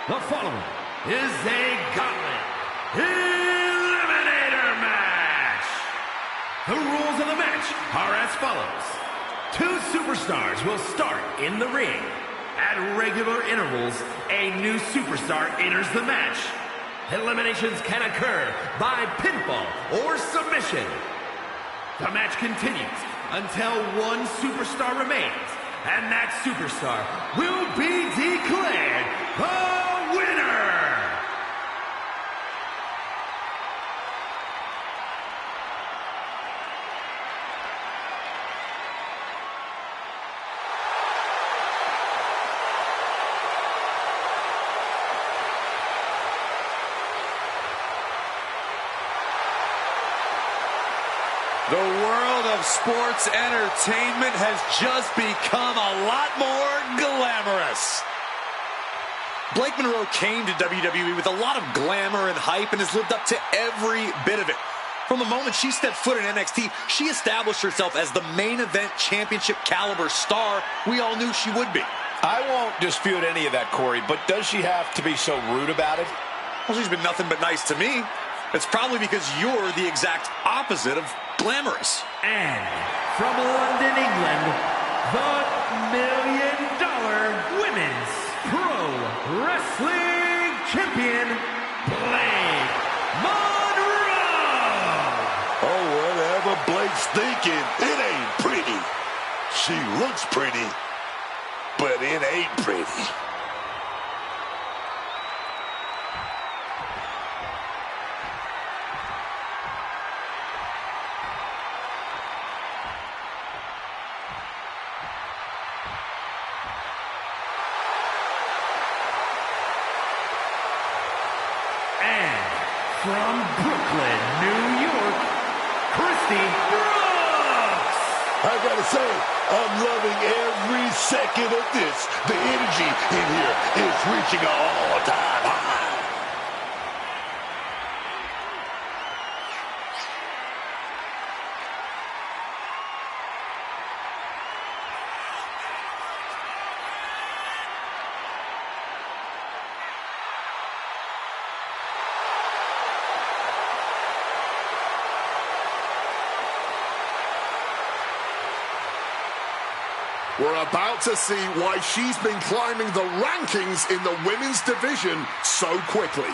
The following is a Gauntlet Eliminator match. The rules of the match are as follows. Two superstars will start in the ring. At regular intervals, a new superstar enters the match. Eliminations can occur by pinfall or submission. The match continues until one superstar remains, and that superstar will be declared the winner! The world of sports entertainment has just become a lot more glamorous. Blake Monroe came to WWE with a lot of glamour and hype and has lived up to every bit of it. From the moment she stepped foot in NXT, she established herself as the main event championship caliber star we all knew she would be. I won't dispute any of that, Corey, but does she have to be so rude about it? Well, she's been nothing but nice to me. It's probably because you're the exact opposite of glamorous. And from London, England, the $1 Million Women's Pro Wrestling Champion, Blake Monroe! Oh, whatever Blake's thinking, it ain't pretty. She looks pretty, but it ain't pretty. From Brooklyn, New York, Christy Brooks! I gotta say, I'm loving every second of this. The energy in here is reaching an all-time high. We're about to see why she's been climbing the rankings in the women's division so quickly.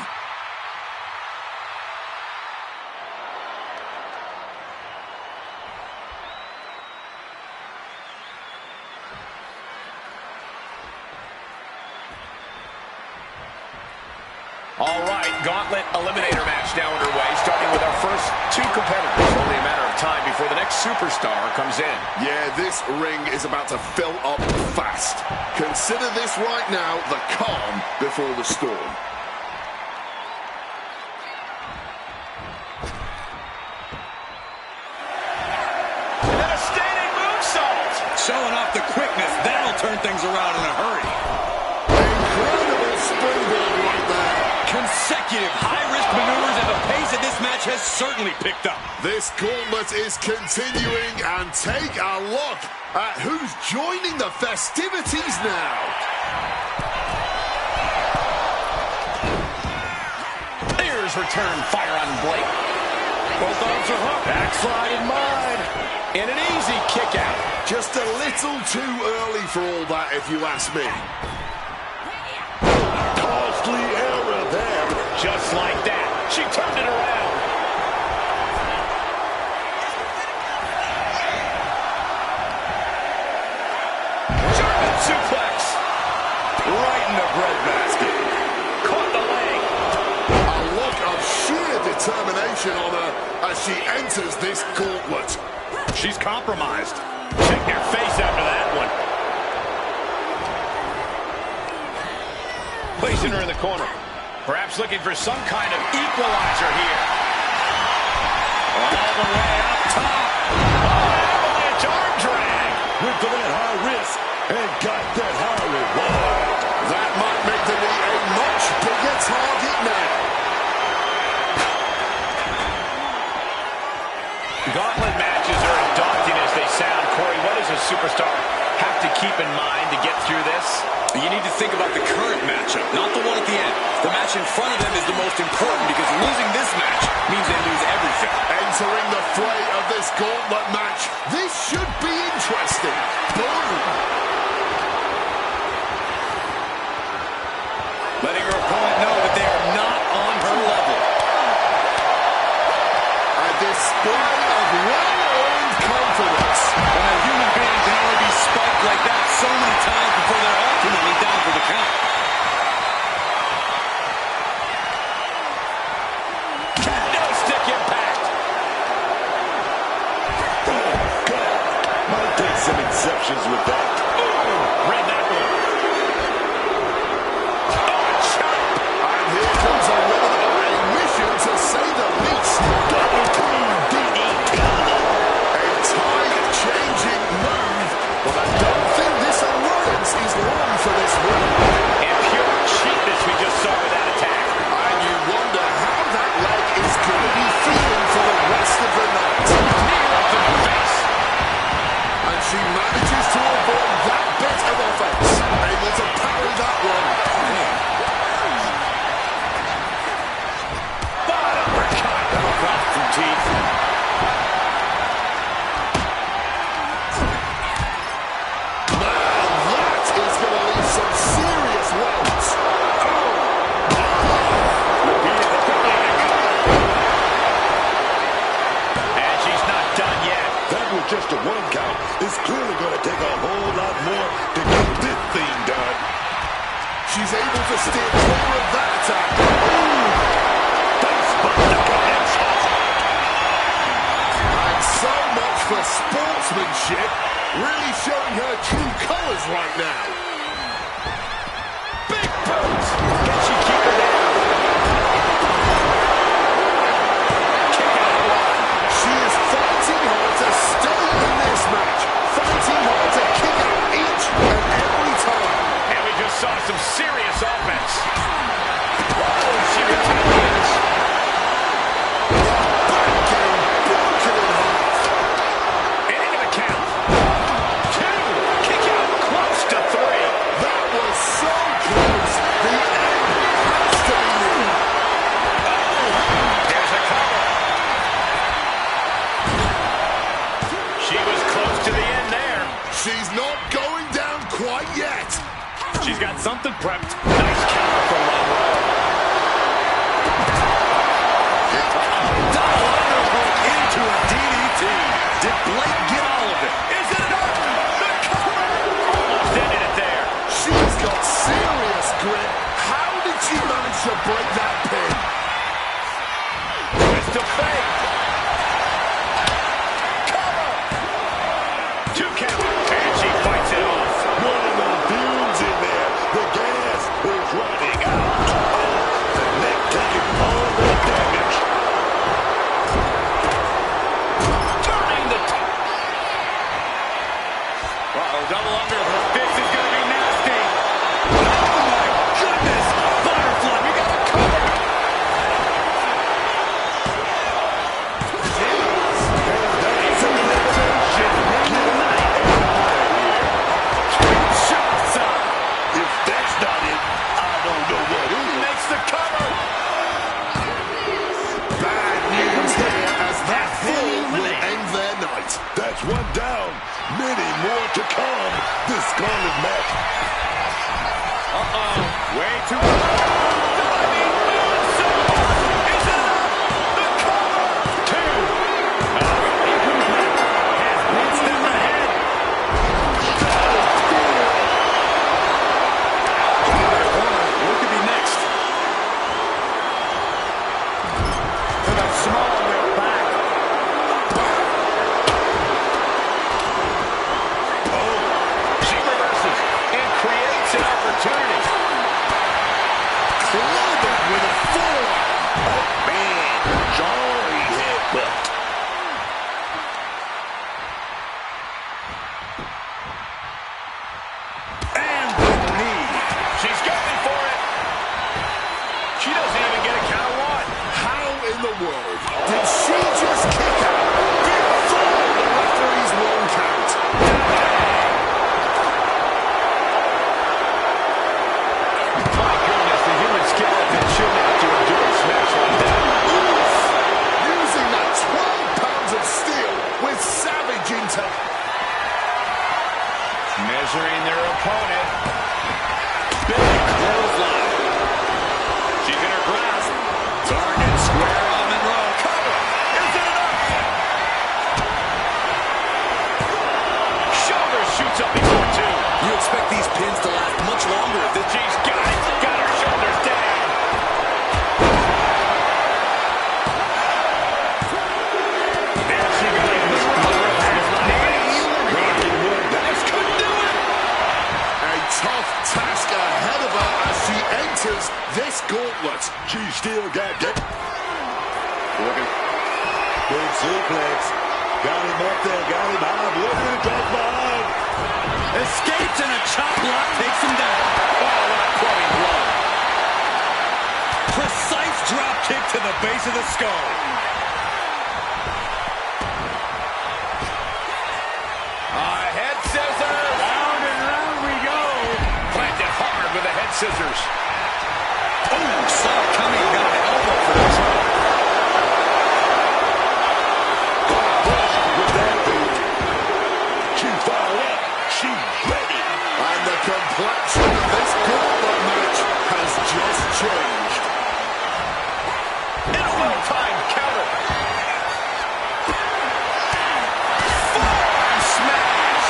All right, Gauntlet Eliminator match now underway, starting with our first two competitors. Only a matter of time before the next superstar comes in. Yeah, this ring is about to fill up fast. Consider this right now the calm before the storm. Devastating moonsault! Showing off the quickness, that'll turn things around in a hurry. Incredible springboard right there. Consecutive high-risk maneuvers, and the pace of this match has certainly picked up. This gauntlet is continuing, and take a look at who's joining the festivities now. Here's return fire on Blake. Both arms are hooked. Backslide in mind. And an easy kick out. Just a little too early for all that, if you ask me. Costly error there. Just like that, she turned it around. German suplex. Right in the breadbasket. Caught the leg. A look of sheer determination on her as she enters this gauntlet. She's compromised. Check your face after that one. Placing her in the corner. Perhaps looking for some kind of equalizer here. All the way up top. Avalanche arm drag. Went to that high risk and got that high reward. That might make the knee a much bigger target now. Gauntlet matches are as daunting as they sound. Corey, what does a superstar have to keep in mind to get through this? You need to think about the current matchup, not the one at the end. The match in front of them is the most important because losing this match means they lose everything. Entering the fray of this gauntlet match. This should be interesting. Boom! Letting her opponent know that they are not on her level. A display of well-earned confidence. When a human being can only be spiked like that so many times before they're ultimately down for the count. No stick impact. Oh, God. Might take some exceptions with that. Read that one. And here comes a run of a mission, to say the least. DDT. A tide-changing move, but I don't think this alliance is long for this one. And pure cheapness we just saw with that attack. And you wonder how that leg is going to be feeling for the rest of the night. Knee right to the face. And she manages to avoid that bit of offense. Able to parry that one. That'll drop some teeth. Man, that is going to leave some serious welts. And she's not done yet. That was just a one count. It's clearly going to take a whole lot more to get this thing done. She's able to steer clear of that attack. And so much for sportsmanship. Really showing her true colors right now. Big boot. Can she keep her down? Kick out one. She is fighting hard to stay in this match. Fighting hard to kick out each and every time. And we just saw some serious offense. Oh, she retaliates. Getting broken in half. And into the count. 2. Kick out close to 3. That was so close. The end has to be near. There's a cover. She was close to the end there. She's not going down quite yet. She's got something prepped. Nice counter from Monroe. Double underhook into a DDT. Did Blake get all of it? Is it enough? The cover almost ended it there. She's got serious grit. How did she manage to break that pin? Twist to fake. Cover. 2 count. And she fights it off. Running on fumes in there. The gas is running out. The neck taking all the damage. Turning the double underhook. This is going to be nasty. Oh my goodness. Butterfly. We got a cover. That's an elimination. Shots up. If that's not it, I don't know what is. Makes the cover. Bad news here, as that fall will end their night. That's one down. Many more to come. The Scarlet match. Way too diving moonsault. Is it enough? The cover. 2. Improvement has one step ahead. What could be next? To the small of their back. She reverses and creates an opportunity. Clobbed with a forearm. Oh, man. Jarring headbutt. And the knee. She's going for it. She doesn't even get a count of 1. How in the world did she just kick out before the referee's 1 count? pressuring their opponent. Big clothesline. She's in her grasp. Target square on Monroe. Cover. Is it enough? Shoulder shoots up before two. You expect these pins to last much longer if this... She's got it. Got her shoulders down. There she goes. Nice. Couldn't do it. A tough task ahead of her as she enters this gauntlet. She still got it. Looking. Big suplex. Got him up there. Got him high. Looking at drop behind. Escapes and a chop block takes him down. Oh, what a quoting blow. Precise drop kick to the base of the skull. Head scissors. Round and round we go. Planted hard with the head scissors. Oh, saw it coming. Got an elbow for this one. With that boot. She's fired up. She's ready. And the complexion of this gauntlet match has just changed. Elbow time counter. Smash.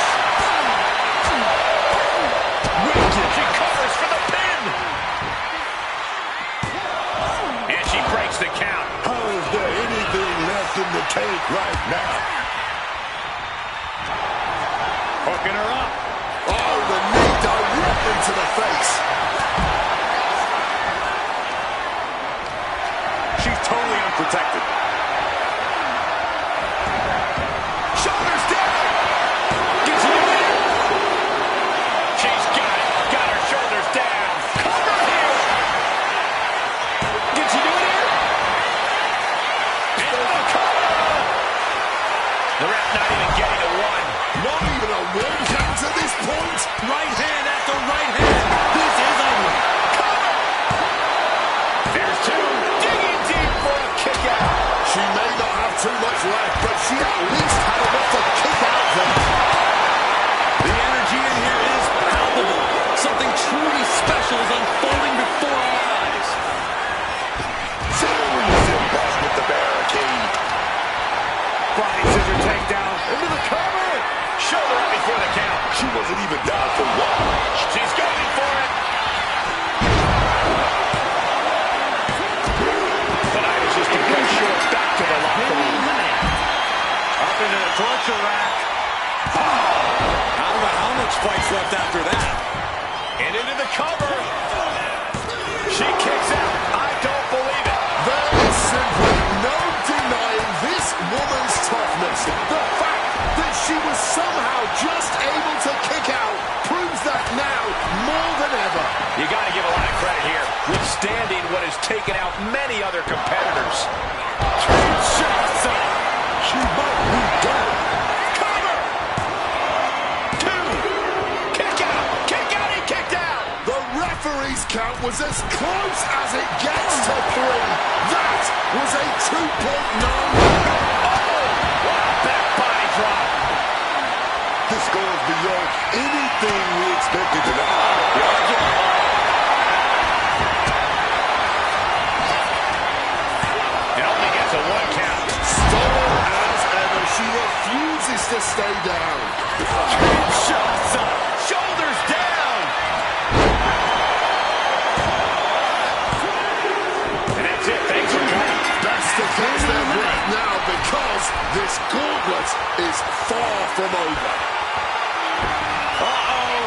Wicked. She covers for the pin. And she breaks the count. How is there anything left in the tank right now? Hooking her up. Oh, the knee directly to the face. She's totally unprotected. Shoulders down. Gets it in. She's got it. Got her shoulders down. Cover here. Gets it in here. And the cover. The ref not even getting a one. Not even a one count at this point. Right hand after right hand. This is ugly. Cover. There's two. Digging deep for a kick out. She may not have too much left, but she at least had enough to kick out there. The energy in here is palpable. Something truly special is unfolding before our eyes. Series impact with the barricade. Body scissor takedown. Into the cover. Shoulder up before the count. She wasn't even down for one. She's going for it. Tonight is just a cut short back to the locker room. Up into the torture rack. I don't know how much fight's left after that. And into the cover. She kicks out. I don't believe it. There is simply no denying this woman's toughness. The fact that she was somehow just able to kick out proves that now more than ever. You got to give a lot of credit here. Withstanding what has taken out many other competitors. Shots up. She might be done. Cover. Two. Kick out. Kick out. He kicked out. The referee's count was as close as it gets to 3. That was a 2.9. Oh, what a back body drop. This goes beyond anything we expected tonight. It only gets a 1 count. Stubborn as ever, she refuses to stay down. Shots up. Shoulders down. And that's it. Thanks for coming. Best to catch their breath now because this gauntlet is far from over. Uh-oh.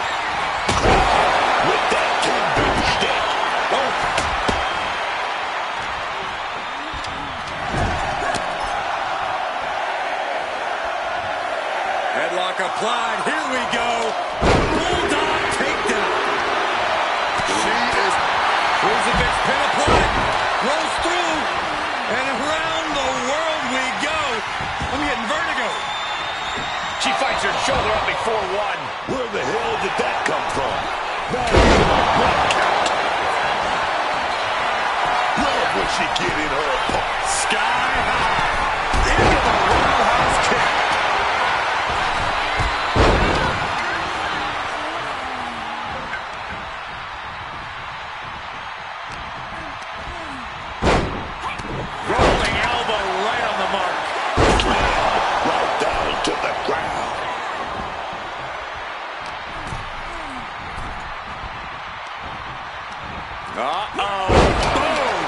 With that kendo stick. Oh. Headlock applied. Here we go. Bulldog takedown. She is... Crucifix pin applied. Rolls through. And around the world we go. I'm getting vertigo. She fights her shoulder up before 1. Where the hell did that come from? Not even a 1 count. Love when she get in her apart. Sky high. Into the roundhouse kick. Uh-oh. Boom!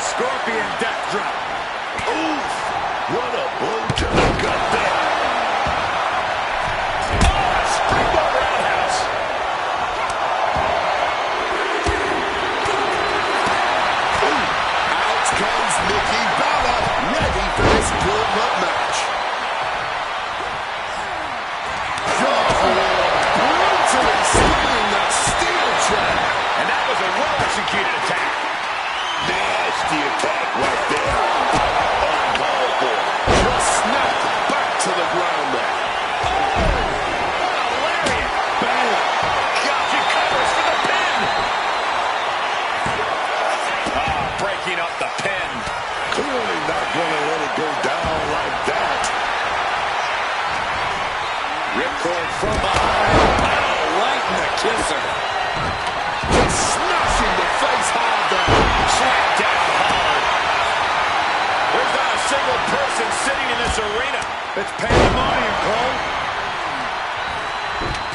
Scorpion death drop. Oof! What a blow to the gut there. Oh, springboard roundhouse. Out comes Nikki Bella, ready for this gauntlet match. Brutally swinging that steel chair. And that was a well-executed attack. Nasty attack right there. Uncalled for. Just snapped back to the ground there. Lariat. Bam. God, she covers for the pin. Breaking up the pin. Clearly not going to let it go down like that. Ripcord from behind. Oh, right in the kisser. Just smashing the face hard there. Slammed down hard. There's not a single person sitting in this arena. It's pandemonium, Cole.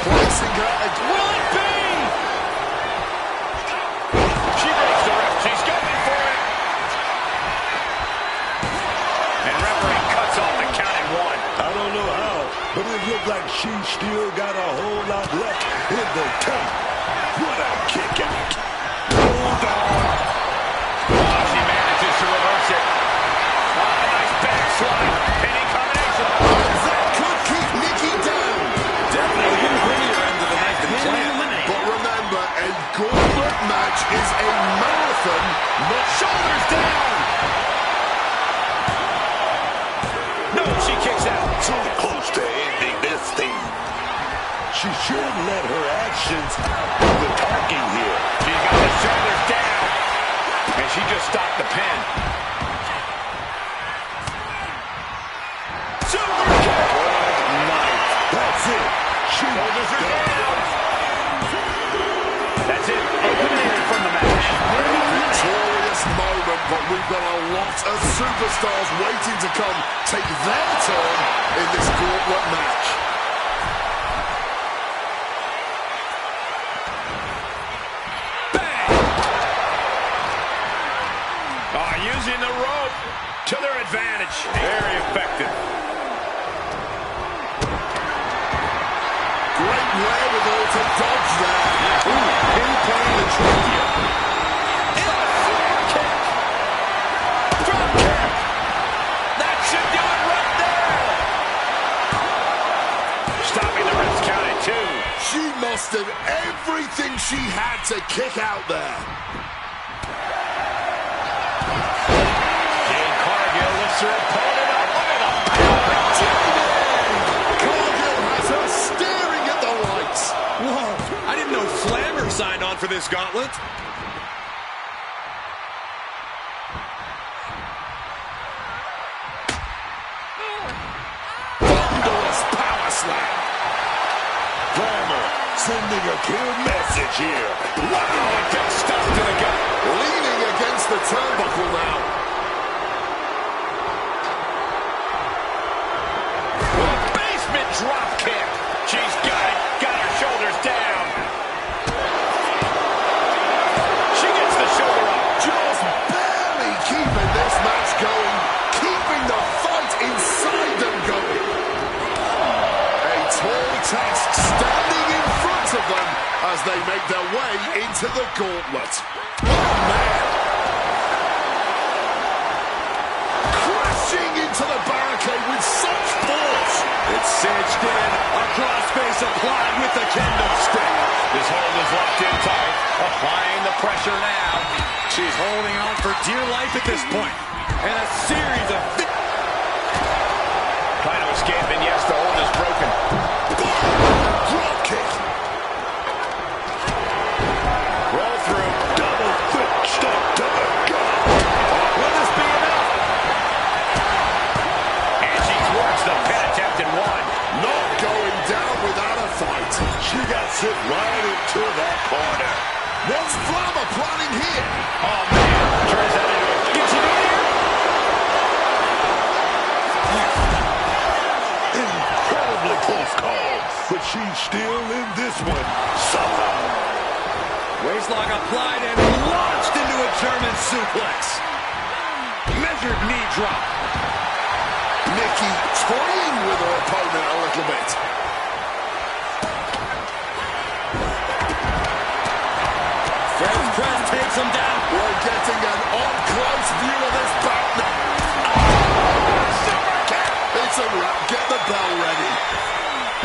Placing her Will it be? She breaks the ref. She's going for it. And referee cuts off the count at 1. I don't know how, but it looked like she still got a whole lot left in the tank. What a kick out. Hold on. Oh, she manages to reverse it. Oh, nice backslide. Pinning combination. that could keep Nikki down. Definitely didn't bring her end of the night to plan. But remember, a gauntlet match is a marathon, not Shoulders down. No, she kicks out. Too close to ending this thing. She should let her actions do the talking here. She's got the shoulders down. And she just stopped the pin. Super kick. Good night. That's it. She Shoulders are down. That's it. Eliminated from the match. victorious moment, but we've got a lot of superstars waiting to come take their turn in this gauntlet match. Using the rope to their advantage. Very effective. Great wherewithal to dodge there. Pinpoint the trachea. In a floor kick. Drop kick. That should do it right there. Stopping the ref's count at 2. She mustered everything she had to kick out there. Her opponent up. Look at the power. Cargill has her staring at the lights. Whoa, I didn't know Flammer signed on for this gauntlet. Thunderous power slam. Glamour sending a clear message here. Wow, a big stuff to the gut. Leaning against the turnbuckle now. Drop kick. She's got it. Got her shoulders down. She gets the shoulder up. Just barely keeping this match going. Keeping the fight inside them going. A tall task standing in front of them as they make their way into the gauntlet. Oh, man. Crashing into the barricade with such force. It's cinched in, a crossface applied with the kendo stick. This hold is locked in tight, applying the pressure now. She's holding on for dear life at this point. And a series of... Trying to escape, and yes, the hold is broken. Drop kick. Roll through. Double foot step to the gut. Will this be enough? And she thwarts the pin attempt in 1. Not going down without a fight. She got sent right into that corner. What's Flammer planning here? Oh, man. Turns that into a... Gets it in here. Incredibly close call, but she's still in this one somehow. Ways waistlock applied and launched into a German suplex. Measured knee drop. Nikki toying with her opponent a little bit. French press takes him down. We're getting an up-close view of this back now. It's a wrap. Get the bell ready.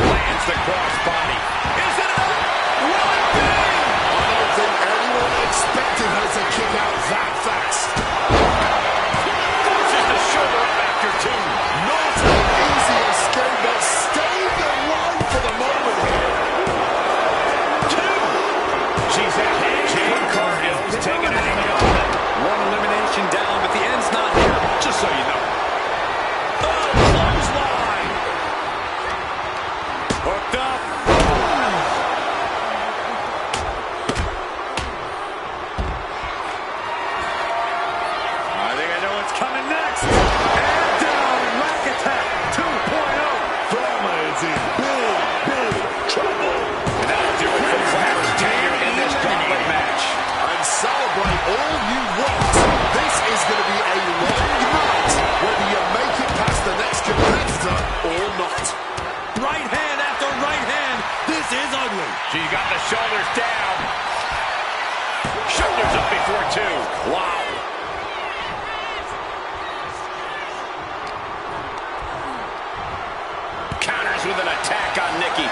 Lands the crossbody. Is it enough? Will it be? I don't think anyone expected her to kick out that fast. Forces the shoulder up after two. Not an easy escape, but staying alive for the moment here. Two. She's ahead. Jade Cargill's taking it in the open. One elimination down, but the end's not here. Just so you know. Oh, clothesline. Hooked up. I think I know what's coming next. And down. Rack attack 2.0. Drama is in big trouble. And that'll do it for Claire's tenure in this gauntlet match. And celebrate all you want. This is going to be a long night, whether you make it past the next competitor or not. Right hand after right hand. This is ugly. She got the shoulders down. Shoulders up before two. Wow. Counters with an attack on Nikki.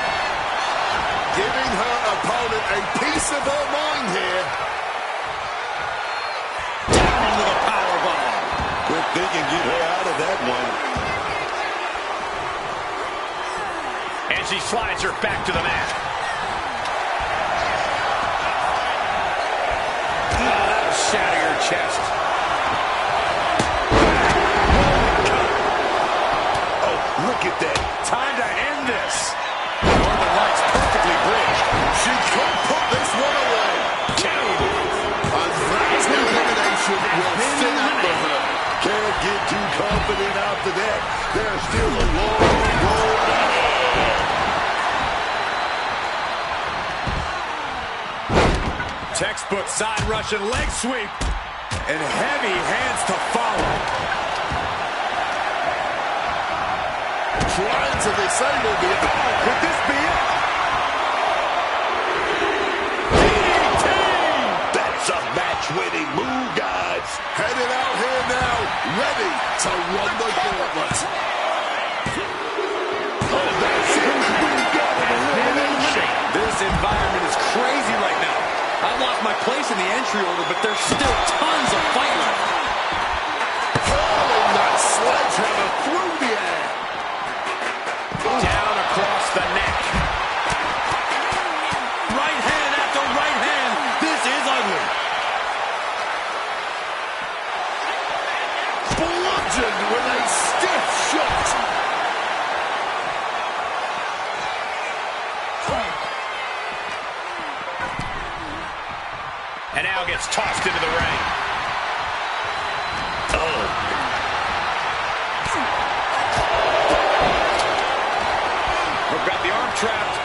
Giving her opponent a piece of her mind here. Down into the powerbomb. Quick thinking, get her out of that one. And she slides her back to the mat. That'll shatter your chest. Oh, look at that. Time to end this. Northern Lights perfectly bridged. She could put this one away. Two. And that elimination will thin out the herd. Can't get too confident after that. There's still a long road ahead. Textbook side Russian leg sweep. And heavy hands to follow. Trying to disable the... Could this be it? That's a match-winning move, guys. Headed out here now, ready to run the gauntlet. Oh, that's it. We've got an elimination. This environment is crazy right now. I've lost my place in the entry order, but there's still tons of fight left. Hurling that sledgehammer through the air. Down across the neck. Right hand after right hand. This is ugly. Bludgeoned with a stiff shot. And now gets tossed into the ring. Oh. We've got the arm trapped.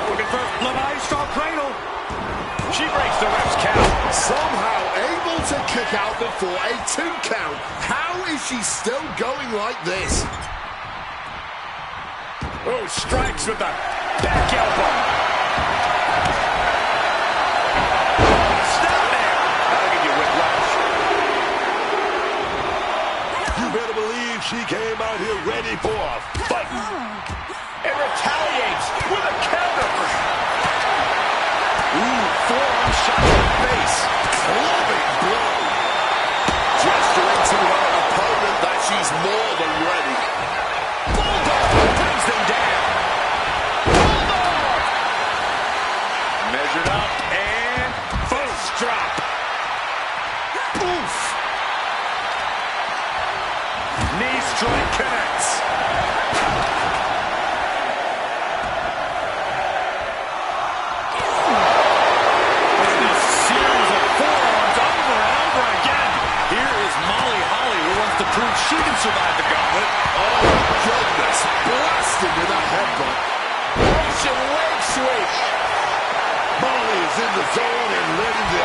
Looking for Levi-Strong cradle. She breaks the ref's count. Somehow able to kick out before a 2 count. How is she still going like this? Oh, strikes with the back elbow. Stop there. That'll give you whiplash. You better believe she came out here ready for a fight. It retaliates with a counter. Ooh, forearm shot to the face. Clubbing blow. Gesturing to her opponent that she's more than ready. Bulldog brings them down. Bulldog. Measured up and face drop. Oof. Knee strike connects. She can survive the gauntlet. Oh, goodness. Blasted with that headbutt. Russian leg sweep. Molly is in the zone and letting the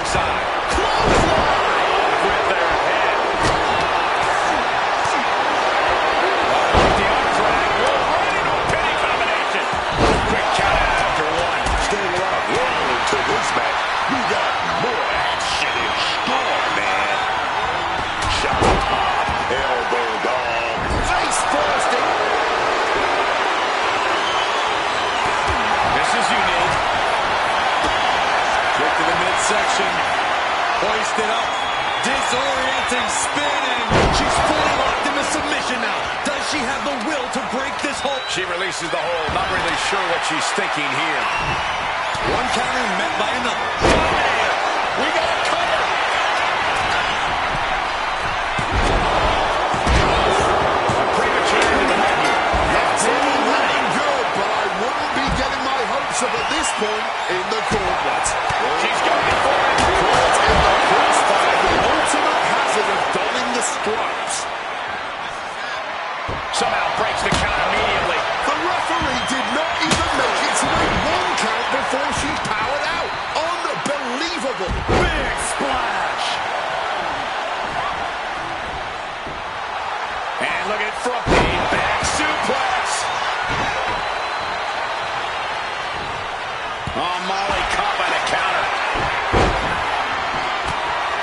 side. Clothesline! Off with their head. The arm drag. Roll right into a pinning combination. Quick count out after one. Stay around long into this match. We got more action in store, man. Shot top, elbow dog, face bursting. This is unique. Quick to the midsection. Hoisted up. Disorienting spin, and she's fully locked into submission now. Does she have the will to break this hold? She releases the hold. Not really sure what she's thinking here. One counter met by another. We got a cover. A premature end to the night here. That's all looking good, but I wouldn't be getting my hopes up at this point in the gauntlet. She's going for it. Caught in the crossfire, the ultimate hazard of donning the stripes. Somehow breaks the count immediately. The referee did not even make it to a one count before she powered out. Unbelievable. Big splash. And look at from the back suplex. Oh, Molly caught by the counter.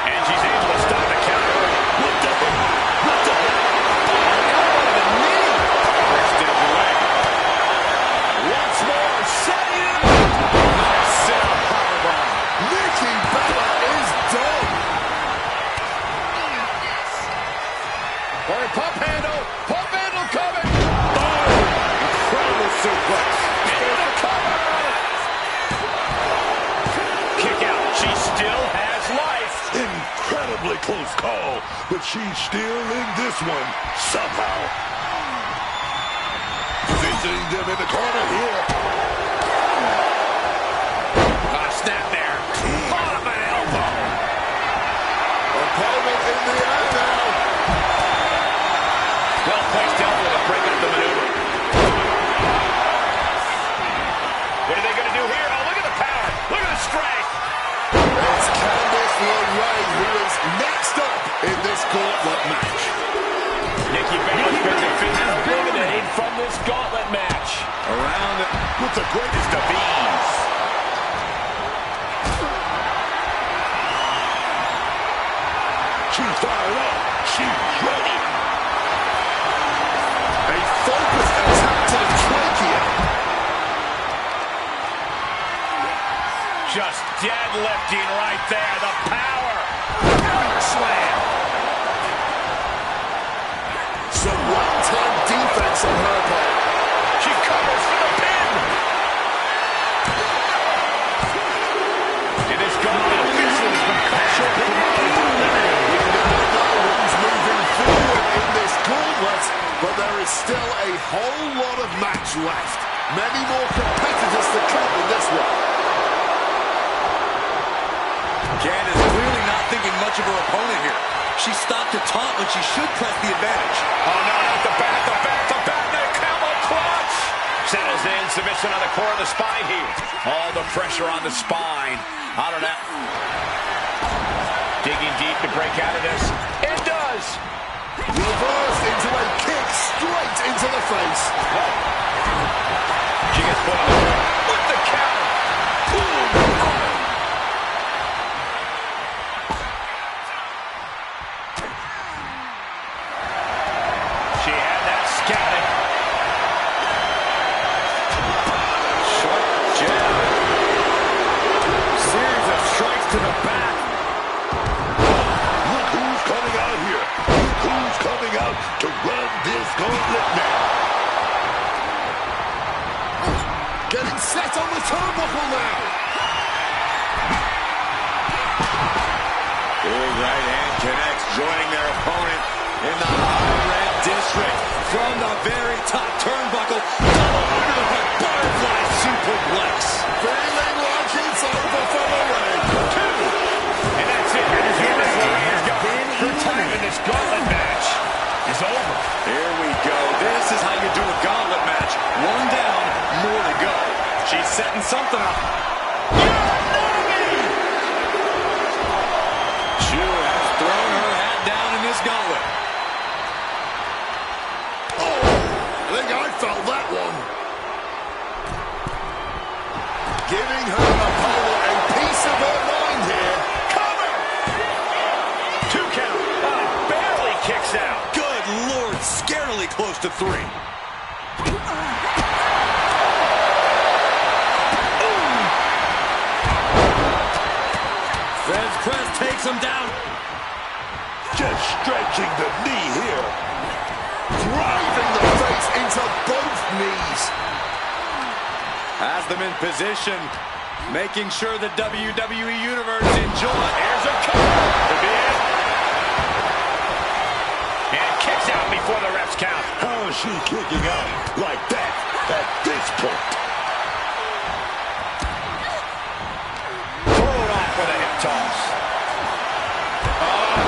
And she's able to stop the counter. What the heck? What the heck? Elbow to the knee. Twisted leg. Once more, setting it up. Nice sit-up powerbomb. Nikki Bella is done. Pump handle. Pump handle coming. Incredible suplex. Into the cover. Kick out. She still has life. Incredibly close call, but she's still in this one somehow. Visiting them in the corner here. Snap there. Caught up an elbow. Opponent in the air now. Well-placed elbow to break up the maneuver. What are they going to do here? Oh, look at the power. Look at the strength. It's Candice LeRae who is next up in this gauntlet match. Nikki Bella's been defeated and eliminated from this gauntlet match. Around with the greatest of ease. She's fired up. She's ready. A focused attack to the trachea. Just deadlifting right there. The power. Power slam. Some one-time defense on her part. She covers for the pin. It is gone. Officially has been cut short. We never know who's moving forward in this gauntlet, but there is still a whole lot of match left. Many more competitors to come in this one. Candice clearly not thinking much of her opponent here. She stopped to taunt when she should press the advantage. Oh, no, not the back, the back, the back, the camel clutch. Settles in, submission on the core of the spine here. All the pressure on the spine. Out of that. Digging deep to break out of this. It does. Reversed into a kick straight into the face. Oh. She gets put on the floor with the counter. She had that scouted. Short jab. Series of strikes to the back. Look who's coming out here. Look who's coming out to run this gauntlet now. Getting set on the turnbuckle now. Big right hand connects, joining their opponent in the high red district. From the very top turnbuckle, double underhook, butterfly superplex. Feeling like it's over for LeRae. And that's it. And as here as LeRae has gone, her time in this gauntlet match is over. Here we go. This is how you do a gauntlet match. One down, more to go. She's setting something up. goes to 3. Fed's press takes him down. Just stretching the knee here. Driving the face into both knees. Has them in position, making sure the WWE Universe enjoy. Here's a cover. Could be it. And kicks out before the refs count. How is she kicking out like that at this point? Throw it off with a hip toss.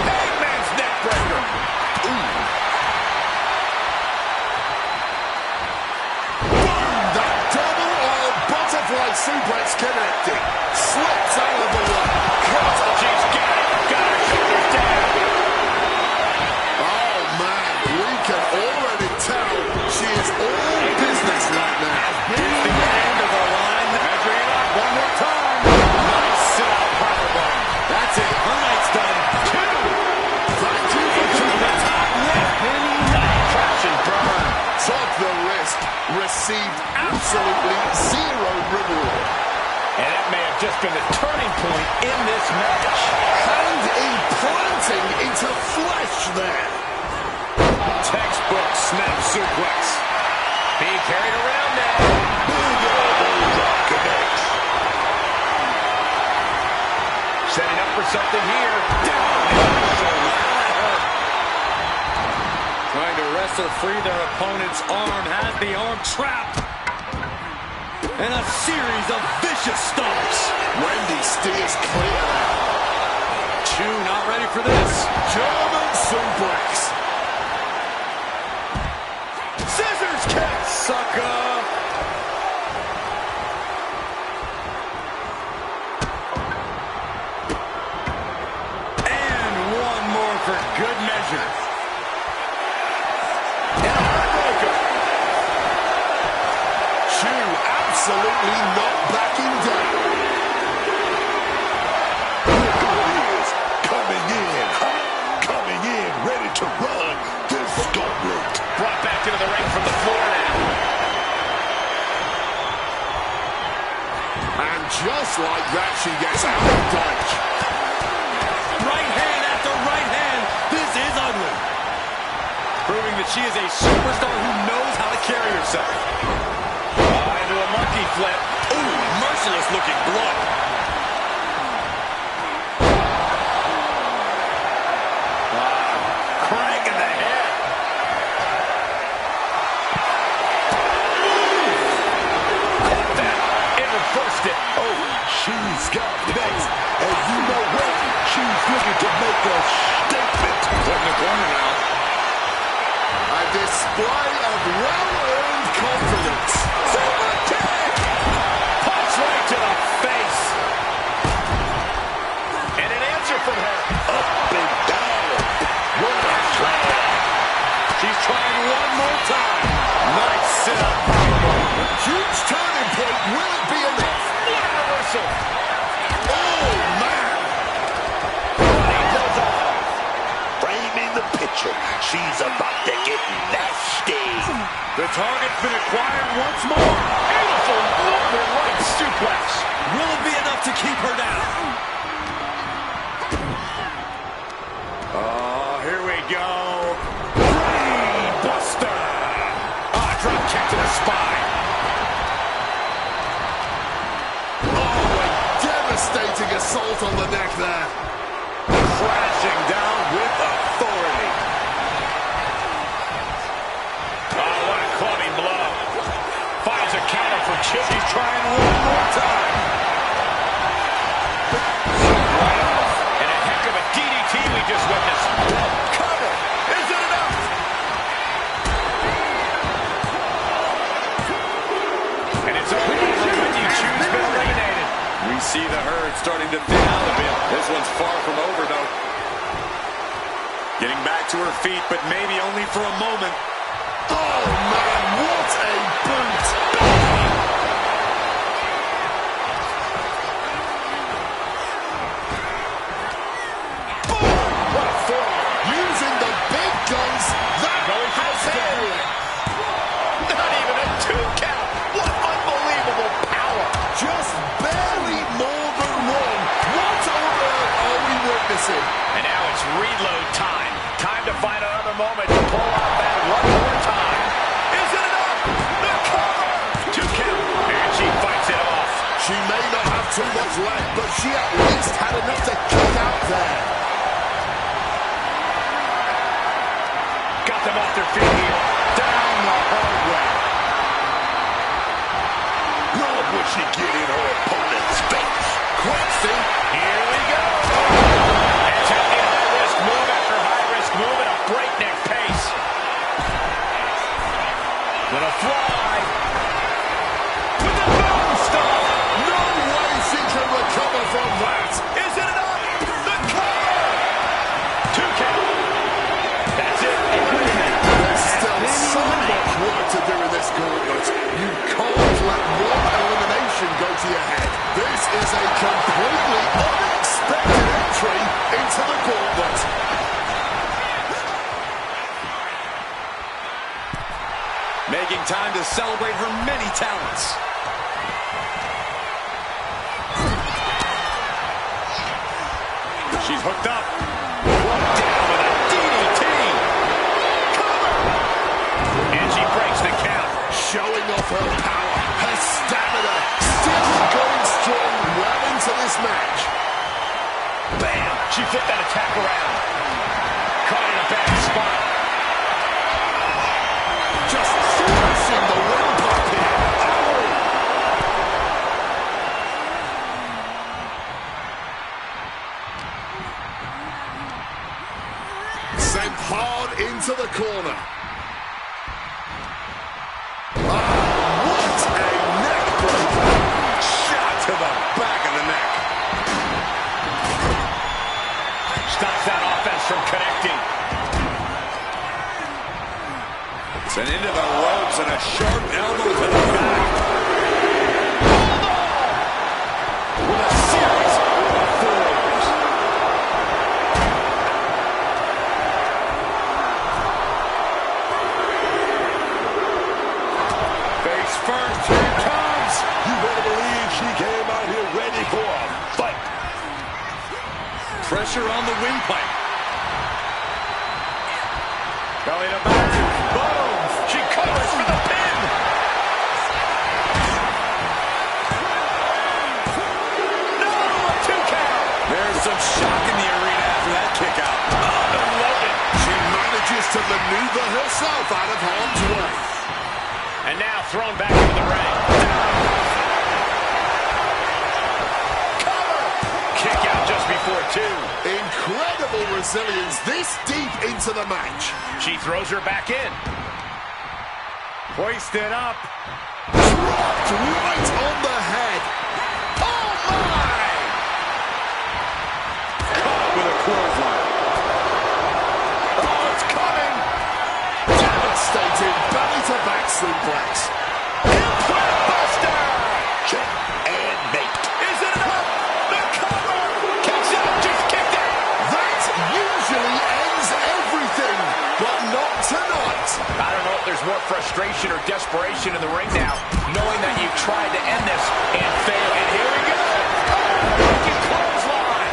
Hangman's neck breaker. Boom, that double or butterfly suplex connecting. Slips out of the way. She's got it. Got her shoulders down. Oh man, we can already tell she is all business right now. Here's the end of the line. Measuring it up one more time. Nice sit-out powerbomb. That's it. Her night's done. 2. Thank you for coming. The top left. Crash and burn. Took the risk, received absolutely zero reward. And that may have just been the turning point in this match. Hand implanting into flesh there. Textbook snap suplex. Being carried around now. Big elbow drop connects. Setting up for something here. Down. Trying to wrestle free their opponent's arm. Has the arm trapped. And a series of vicious stomps. Wendy steers clear. Chu not ready for this. German suplex. Scissors kick. Sucker. And one more for good measure. Chu absolutely not backing down. Look who it is. Coming in, ready to run this gauntlet. Brought back into the ring from the floor now. And just like that, she gets out of dodge. Right hand after right hand. This is ugly. Proving that she is a superstar who knows how to carry herself. Into a monkey flip. Ooh, merciless looking blood. Crank in the head. Caught that. It reversed it. Oh, she's got legs. And you know what? She's looking to make a statement. Put in the corner now. A display of well-earned confidence. Super kick. Punch right to the face. And an answer from her. Up and down. What a slam. She's trying one more time. Nice sit-up. Huge turning point. Will it be enough? What a reversal. Oh, man. He does all. Framing the picture. She's about to get nasty. The target's been acquired once more. Beautiful Northern Light suplex. Will it be enough to keep her down? Oh, here we go. Brain Buster. Drop kick to the spine. Oh, a devastating assault on the neck there. Crashing down with authority. Oh, what a clubbing blow. Finds a counter for Chip. She's trying one more time. Right off. And a heck of a DDT we just witnessed. Cover. Is it enough? And it's all over when you choose been eliminated. We see the herd starting to thin out a bit. This one's far from over, though. Getting back to her feet, but maybe only for a moment. Oh, man, what a boot. What a forearm. Using the big guns. That Going for the has pin. it. moment to pull off that one more time. Is it enough? The cover! 2 count, and she fights it off. She may not have too much left, but she at least had enough to kick out there. Got them off their feet here. Down the hard way. Lord, would she get in her opponent's face? Quick feet. Here we go. And taking high-risk move after high-risk move at a breakneck pace. Gonna fly. With the moonstone. No way she can recover from that. Is it enough? The cover. 2 count. That's it. There's still so much work to do in this gauntlet. You can't let one elimination go to your head. This is a completely unexpected entry into the gauntlet. Making time to celebrate her many talents. She's hooked up. One down with a DDT. Cover. And she breaks the count. Showing off her power, her stamina, still going strong well into this match. Bam! She flipped that attack around. Caught in a bad spot. Just smashing the windpipe here. Sent hard into the corner. What a neck breaker. Shot to the back of the neck. Stops that offense from connecting. It's an into the ropes and a sharp elbow to the back. With a series of fours. Face first, here it comes. You better believe she came out here ready for a fight. Pressure on the windpipe. Belly to back. Boom! She covers for the pin. No, a 2 count. There's some shock in the arena after that kick out. Unloaded. She manages to maneuver herself out of harm's way. And now thrown back into the ring. Cover. Kick out just before 2. Incredible resilience this deep into the match. She throws her back in. Hoisted up. Dropped right on the head. Oh my! Caught with a clothesline. Oh, it's coming! Devastating belly-to-back suplex. Implant Buster. Check and mate. Is it enough? The cover. Kicks out. Just kicked out. That usually ends everything, but not tonight. I don't know if there's more frustration or desperation in the ring now, knowing that you've tried to end this and failed. And here we go. Broken clothesline.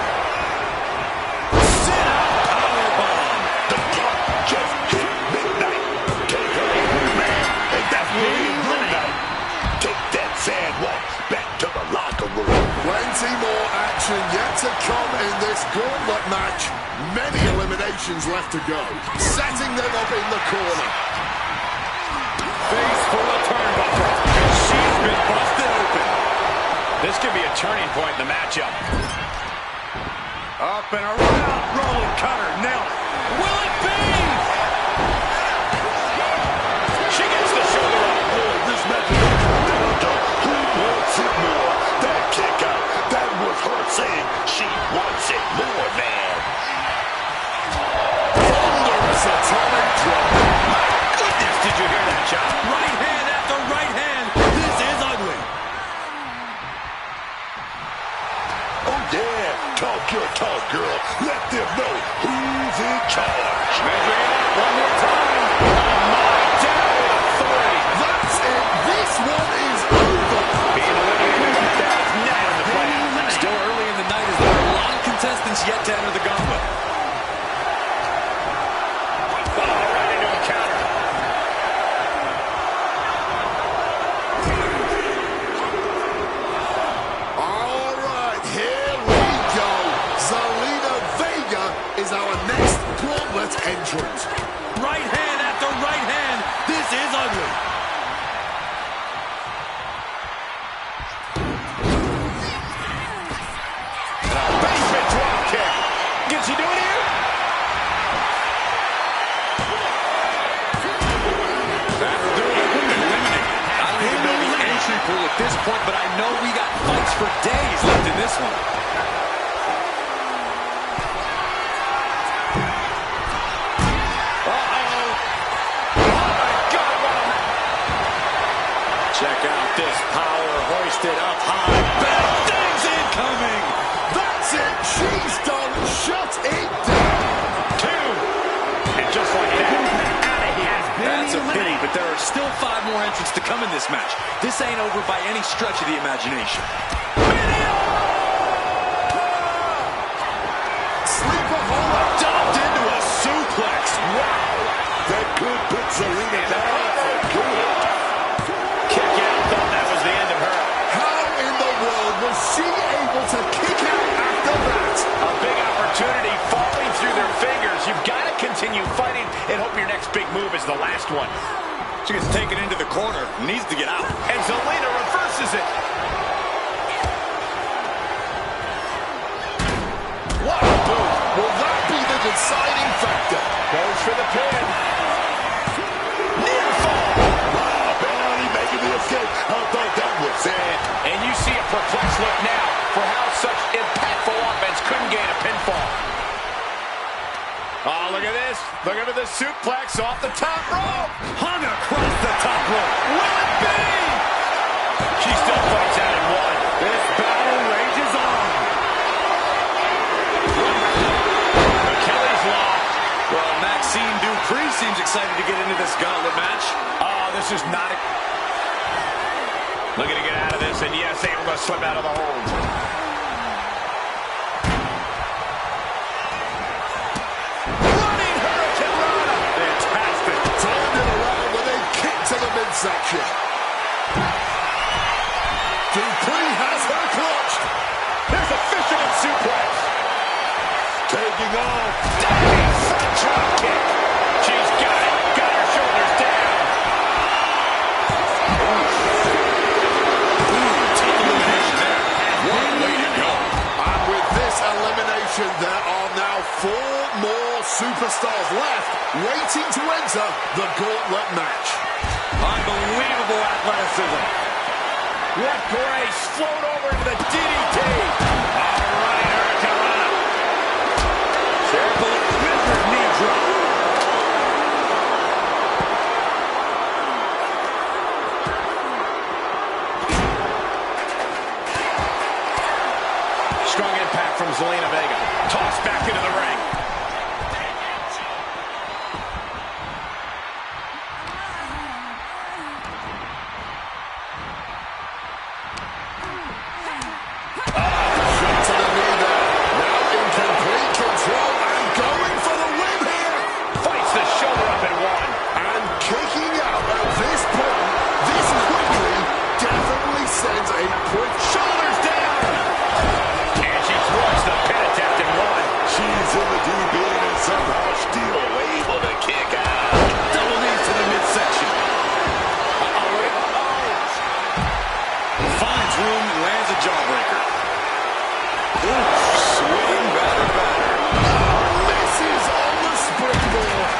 Sit out powerbomb. The clock just hit midnight. Take her in, man. And that's midnight. Take that sad walk back to the locker room. Plenty more action yet to come in this gauntlet match. Many eliminations left to go. Setting them up in the corner. Face full of turnbuckle. And she's been busted open. This could be a turning point in the matchup. Up and around. Rolling cutter. Nailed it. Will it be? She gets the shoulder up. Boy, this match is down to who wants it more. That kick out, that was her saying she wants it more, man. Thunderous atomic drop. My goodness, did you hear that shot? Right hand after right hand. This is ugly. Oh, yeah. Talk your talk, girl. Let them know who's in charge. Measuring it up one more time. Oh, my. Down with authority. That's it. This one is over. Being eliminated like that is never in the plan. Still early in the night as there are a lot of contestants yet to enter the gauntlet. Oh, entrant. Right hand after right hand. This is ugly. Basement drop kick. Can she do it here? That'll do it. Eliminate. I don't even know the entry pool at this point, but I know we got fights for days left in this one. Check out this power hoisted up high. Bad things incoming. That's it. She's done. Shut it down. 2. And just like that, out of here. That's a pity, but there are still 5 more entrants to come in this match. This ain't over by any stretch of the imagination. Sleeper hold. Dumped into a suplex. Wow. That could put Zelina down for good. Kick out. Thought that was the end of her. How in the world was she able to kick out after that? A big opportunity falling through their fingers. You've got to continue fighting and hope your next big move is the last one. She gets taken into the corner. Needs to get out. And Zelina reverses it. What a move. Will that be the deciding factor? Goes for the pin. Near fall. Barely making the escape. I thought that was it. And you see a perplexed look now for how such impactful offense couldn't gain a pinfall. Oh, look at this. Look at the suplex off the top rope. Hung across the top rope. Will it be? She still fights out in one. This battle rages on. Achilles lock. Well, Maxine Dupree seems excited to get into this gauntlet match. Oh, this is not a... Looking to get out of this, and yes, able to slip out of the hold. Running Hurricane Rana. Fantastic. Turned it around with a kick to the midsection. Dupree has her clutched. There's a fisherman suplex. Taking off. Diving front drop kick. She's got it. Got her shoulders down. Tough elimination there. One way to go. And with this elimination, there are now 4 more superstars left waiting to enter the gauntlet match. Unbelievable athleticism. What grace. Float over into the DDT. Running Hurricane Rana. Careful with her knee drop. Strong impact from Zelina Vega. Tossed back into the ring. Shot to the knee there. Now in complete control and going for the win here. Fights the shoulder up in one. And kicking out at this point, this quickly definitely sends a quick Shoulders down. And she thwarts the pin attempt in one. She's in the DB and somehow still able to kick out. Double knees to the midsection. Finds room and lands a jawbreaker. Swing batter, batter. Misses on the springboard.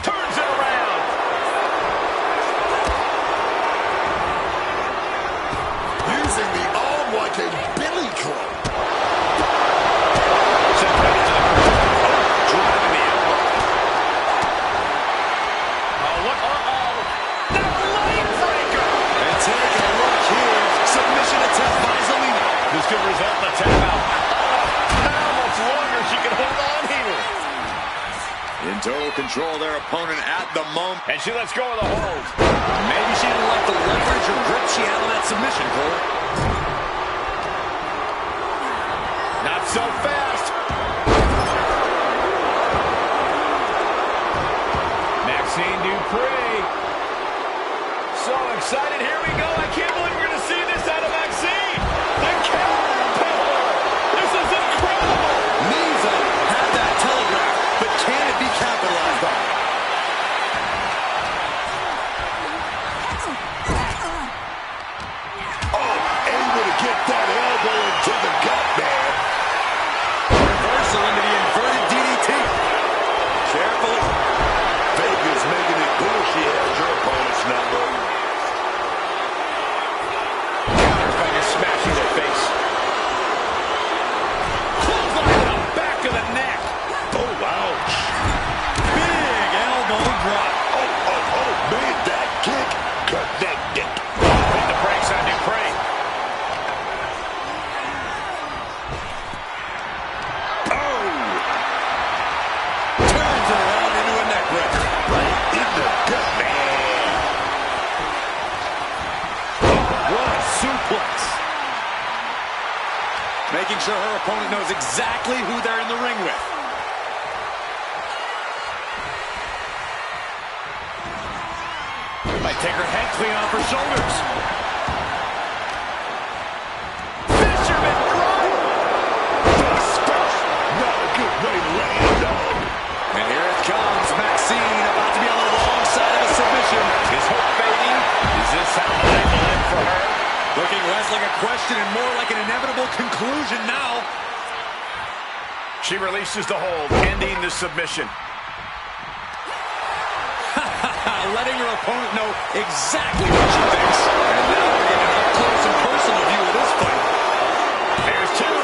Turns it around. Using the arm like a billy club. Sent right into the corner. Driving the elbow. Oh, look. Uh-oh. The line breaker. And take a look here. Submission attempt by Zelina. This could result in a tap out. How much longer she can hold on here? In total control of their opponent at the moment. And she lets go of the hold. Maybe she didn't like the leverage or grip she had on that submission, Cole. Not so fast. Maxine Dupree. So excited. Here we go. I can't believe we're going to see this out of Maxine. The counter. Connected. Put the brakes on Dupree. Oh! Turns it around into a neck breaker. Right in the gut, man. What a suplex. Making sure her opponent knows exactly who they're in the ring with. Might take her head clean off her shoulders. Fisherman drop. Not a good way to land on. And here it comes. Maxine about to be on the wrong side of a submission. Is hope fading? Is this how the night will end for her? Looking less like a question and more like an inevitable conclusion now. She releases the hold, ending the submission. Letting her opponent know exactly what she thinks. And now we're getting an up-close and personal view of this fight. There's two.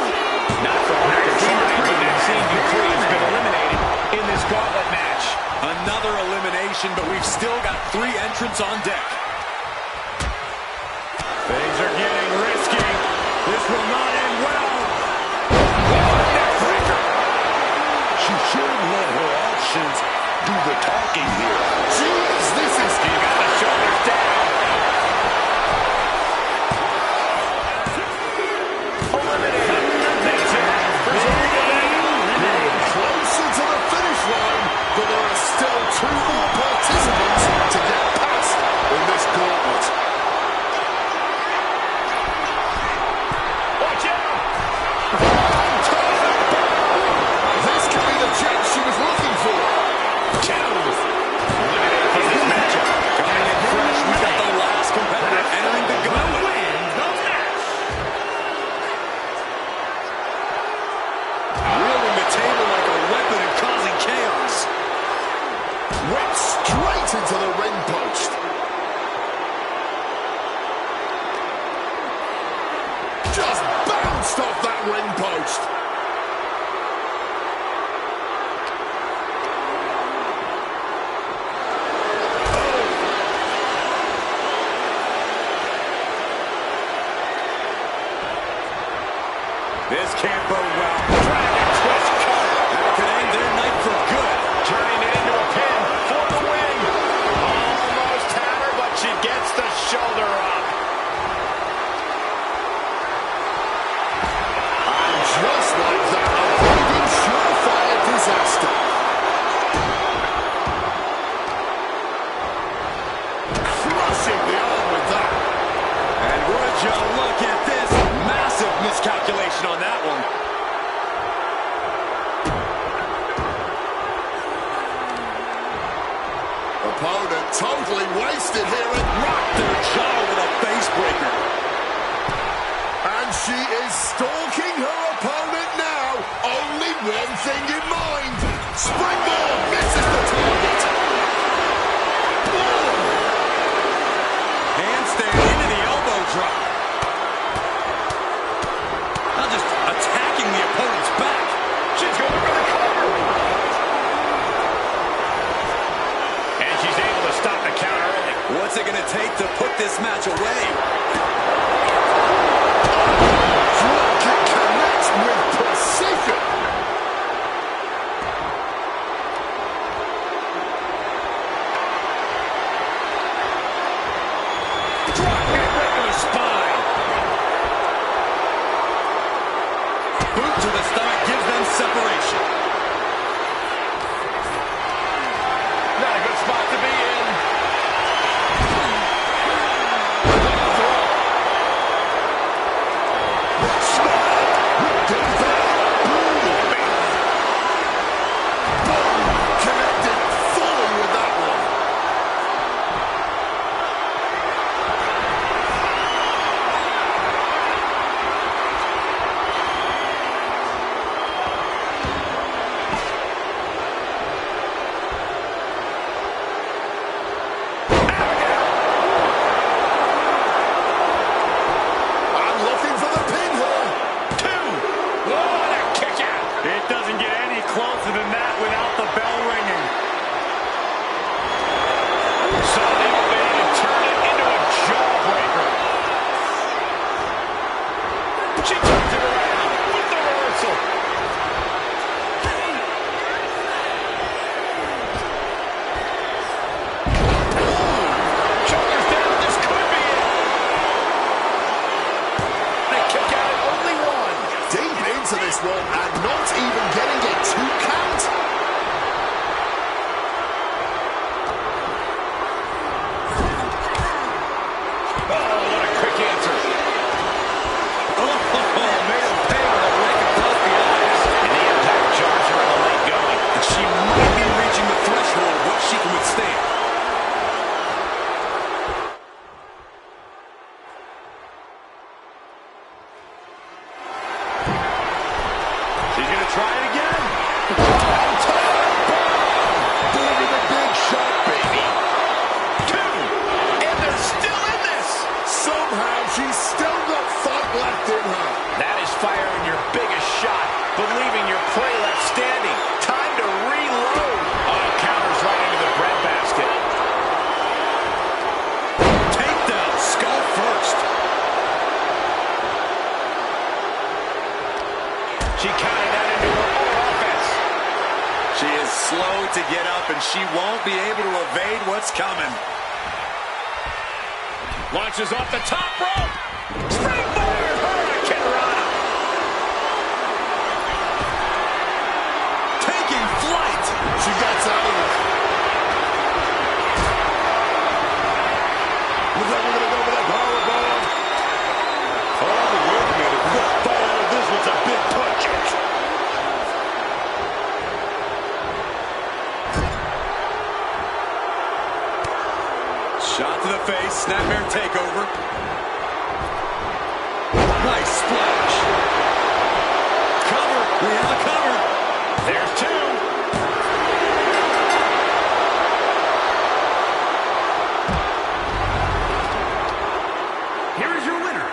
Not for lack of trying, but Maxine Dupree has been eliminated in this gauntlet match. Another elimination, but we've still got 3 entrants on deck. Things are getting risky. This will not end well. Neckbreaker. She should let her actions do the talking here. Jeez, this is... You got the shoulders down. Eliminated. Makes it Getting closer to the finish line, but there are still 2 more participants to get past in this gauntlet. Watch out. This could be the chance she was looking for. Eliminated from this matchup. Coming in fresh, we've got the last competitor entering the gauntlet. Wins the match. Wielding the table like a weapon and causing chaos. Went straight into the ring post. Just bounced off that ring post. This can't bode well. Dragon twist cover. That could end their night for good. Turning it into a pin for the win. Almost had her, but she gets the shoulder up. And just like that, avoiding surefire disaster. Crushing the arm with that. And would you look at this? Massive miscalculation on that one. Opponent totally wasted here and Rocked their jaw with a base breaker. And she is stalking her opponent now. Only one thing in mind. Springboard misses the target. Handstand into the elbow drop. Now just attacking the opponent's back. She's going for the cover. And she's able to stop the count early. What's it going to take to put this match away? Dropkick connects with precision. Dropkick right to the spine. Boot to the stomach gives them separation. Not a good spot to be in. one and not even getting a 2 count. Oh, what a quick answer. Oh, made him pay with a rake across the eyes. And the impact jars her in the late going. And she might be reaching the threshold of what she can withstand. She's going to try it again. Deliver the big shot, baby. 2. And they're still in this. Somehow she's still got fight left in her. That is firing your biggest shot, but leaving your prey left standing. Time to reload. Oh, counters right into the breadbasket. Takedown, skull first. She counted that into her own offense. She is slow to get up, and she won't be able to evade what's coming. Launches off the top rope. Springboard Hurricane Rana. Taking flight. She gets out of it. Looks like we're going to go for that powerbomb. Oh, wait a minute. We're going to fight out of this with some big punches. Shot to the face, snapmare takeover. Nice splash. Cover, we have a cover. There's 2. Here is your winner,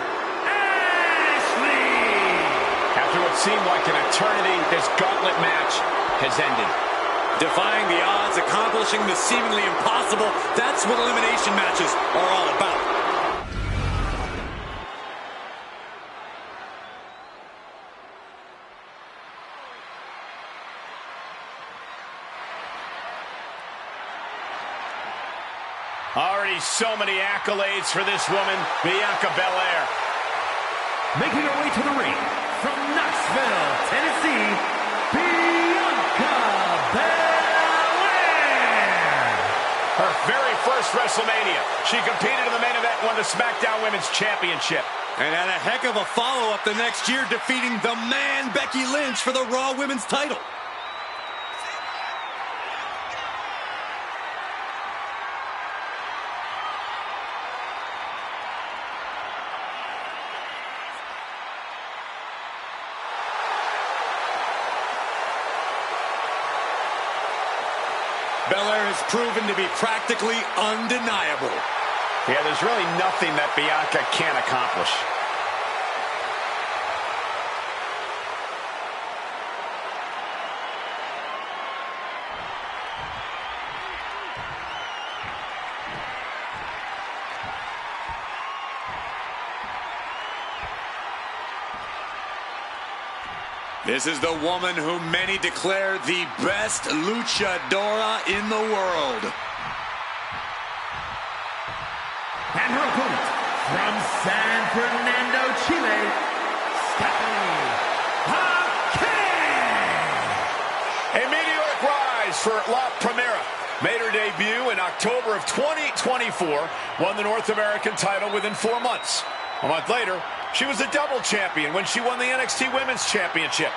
Ashley! After what seemed like an eternity, this gauntlet match has ended. Defying the odds, accomplishing the seemingly impossible, that's what elimination matches are all about. Already so many accolades for this woman, Bianca Belair. Making her way to the ring from Knoxville, Tennessee, Bianca Belair! Her very first WrestleMania. She competed in the main event and won the SmackDown Women's Championship. And had a heck of a follow-up the next year, defeating the man Becky Lynch for the Raw Women's title. Belair has proven to be practically undeniable. Yeah, there's really nothing that Bianca can't accomplish. This is the woman who many declare the best luchadora in the world. And her opponent from San Fernando, Chile, Stephanie Hackett. A meteoric rise for La Primera. Made her debut in October of 2024. Won the North American title within 4 months. A month later, she was a double champion when she won the NXT Women's Championship.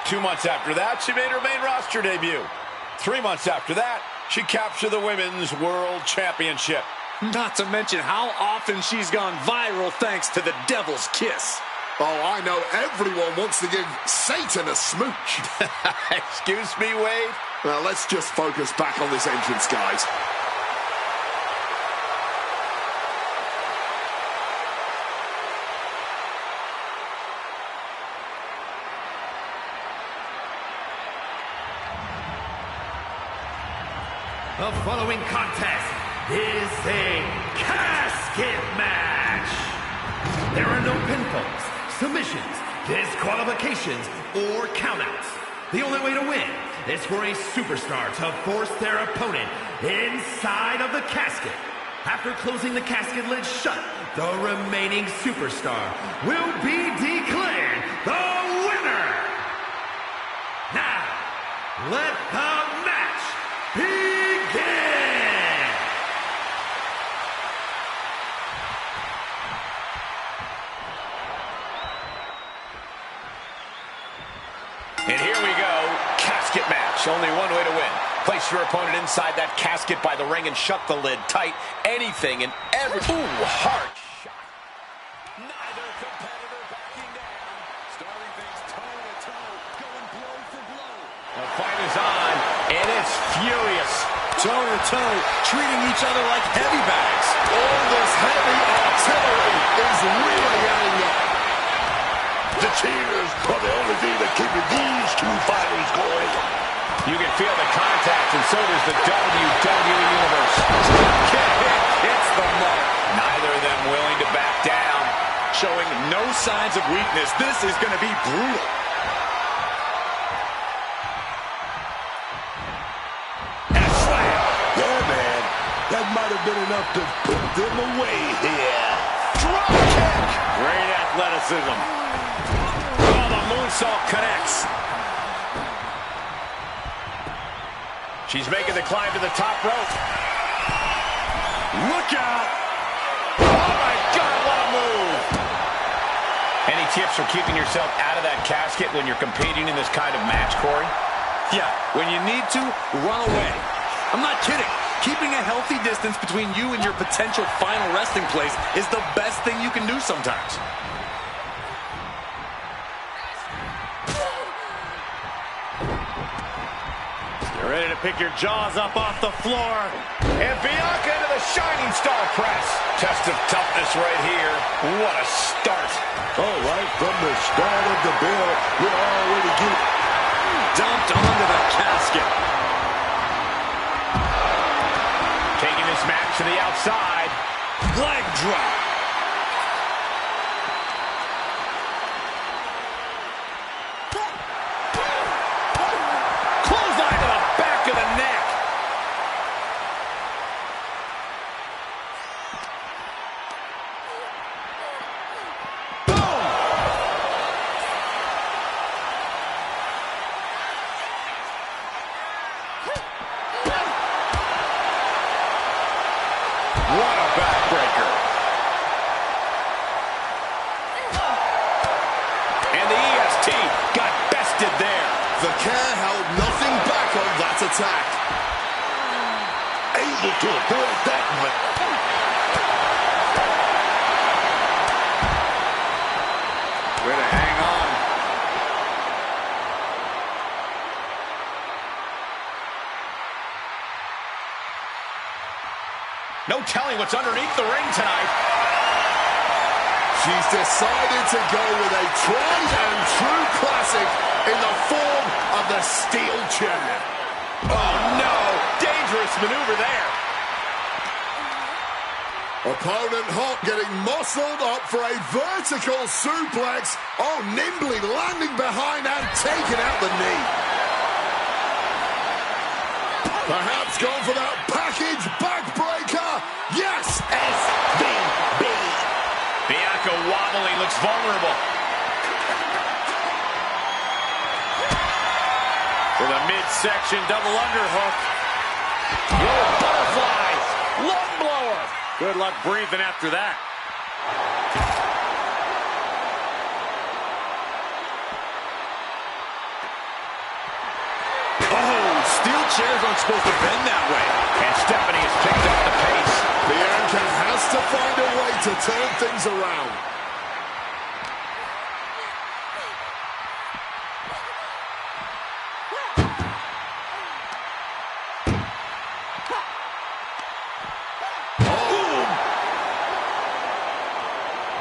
2 months after that, she made her main roster debut. 3 months after that, she captured the Women's World Championship. Not to mention how often she's gone viral thanks to the Devil's Kiss. Oh, I know everyone wants to give Satan a smooch. Excuse me, Wade? Well, let's just focus back on this entrance, guys. The following contest is a casket match. There are no pinfalls, submissions, disqualifications, or countouts. The only way to win is for a superstar to force their opponent inside of the casket. After closing the casket lid shut, the remaining superstar will be declared the winner. let the match begin! And here we go, casket match. Only one way to win. Place your opponent inside that casket by the ring and shut the lid tight. Anything and everything. Ooh, hard shot. Neither competitor backing down. Starting things toe-to-toe, going blow for blow. The fight is on, and it's furious. Toe-to-toe, treating each other like heavy bags. All this heavy artillery is really adding up. The cheers are the only thing that keeping these two fighters going. You can feel the contact, and so does the WWE Universe. Hits the mark. Neither of them willing to back down. Showing no signs of weakness. This is going to be brutal. And a slam. Yeah, man. That might have been enough to put them away here. Drop kick. Great athleticism. Oh, the moonsault connects. She's making the climb to the top rope. Look out! Oh, my God, what a move! Any tips for keeping yourself out of that casket when you're competing in this kind of match, Corey? Yeah, when you need to, run away. I'm not kidding. Keeping a healthy distance between you and your potential final resting place is the best thing you can do sometimes. You're ready to pick your jaws up off the floor. And Bianca into the Shining Star press. Test of toughness right here. What a start. Oh, right from the start of the bill, we're already getting Dumped onto the casket. Taking this match to the outside. Leg drop. Clothesline to the back of the neck. Boom! What a backbreaker. And the EST got bested there. The care held nothing back on that attack. Able to avoid that one. Way to hang on. No telling what's underneath the ring tonight. She's decided to go with a tried and true classic in the form of the steel chair. Oh, no. Dangerous maneuver there. Opponent hot getting muscled up for a vertical suplex. Oh, nimbly landing behind and taking out the knee. Perhaps going for that package backbreaker. Yes, SBB. Bianca wobbly, looks vulnerable. With a midsection double underhook. Whoa, butterflies. Lung blower. Good luck breathing after that. Oh, steel chairs aren't supposed to bend that way. And Stephanie has picked up the pace. Bianca has to find a way to turn things around.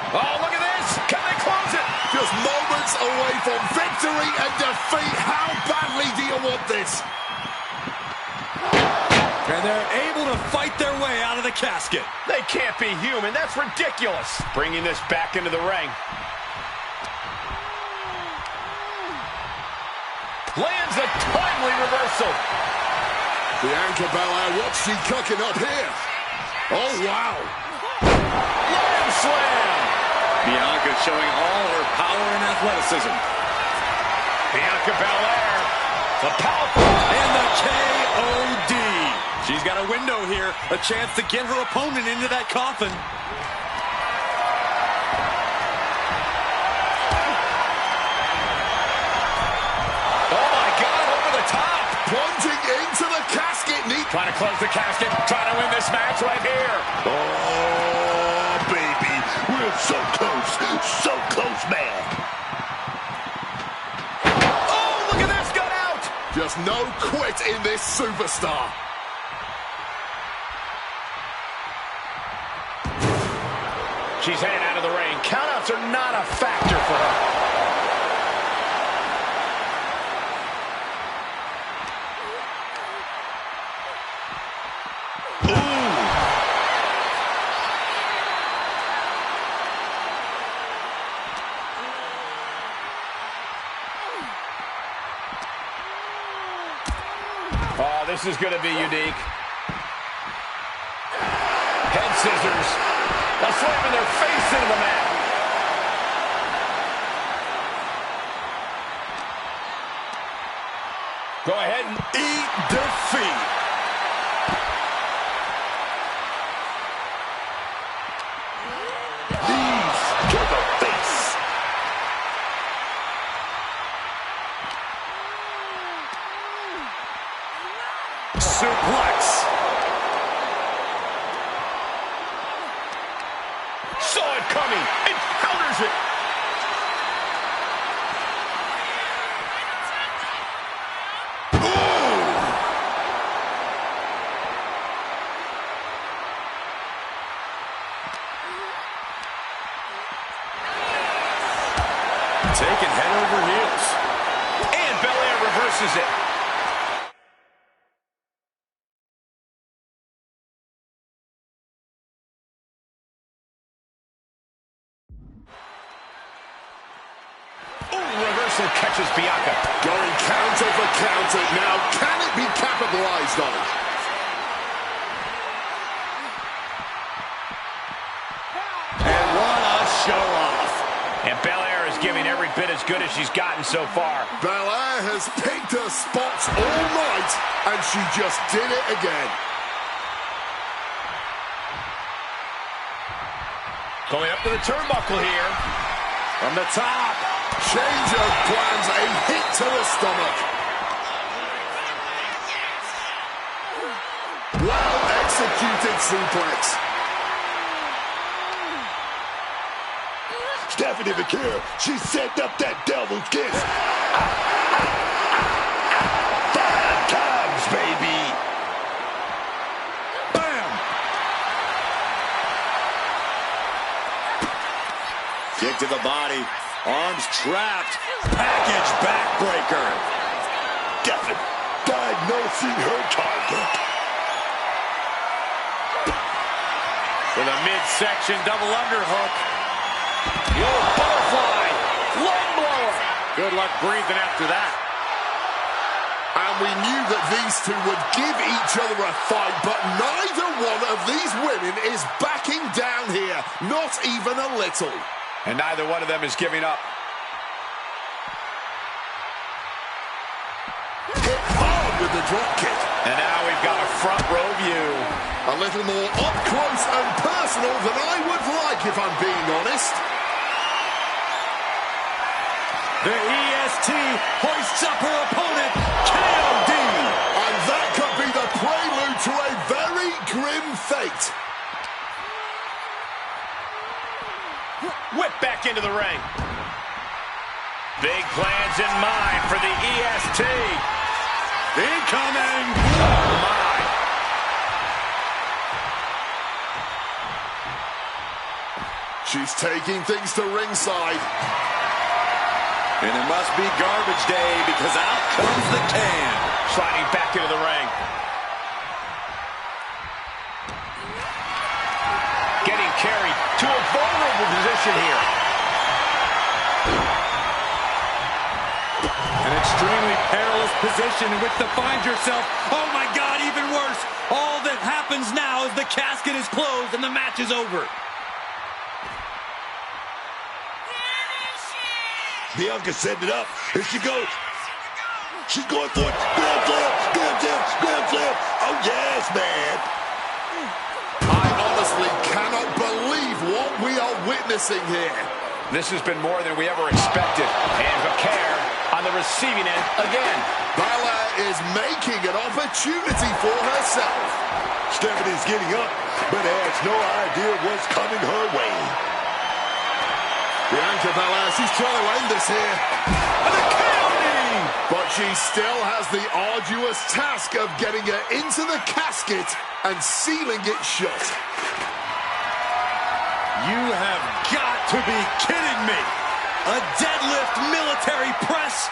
Oh, look at this. Can they close it? Just moments away from victory and defeat. How badly do you want this? And they're able to fight their way out of the casket. They can't be human. That's ridiculous. Bringing this back into the ring. Lands a timely reversal. Bianca Belair, what's she cooking up here? Oh, wow. Lion slam. Bianca showing all her power and athleticism. Bianca Belair A powerful and the KOD. She's got a window here, a chance to get her opponent into that coffin. Oh my God, over the top. Plunging into the casket. Trying to close the casket, trying to win this match right here. Oh, baby. We're so close, man. Oh, look at this, got out. Just no quit in this superstar. She's headed out of the ring. Countouts are not a factor for her. Oh, this is going to be unique. Head scissors. Now slamming their face into the mat. Go ahead and Eat defeat. Knees to the face. suplex. Saw it coming and counters it. Taking head over heels. And Belair reverses it. Ooh, reversal catches Bianca. Going counter for counter. Now, can it be capitalized on? And what a show-off. And Belair is giving every bit as good as she's gotten so far. Belair has picked her spots all night, and she just did it again. Going up to the turnbuckle here. From the top. Change of plans, a hit to the stomach. Well-executed suplex. Stephanie McCare, she set up that devil's kiss. 5 times, baby. Bam! Kick to the body. Arms trapped. Package backbreaker. Stephanie diagnosing her target. With a midsection double underhook. The old butterfly. Leg blower. Good luck breathing after that. And we knew that these two would give each other a fight, but neither one of these women is backing down here. Not even a little. And neither one of them is giving up. Hit hard with the drop kick. And now we've got a front row view. A little more up close and personal than I would like, if I'm being honest. The EST hoists up her opponent, KOD. And that could be the prelude to a very grim fate. Whip back into the ring. Big plans in mind for the EST. Incoming. Oh, my. She's taking things to ringside. And it must be garbage day because out comes the can. Sliding back into the ring. Getting carried to a vulnerable position here. An extremely perilous position in which to find yourself. Oh my God, even worse. All that happens now is the casket is closed and the match is over. Bianca setting it up. Here she goes. She's going for it. Grand slam, grand slam, grand slam. Oh, yes, man. I honestly cannot believe what we are witnessing here. This has been more than we ever expected. And Vaquer on the receiving end again. Belair is making an opportunity for herself. Stephanie's getting up, but has no idea what's coming her way. Bianca Belair, she's trying to end this here. And a counting! But she still has the arduous task of getting her into the casket and sealing it shut. You have got to be kidding me. A deadlift military press.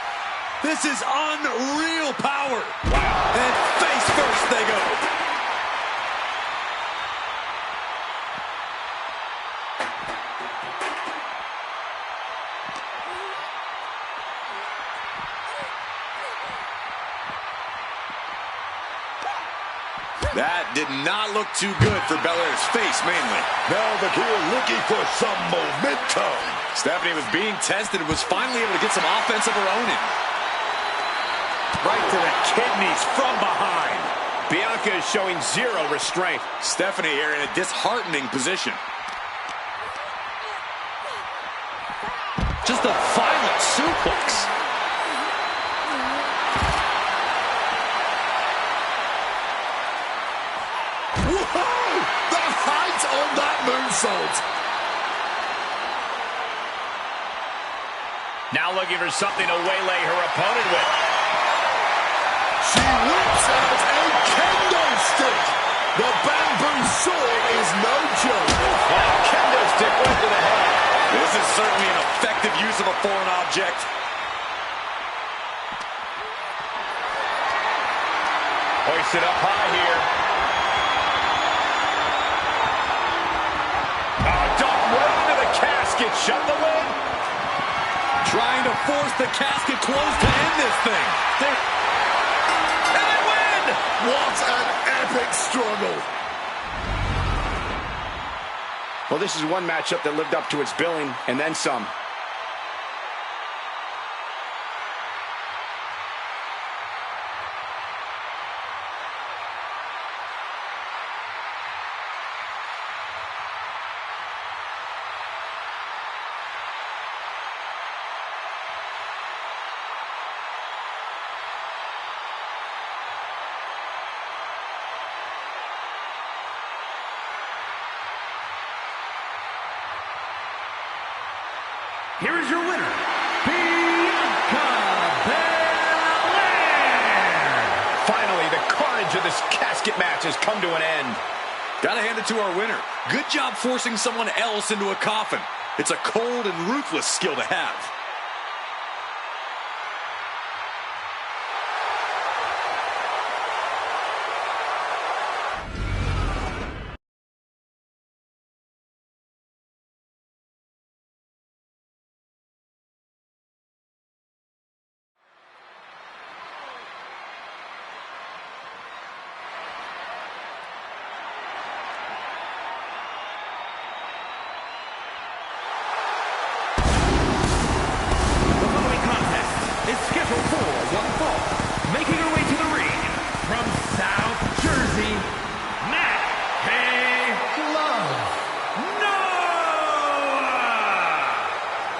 This is unreal power. Wow. And face first they go. That did not look too good for Belair's face, mainly. Now Vaquer looking for some momentum. Stephanie was being tested and was finally able to get some offense of her own in. Right to the kidneys from behind. Bianca is showing zero restraint. Stephanie here in a disheartening position. Just a violent suplex. Whoa! The height on that moonsault. Now looking for something to waylay her opponent with. She whips out a kendo stick. The bamboo sword is no joke. Wow, kendo stick right to the head. This is certainly an effective use of a foreign object. Hoisted up high here. Duck right into the casket. Shut the lid. Trying to force the casket closed to end this thing. And they win! What an epic struggle. Well, this is one matchup that lived up to its billing, and then some. Here is your winner, Bianca Belair. Finally, the carnage of this casket match has come to an end. Gotta hand it to our winner. Good job forcing someone else into a coffin. It's a cold and ruthless skill to have.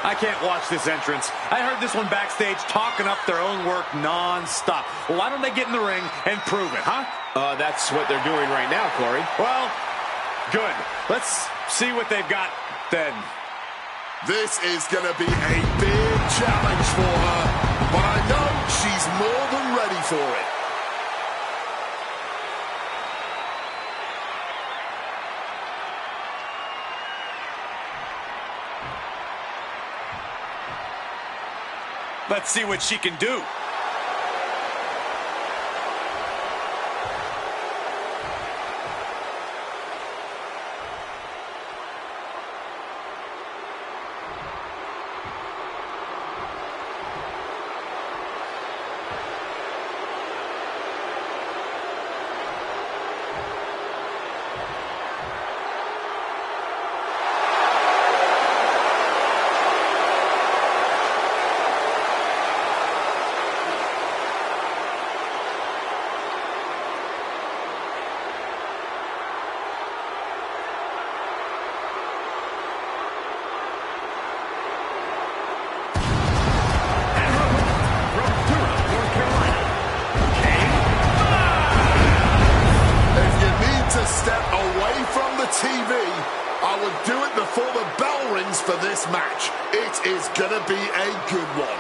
I can't watch this entrance. I heard this one backstage talking up their own work non-stop. Well, why don't they get in the ring and prove it, huh? That's what they're doing right now, Corey. Well, good. Let's see what they've got then. This is going to be a big challenge for her, but I know she's more than ready for it. Let's see what she can do. TV, I would do it before the bell rings for this match. It is gonna be a good one.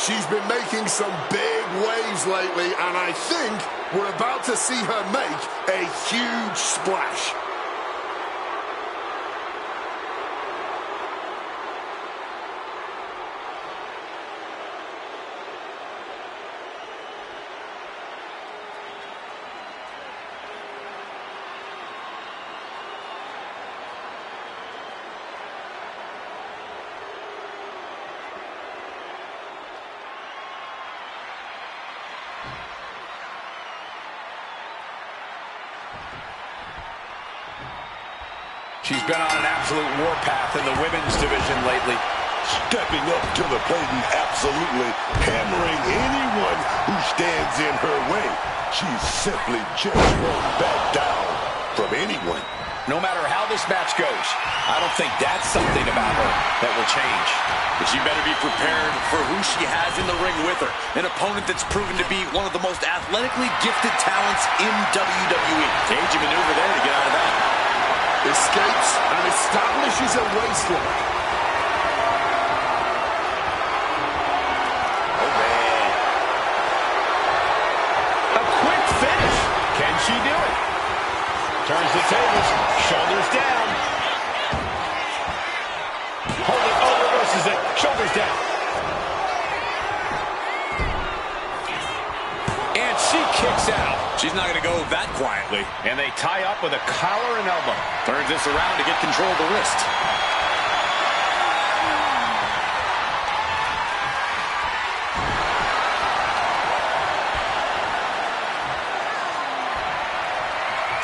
She's been making some big waves lately, and I think we're about to see her make a huge splash. She's been on an absolute warpath in the women's division lately. Stepping up to the plate and absolutely hammering anyone who stands in her way. She simply just won't back down from anyone. No matter how this match goes, I don't think that's something about her that will change. But she better be prepared for who she has in the ring with her. An opponent that's proven to be one of the most athletically gifted talents in WWE. Cagey maneuver there to get out of that. Escapes and establishes a waistlock. Oh, man. A quick finish. Can she do it? Turns the tables. Shoulders down. Hold it. Oh, reverses it. Shoulders down. And she kicks out. She's not going to go that quietly. And they tie up with a collar and elbow. Turns this around to get control of the wrist.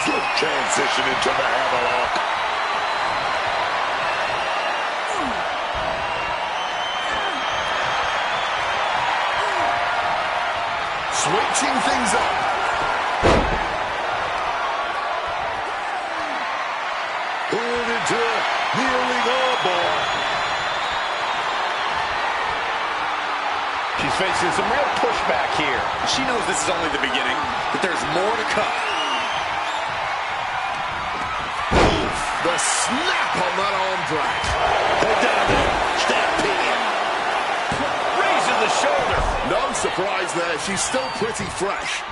Swift transition into the hammerlock. Switching things up. Pulled into a kneeling elbow. She's facing some real pushback here. She knows this is only the beginning, but there's more to come. The snap on that arm drag. Head down there. Stampede. Raises the shoulder. No surprise there. She's still pretty fresh.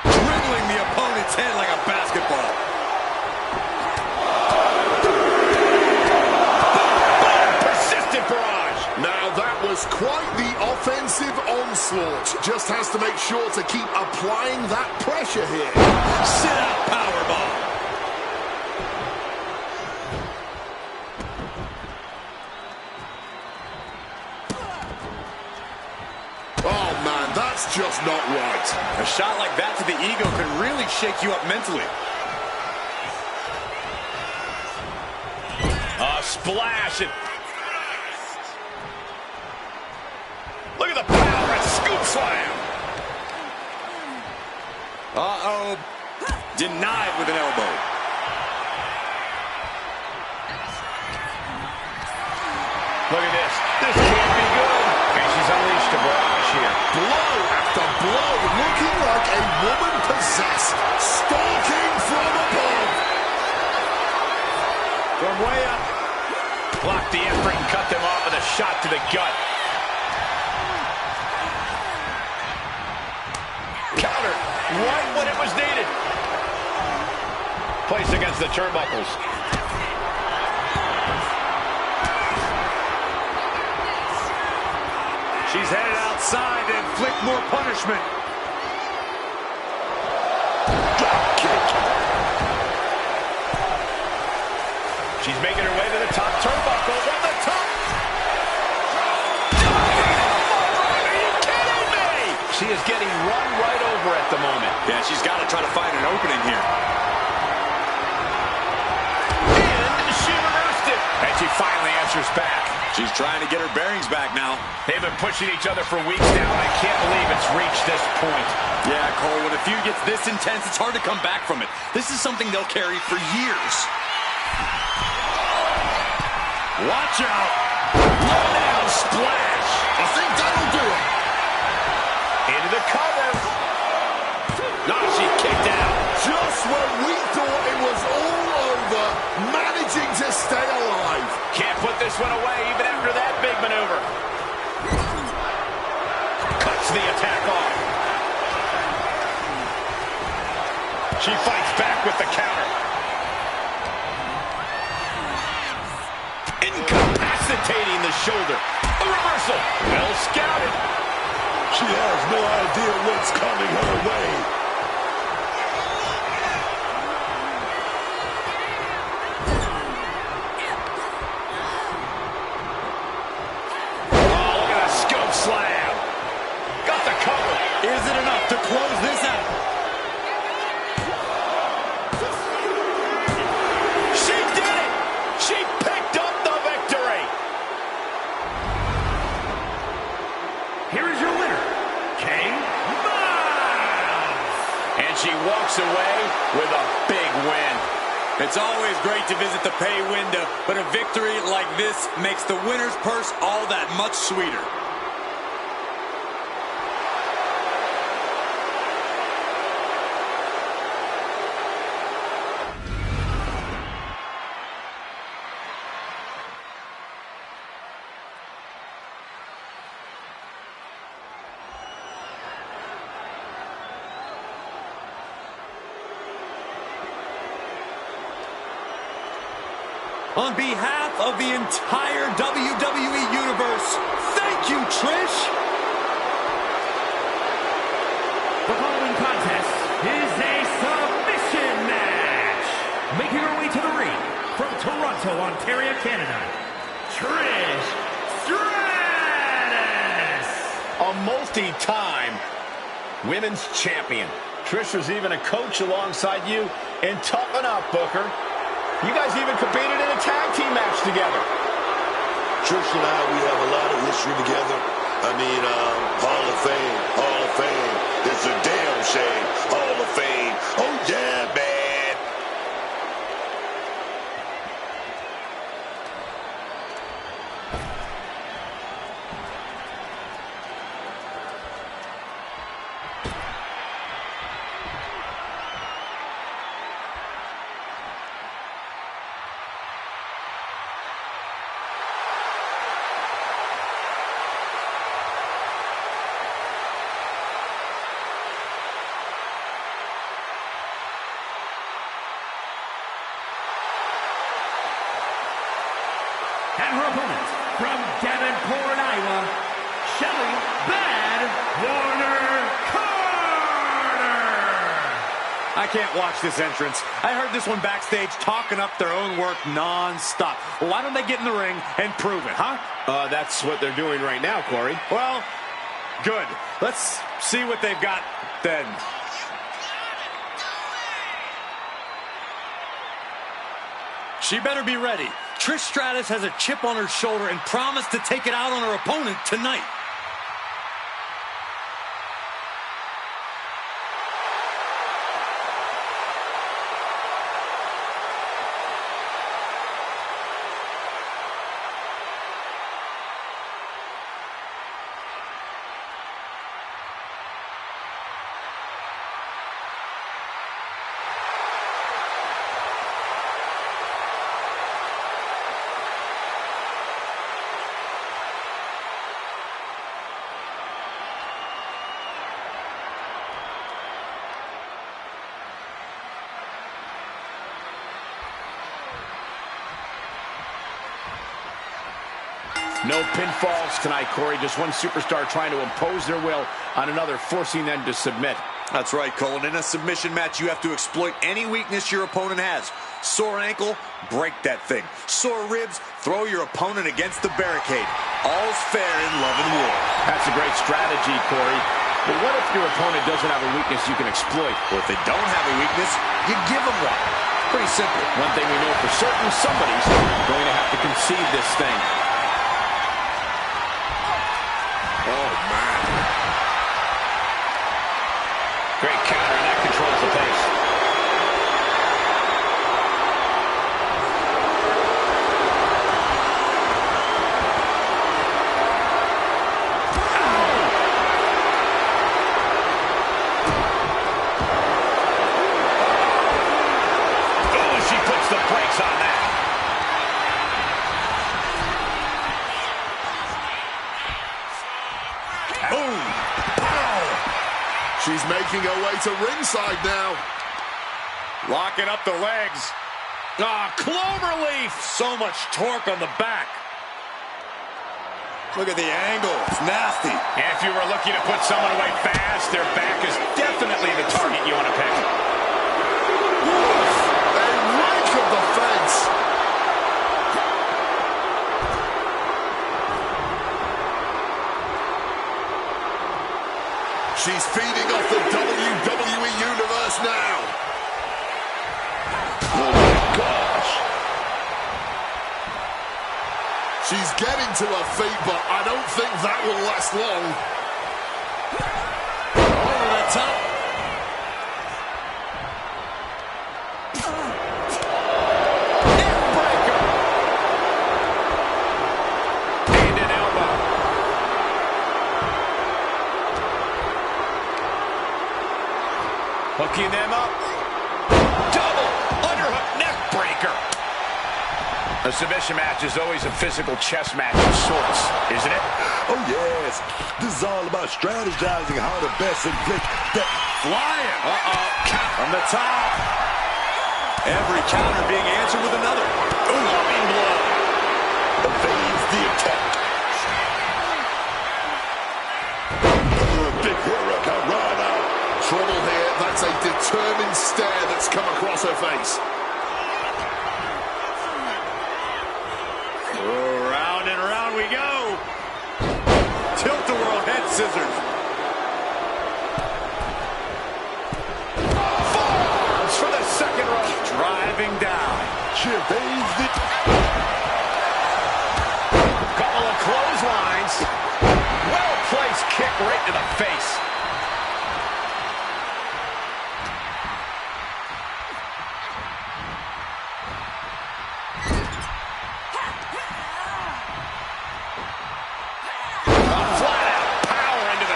Dribbling the opponent's head like a basketball. Persistent barrage. Now that was quite the offensive onslaught. Just has to make sure to keep applying that pressure here. Sit out powerbomb. Oh man, that's just not right. A shot like that to the ego could really shake you up mentally. A splash. And look at the power and scoop slam. Uh-oh. Denied with an elbow. Look at this. This can't be good. And she's unleashed a barrage here. Blow after blow, looking like a woman possessed, stalking from above. From way up. Blocked the effort and cut them off with a shot to the gut. Counter right when it was needed. Placed against the turnbuckles. She's headed outside to inflict more punishment. Drop kick. She's making her way to the top turnbuckle. From the top. Are you kidding me? She is getting run right over at the moment. Yeah, she's got to try to find an opening here. And she reversed it. And she finally answers back. She's trying to get her bearings back now. They've been pushing each other for weeks now, and I can't believe it's reached this point. Yeah, Cole, when a feud gets this intense, it's hard to come back from it. This is something they'll carry for years. Watch out. Low down splash. I think that'll do it. Into the cover. No, she kicked out. Just when we thought it was all over, managing to stay alive. Can't put this one away even after that big maneuver. Cuts the attack off. She fights back with the counter. Incapacitating the shoulder. A reversal. Well scouted. She has no idea what's coming her way. Oh, look at a scope slam. Got the cover. Is it enough to close this out? She did it. She picked up the victory. Here is your winner, Kay Miles. And she walks away with a big win. It's always great to visit the pay window, but a victory like this makes the winner's purse all that much sweeter. On behalf of the entire WWE Universe, thank you, Trish! The following contest is a submission match. Making her way to the ring from Toronto, Ontario, Canada, Trish Stratus. A multi-time women's champion. Trish was even a coach alongside you in Toughen Up, Booker. You guys even competed in a tag team match together. Trish and I, we have a lot of history together. I mean, Hall of Fame, Hall of Fame. It's a damn shame. Hall of Fame. Oh, yeah, man. And her opponent, from Davenport, Iowa, Shelly Bad Warner Carter. I can't watch this entrance. I heard this one backstage talking up their own work non-stop. Well, why don't they get in the ring and prove it, huh? That's what they're doing right now, Corey. Well, good. Let's see what they've got then. She better be ready. Trish Stratus has a chip on her shoulder and promised to take it out on her opponent tonight. No pinfalls tonight, Corey. Just one superstar trying to impose their will on another, forcing them to submit. That's right, Cole. And in a submission match, you have to exploit any weakness your opponent has. Sore ankle, break that thing. Sore ribs, throw your opponent against the barricade. All's fair in love and war. That's a great strategy, Corey. But what if your opponent doesn't have a weakness you can exploit? Or if they don't have a weakness, you give them one. Pretty simple. One thing we know for certain, somebody's going to have to concede this thing. Oh, man. Great counter, and that controls the pace. She's making her way to ringside now. Locking up the legs. Ah, cloverleaf. So much torque on the back. Look at the angle. It's nasty. And if you were looking to put someone away fast, their back is definitely the target you want to pick. A rake of the fence. She's feeding off the WWE Universe now. Oh, my gosh. She's getting to her feet, but I don't think that will last long. Over the top. Neckbreaker. And an elbow. Hooking them up. Double underhook neckbreaker. A submission match is always a physical chess match of sorts, isn't it? Oh, yes. This is all about strategizing how to best inflict that. Flying. From the top. Every counter being answered with another. Loving blow. Evades the attack. Big hurricane rana. Trouble here. That's a determined stare that's come across her face. Oh, round and round we go. Tilt-a-whirl head scissors. Forearms for the second rope. Driving down. She evades the. Couple of clotheslines. Well-placed kick right to the face.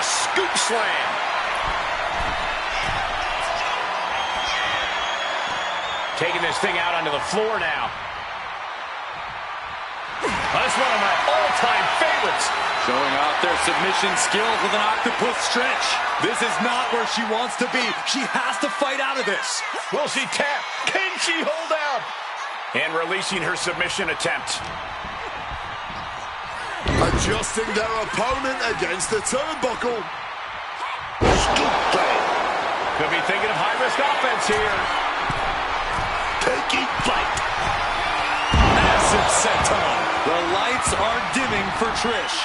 Scoop slam. Taking this thing out onto the floor now. That's one of my all-time favorites. Showing off their submission skills with an octopus stretch. This is not where she wants to be. She has to fight out of this. Will she tap? Can she hold out? And releasing her submission attempt. Adjusting their opponent against the turnbuckle. Could be thinking of high-risk offense here. Taking flight. Massive senton. The lights are dimming for Trish.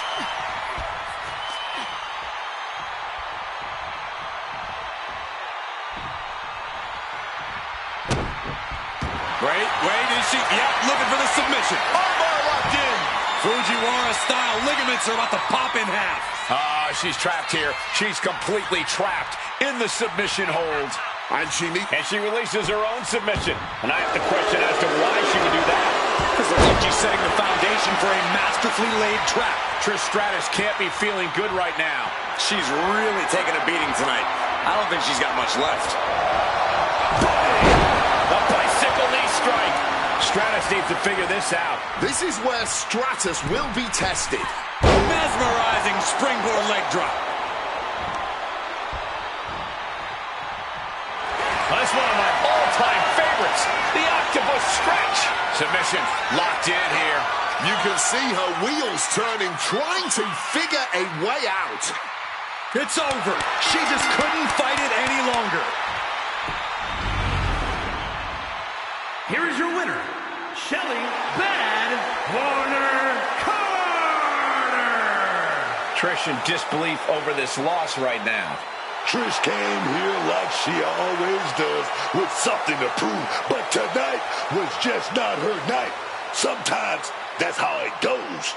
Wait, is she? Yep, looking for the submission. Armbar locked in. Fujiwara-style ligaments are about to pop in half. She's trapped here. She's completely trapped in the submission hold. And she releases her own submission. And I have to question as to why she would do that. This looks like she's setting the foundation for a masterfully laid trap. Trish Stratus can't be feeling good right now. She's really taking a beating tonight. I don't think she's got much left. A bicycle knee strike. Stratus needs to figure this out. This is where Stratus will be tested. Mesmerizing springboard leg drop. That's one of my all-time favorites. The octopus stretch. Submission locked in here. You can see her wheels turning, trying to figure a way out. It's over. She just couldn't fight it any longer. Here is your winner, Shelly Bad Warner Carter. Trish in disbelief over this loss right now. Trish came here like she always does, with something to prove, but tonight was just not her night. Sometimes that's how it goes.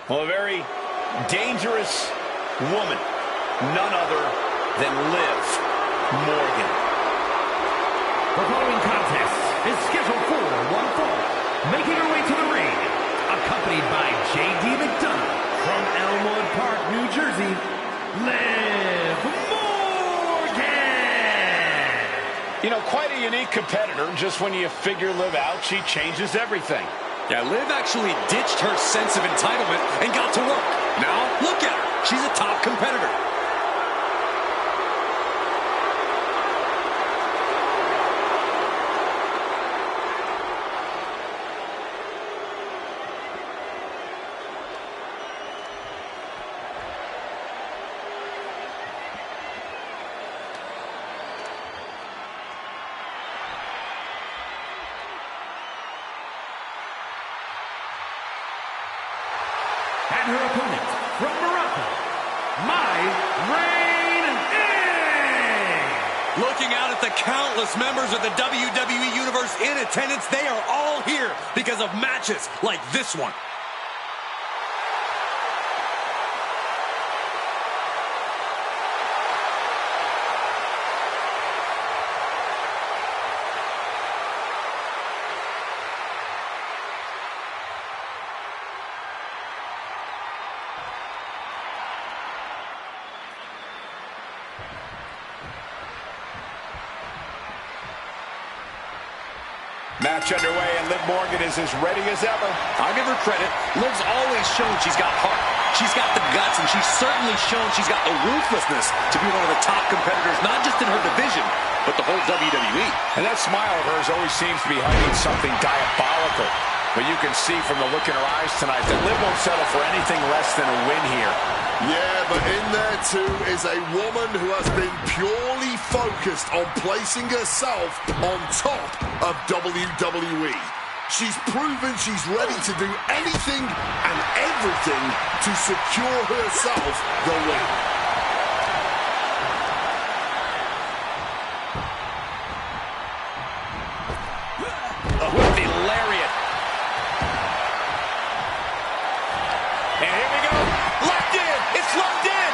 Well, a very dangerous woman, none other than Liv Morgan. The following contest is scheduled for one fall. Making her way to the ring, accompanied by J.D. McDonough from Elmwood Park, New Jersey, Liv Morgan. You know, quite a unique competitor. Just when you figure Liv out, she changes everything. Yeah, Liv actually ditched her sense of entitlement and got to work. Now, look at her. She's a top competitor. And her opponent from Morocco, my reign. Looking out at the countless members of the WWE Universe in attendance, they are all here because of matches like this one. Match underway, and Liv Morgan is as ready as ever. I'll give her credit. Liv's always shown she's got heart. She's got the guts, and she's certainly shown she's got the ruthlessness to be one of the top competitors, not just in her division, but the whole WWE. And that smile of hers always seems to be hiding something diabolical. But you can see from the look in her eyes tonight that Liv won't settle for anything less than a win here. Yeah, but in there too is a woman who has been purely focused on placing herself on top of WWE. She's proven she's ready to do anything and everything to secure herself the win. With the lariat. And here we go. Locked in. It's locked in.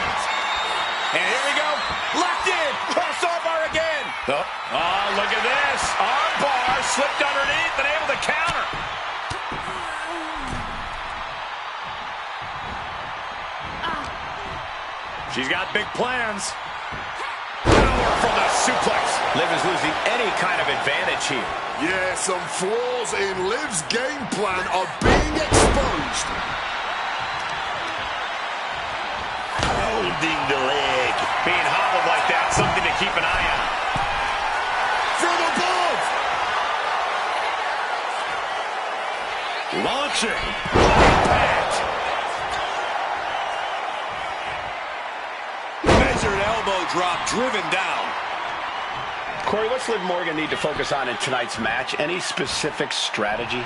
And here we go. Locked in. Crossover again. Oh, look at this. Arm bar slipped underneath and able to counter. She's got big plans. Power from the suplex. Liv is losing any kind of advantage here. Yeah, some flaws in Liv's game plan are being exposed. Holding the leg. Being hobbled like that, something to keep an eye on. From above! Launching. Impact. Measured elbow drop driven down. Corey, what's Liv Morgan need to focus on in tonight's match? Any specific strategy?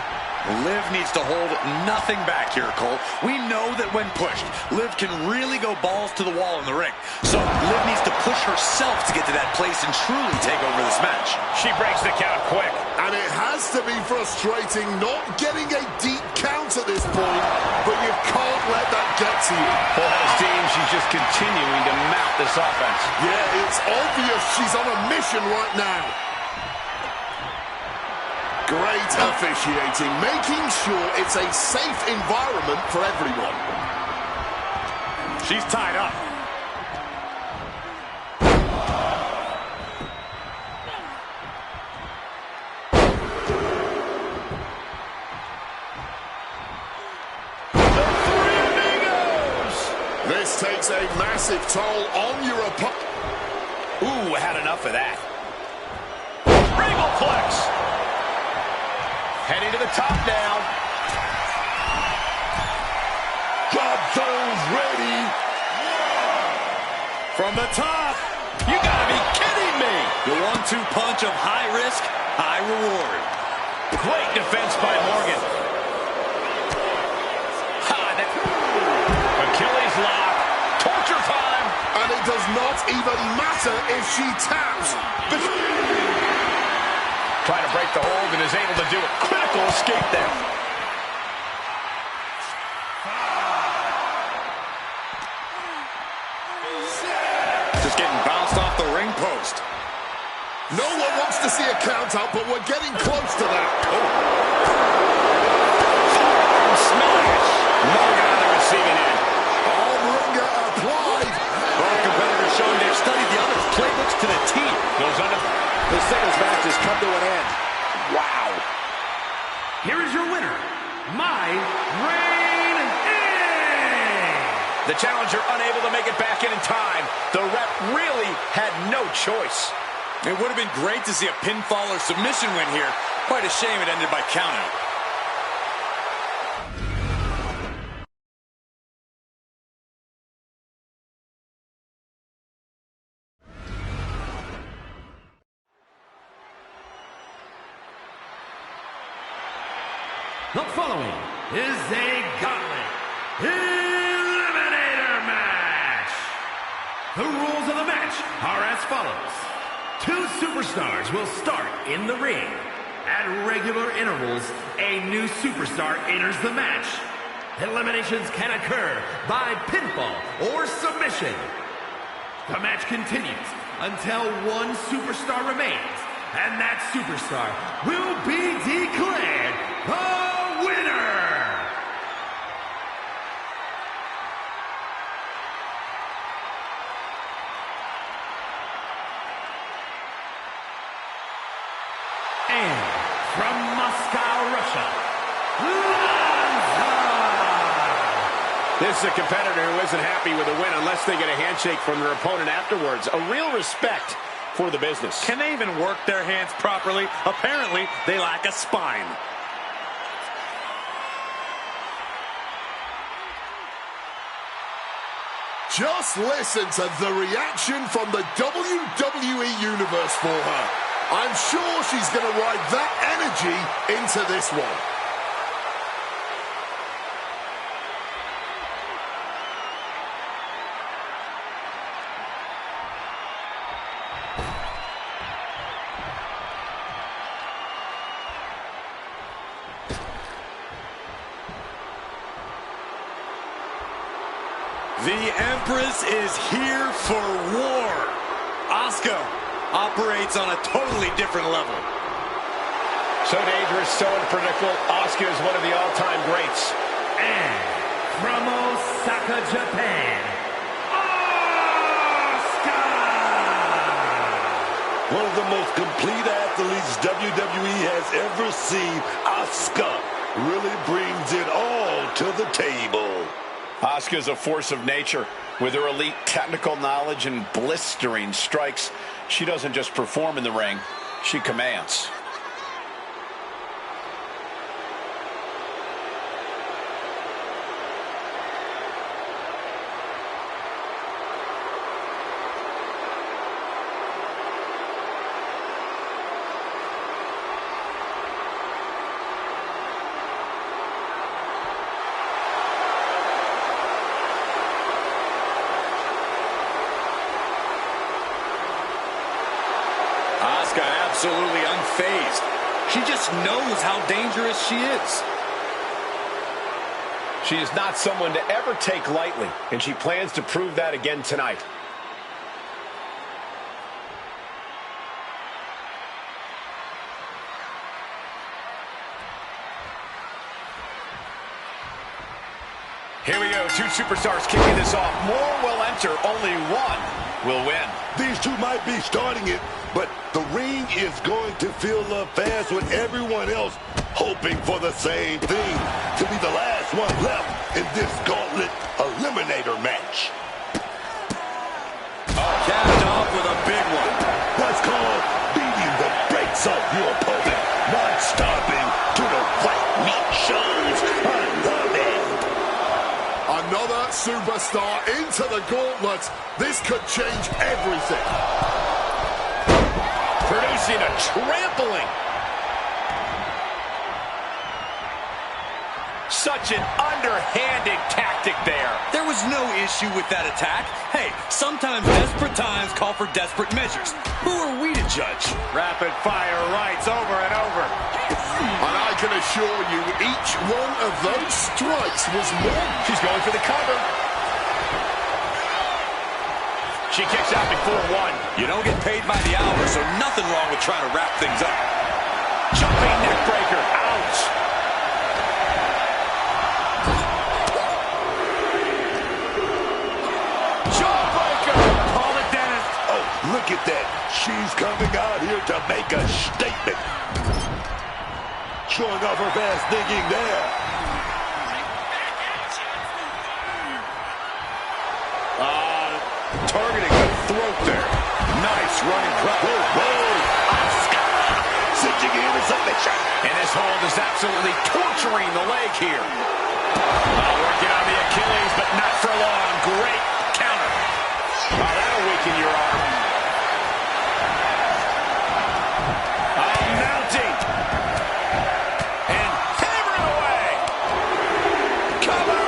Liv needs to hold nothing back here, Cole. We know that when pushed, Liv can really go balls to the wall in the ring. So Liv needs to push herself to get to that place and truly take over this match. She breaks the count quick. And it has to be frustrating not getting a deep count at this point, but you can't let that get to you. Full head of steam, she's just continuing to mount this offense. Yeah, it's obvious she's on a mission right now. Great officiating, making sure it's a safe environment for everyone. She's tied up. This takes a massive toll on your opponent. Ooh, had enough of that. Regal flex. Heading to the top now. Drop zones ready. From the top. You gotta be kidding me. The 1-2 punch of high risk, high reward. Great defense by Morgan. Achilles lock. Torture time. And it does not even matter if she taps. Trying to break the hold and is able to do a critical escape there. Just getting bounced off the ring post. No one wants to see a count out, but we're getting close to that. Smash. Morgan on the receiving end. Arm wringer applied. Both competitors showing they've studied the other's playbooks to the T. The singles match has come to an end. Wow. Here is your winner, my reign in. The challenger unable to make it back in time. The ref really had no choice. It would have been great to see a pinfall or submission win here. Quite a shame it ended by countout. The following is a gauntlet eliminator match. The rules of the match are as follows. 2 superstars will start in the ring. At regular intervals, a new superstar enters the match. Eliminations can occur by pinfall or submission. The match continues until one superstar remains, and that superstar will be declared the winner. And from Moscow, Russia, Lanza! This is a competitor who isn't happy with a win unless they get a handshake from their opponent afterwards. A real respect for the business. Can they even work their hands properly? Apparently, they lack a spine. Just listen to the reaction from the WWE Universe for her. I'm sure she's going to ride that energy into this one. The Empress is here for war. Asuka operates on a totally different level. So dangerous, so unpredictable. Asuka is one of the all-time greats. And from Osaka, Japan, Asuka! One of the most complete athletes WWE has ever seen. Asuka really brings it all to the table. Asuka is a force of nature. With her elite technical knowledge and blistering strikes, she doesn't just perform in the ring, she commands. Asuka absolutely unfazed. She just knows how dangerous she is. She is not someone to ever take lightly, and she plans to prove that again tonight. Here we go, two superstars kicking this off. More will enter, only one will win. These two might be starting it, but the ring is going to fill up fast with everyone else hoping for the same thing, to be the last one left in this gauntlet eliminator match. Capped off with a big one. That's called beating the brakes off your opponent, not stopping to the white meat shows. I love it. Another superstar into the gauntlet. This could change everything. Producing a trampling. Such an underhanded tactic there. There was no issue with that attack. Hey, sometimes desperate times call for desperate measures. Who are we to judge? Rapid fire rights over and over. And I can assure you, each one of those strikes was meant. She's going for the cover. She kicks out before one. You don't get paid by the hour, so nothing wrong with trying to wrap things up. Jumping neck breaker. Ouch. Look at that. She's coming out here to make a statement. Showing off her fast thinking there. Targeting the throat there. Nice running drop. Whoa. Cinching in a submission. And this hold is absolutely torturing the leg here. Working on the Achilles, but not for long. Great counter. That'll weaken your arm. Mounting. And hammering away. Cover.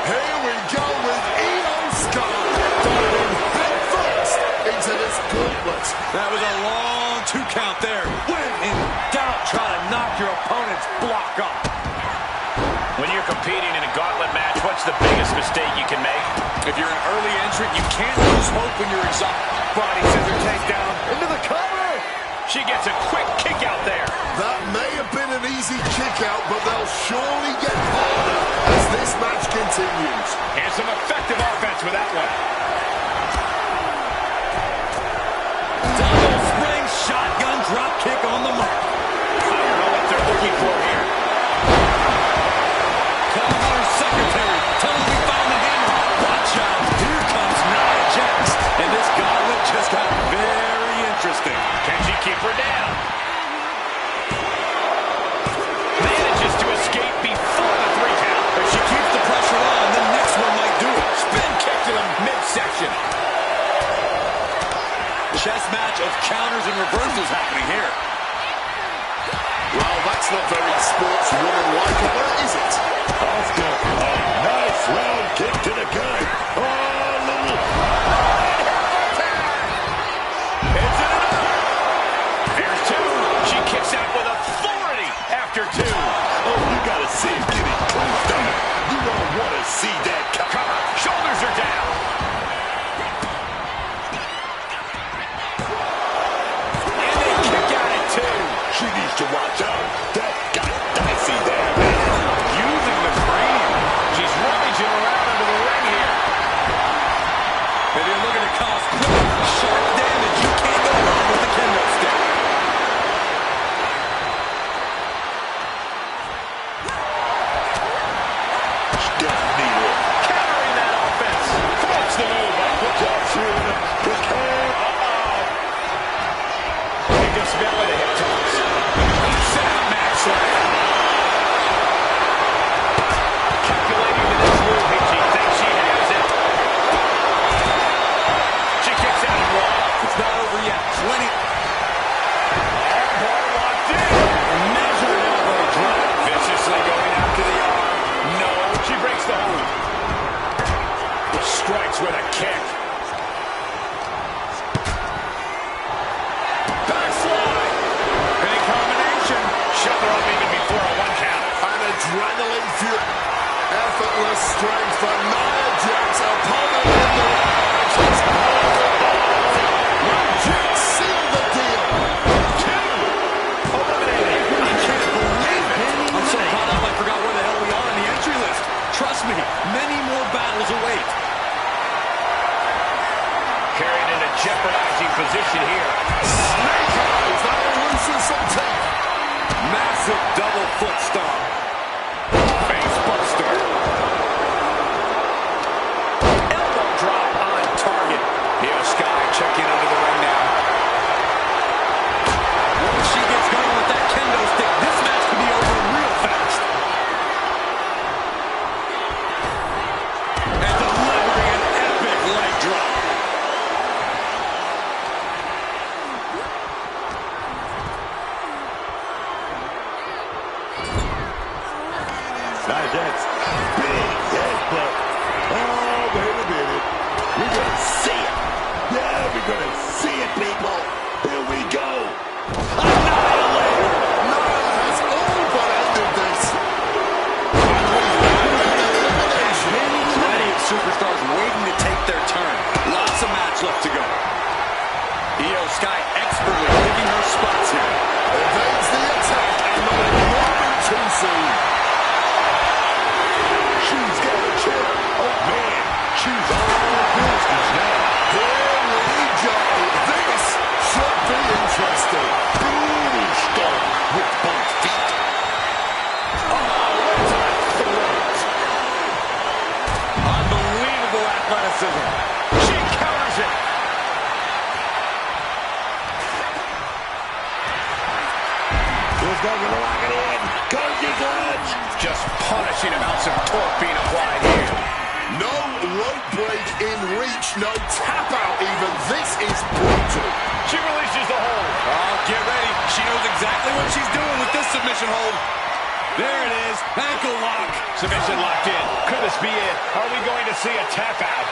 Here we go with Io Sky diving head first into this gauntlet. That was a long 2 count there. When in doubt, try to knock your opponent's block off. When you're competing in a gauntlet match, what's the biggest mistake you can make? If you're an early entrant, you can't lose hope when you're exhausted. Body scissor takedown into the cover. She gets a quick kick out there. That may have been an easy kick out, but they'll surely get harder as this match continues. And some effective offense with that one. Double spring shotgun drop kick on the mark. I don't know what they're looking for here. Call our secretary. Tell him we found the hammer. Watch out. Here comes Nia Jax. And this gauntlet just got very interesting. Can she keep her down? Manages to escape before the 3 count. If she keeps the pressure on, the next one might do it. Spin kick to the midsection. Chess match of counters and reversals happening here. Well, that's not very sportswoman-like, is it? Oscar, a nice round kick to the gut. Little. It's enough. There's 2. She kicks out with authority after 2. Oh, you gotta see it getting close to it. You don't want to see that Cover. Shoulders are down. And they kick out at 2. She needs to watch out. That got dicey there. Using the frame. She's rummaging around into the ring here. If you're looking to cause quick, sharp damage, you can't go wrong with the kendo stick. Step needle. Countering that offense. Flips the move. Look out, Fiona. The can. You can smell it. Hip toss. Set up Max Slam. Calculating the next move. She thinks she has it. She kicks out at 1. It's not over yet. Plenty. Armbar locked in. Measured elbow drop. Viciously going after the arm. No. She breaks the hold. Strikes with a kick. Backslide. Big combination. Shut her up even before a 1 count. An adrenaline fuel. Effortless strength for Nia Jax. Opponent in the ring. Jax sealed the deal. 2. Eliminated. I can't believe it. I'm so caught up I forgot where the hell we are on the entry list. Try jeopardizing position here. Snake eyes, that'll loosen some teeth. Massive double foot stomp. Face buster. Elbow drop on target. Io Sky checking under the ring now. Once she gets going with that kendo stick, this match could be over real fast. And delivering an epic leg drop. That's big headbutt. Oh, wait a minute. We're going to see it. Yeah, we're going to see it, people. Here we go. Annihilator. Nyla has all but ended this. And we have an elimination. Plenty of superstars waiting to take their turn. Lots of match left to go. Io Sky expertly picking her spots here. Evades the attack and not a moment too soon. She's got a chair. Oh, man. She's all business now. Here we go. This should be interesting. Brutal start with both feet. Unbelievable athleticism. She counters it. Who's going to lock it in? Cozy clutch. Just punishing amounts of torque being applied here. No rope break in reach. No tap out even. This is brutal. She releases the hold. Oh, get ready. She knows exactly what she's doing with this submission hold. There it is. Ankle lock. Submission locked in. Could this be it? Are we going to see a tap out?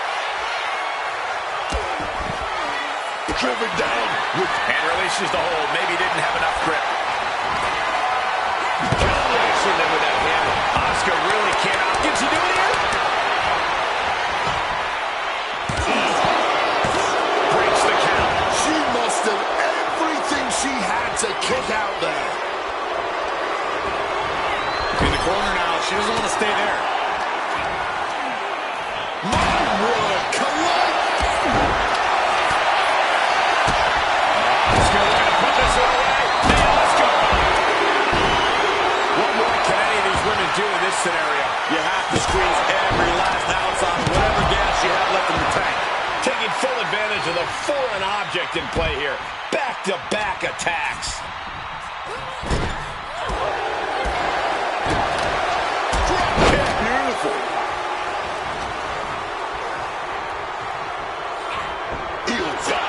Driven down with And releases the hold. Maybe didn't have enough grip. Lashing them with that hammer. Asuka really cannot. Can she do it here? Breaks the count. She mustered everything she had to kick out there. In the corner now. She doesn't want to stay there. My word, collide. Asuka looking to put this one away. And Asuka. What more can any of these women do in this scenario? You have to squeeze every last ounce on whatever gas you have left in the tank. Taking full advantage of the foreign object in play here. Back-to-back attacks. Beautiful. Ilza,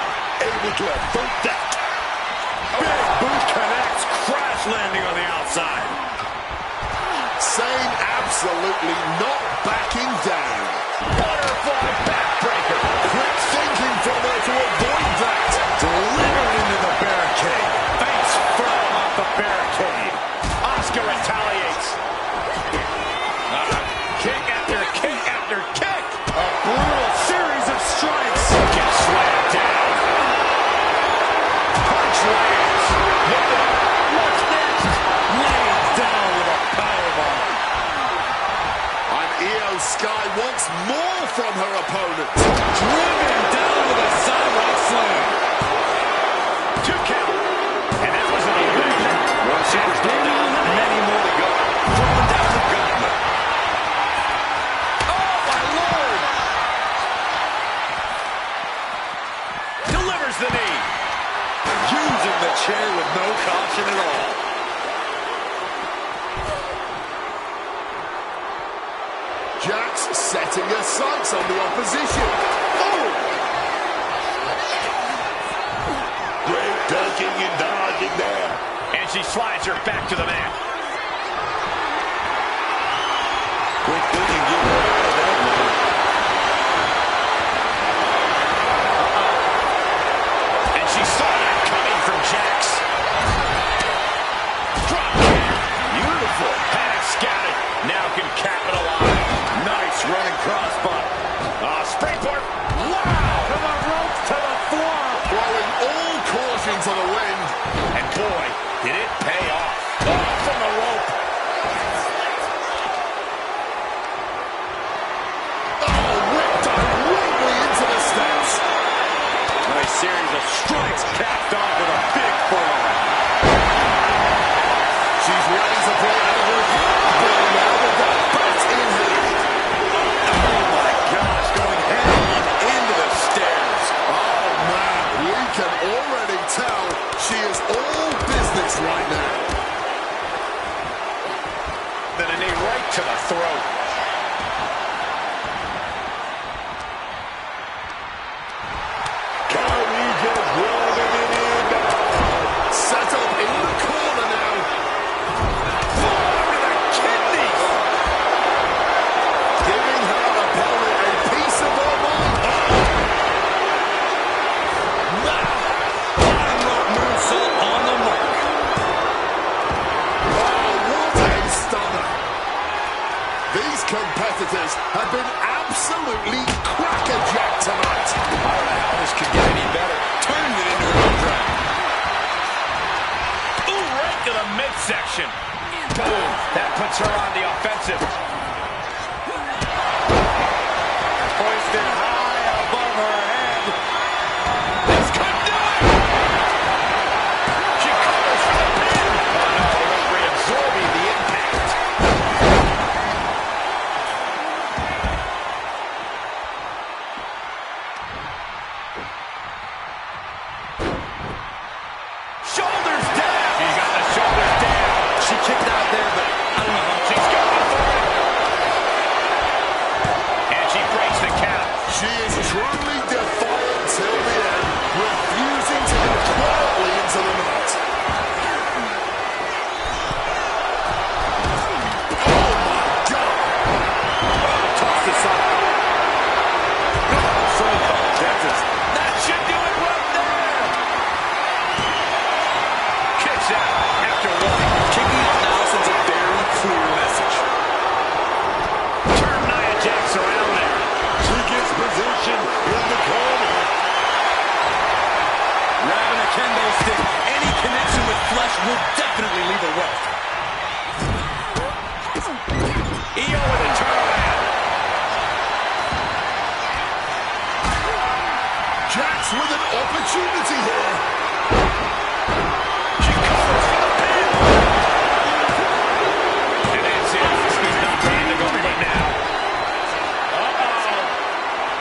able to avert that. Big boot connects. Crash landing on the outside. Saying absolutely not backing down. Butterfly backbreaker. Quick thinking from her to avoid that. Delivered into the barricade. Face firm off the barricade. Asuka retaliates. Kick after kick after kick. A brutal series of strikes. Gets slammed down. Punch lands. Lifted up. What's next? Laid down with a powerbomb. And Io Sky wants more from her opponent. Driven down with a sidewalk slam. 2 count. And that was an elimination. One superstar down, many more to go. Throwing down the gauntlet. Oh, my Lord. Delivers the knee. Using the chair with no caution at all. Jax setting her sights on the opposition. Oh! Great ducking and dodging there. And she slides her back to the mat. Quick thinking, get her out of that one. And she saw that coming from Jax. Drop kick. Beautiful. Had it scouted. Now can capitalize. Nice running crossbody. Springboard. Wow! To the ropes, to the floor. Blowing all caution to the wind. And boy, did it pay off. Oh, from the series of strikes capped off with a big forearm. She's ready to pull out her heel now with that bat in hand. Oh my gosh, going head into the stairs. Oh man, we can already tell she is all business right now. Then a knee right to the throat. Settled in the corner now. Over the kidneys. Giving her opponent a piece of her mind. Now, bottom rope moonsault on the mark. Oh, what a stunner. These competitors have been absolutely crackerjacked tonight. I don't know how this could get any better. Turned it into a drag. Ooh, right to the midsection. Boom. That puts her on the offensive. Hoisted high above her head. This could do it. She covers for the pin. Oh no, reabsorbing the impact. Shoulders down. She's got the shoulders down. She kicked out there, but I don't know. She's going for it. And she breaks the count. She is truly defiant till the end, refusing to go quietly into the night. Oh my God! Tossed aside. So-called dentist. That should do it right there. Kicks out after one. Kicking out now sends a very clear message. Turn Nia Jax around there. She gets position in the corner. Grabbing a kendo stick. Any connection with flesh will definitely leave a welt. EO with a turnaround. Jax with an opportunity here. She covers for the pin. And that's it. He's not trying to go for it now.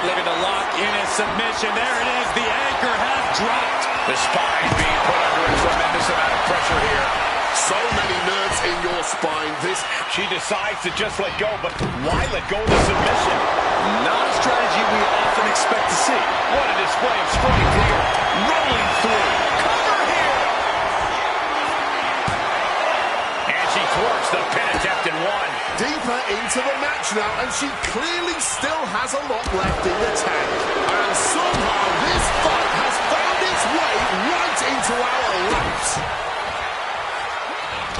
Looking to lock in a submission. There it is. The anchor has dropped. The spine being put under a tremendous amount of pressure here. So many nerves in your spine. She decides to just let go, but why let go of the submission? Not a strategy we often expect to see. What a display of strength here. Rolling through. Cover here. And she thwarts the pin attempt in one. Deeper into the match now, and she clearly still has a lot left in the tank. And somehow this fight has found its way right into our laps.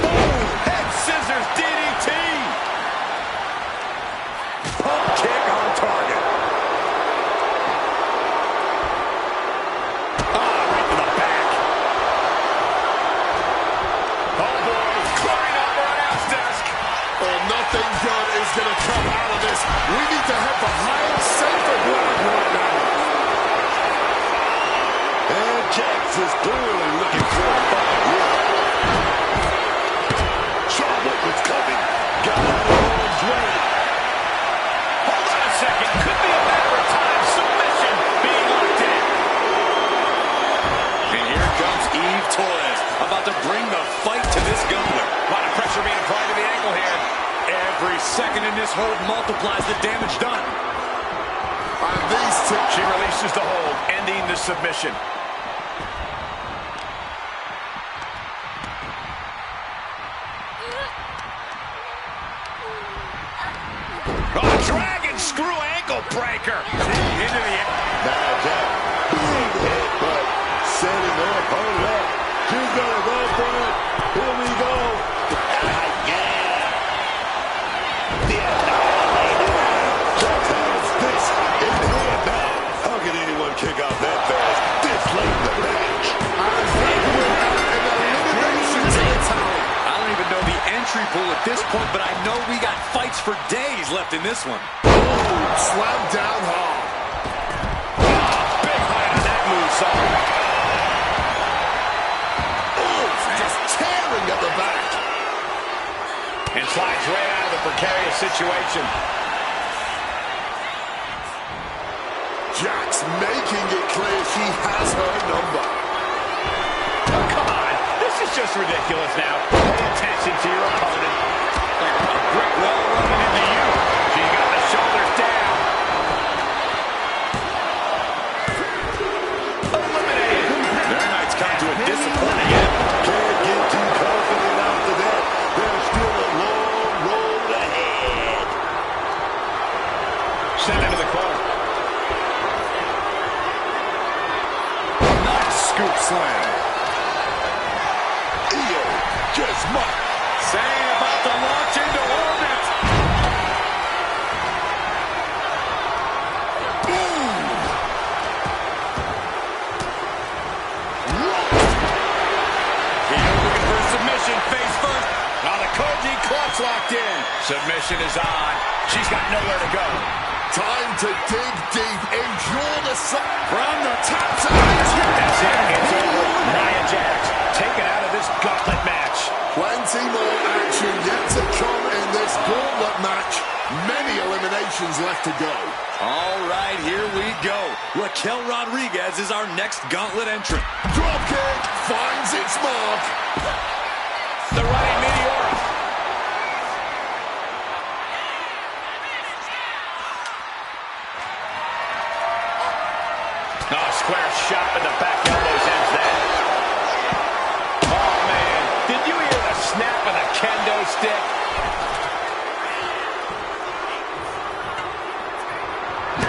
Boom! Head scissors DDT. Pump kick on target. Right to the back. Oh boy, climbing up our announce desk. Oh, nothing good is going to come out of this. We need to head for higher, safer ground right now. And Jax is clearly looking for a fight here. Saw what was coming. Got out of harm's way. Hold on a second. Could be a matter of time. Submission being locked in. And here comes Eve Torres, about to bring the fight to this gauntlet. A lot of pressure being applied to the ankle here. Every second in this hold multiplies the damage done. And these two... She releases the hold, ending the submission. Oh, dragon screw ankle breaker. Into the... Now Jax, big headbutt, setting her opponent up. She's gonna go for it. Here we go. Jax has this in hand now. How can anyone kick out that fast this late in the match? And they win out in elimination to the tower. I don't even know the entry pool at this point, but I know we got fights for days left in this one. Boom, slammed down hard. Big height on that moonsault. situation. Jax making it clear she has her number. Oh, come on. This is just ridiculous now. Pay attention to your opponent. A brick wall running into you. She's got the shoulders down. Eliminated. Their night's come to a disappointing end. Can't get too confident after that. There's still a long road ahead. Sent into the corner. Nice scoop slam. Io just might. Saying about to launch into orbit. Boom! Io looking for a submission, face first. Now the Koji clutch locked in. Submission is on. She's got nowhere to go. Time to dig deep. Endure the sun. From the top to That's it. It's over. Nia Jax taken out of this gauntlet match. Plenty more action yet to come in this gauntlet match. Many eliminations left to go. All right, here we go. Raquel Rodriguez is our next gauntlet entrant. Dropkick finds its mark. The running Meteora. Oh, square shot with the back elbows ends that. Oh, man. Did you hear the snap of the kendo stick?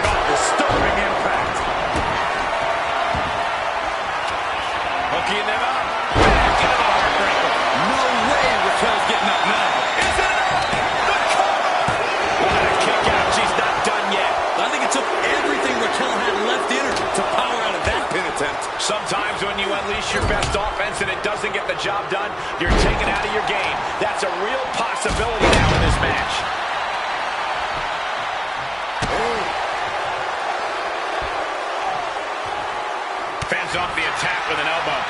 Oh, disturbing impact. Hooking them up. Back into the heartbreaker. No way Raquel's getting up now. Is it up? The cover! What a kick out. She's not done yet. I think it took everything Raquel had left in her to power out of that pin attempt. Sometimes when you unleash your best offense and it doesn't get the job done, you're taken out of your game. That's a real possibility now in this match. Fends off the attack with an elbow.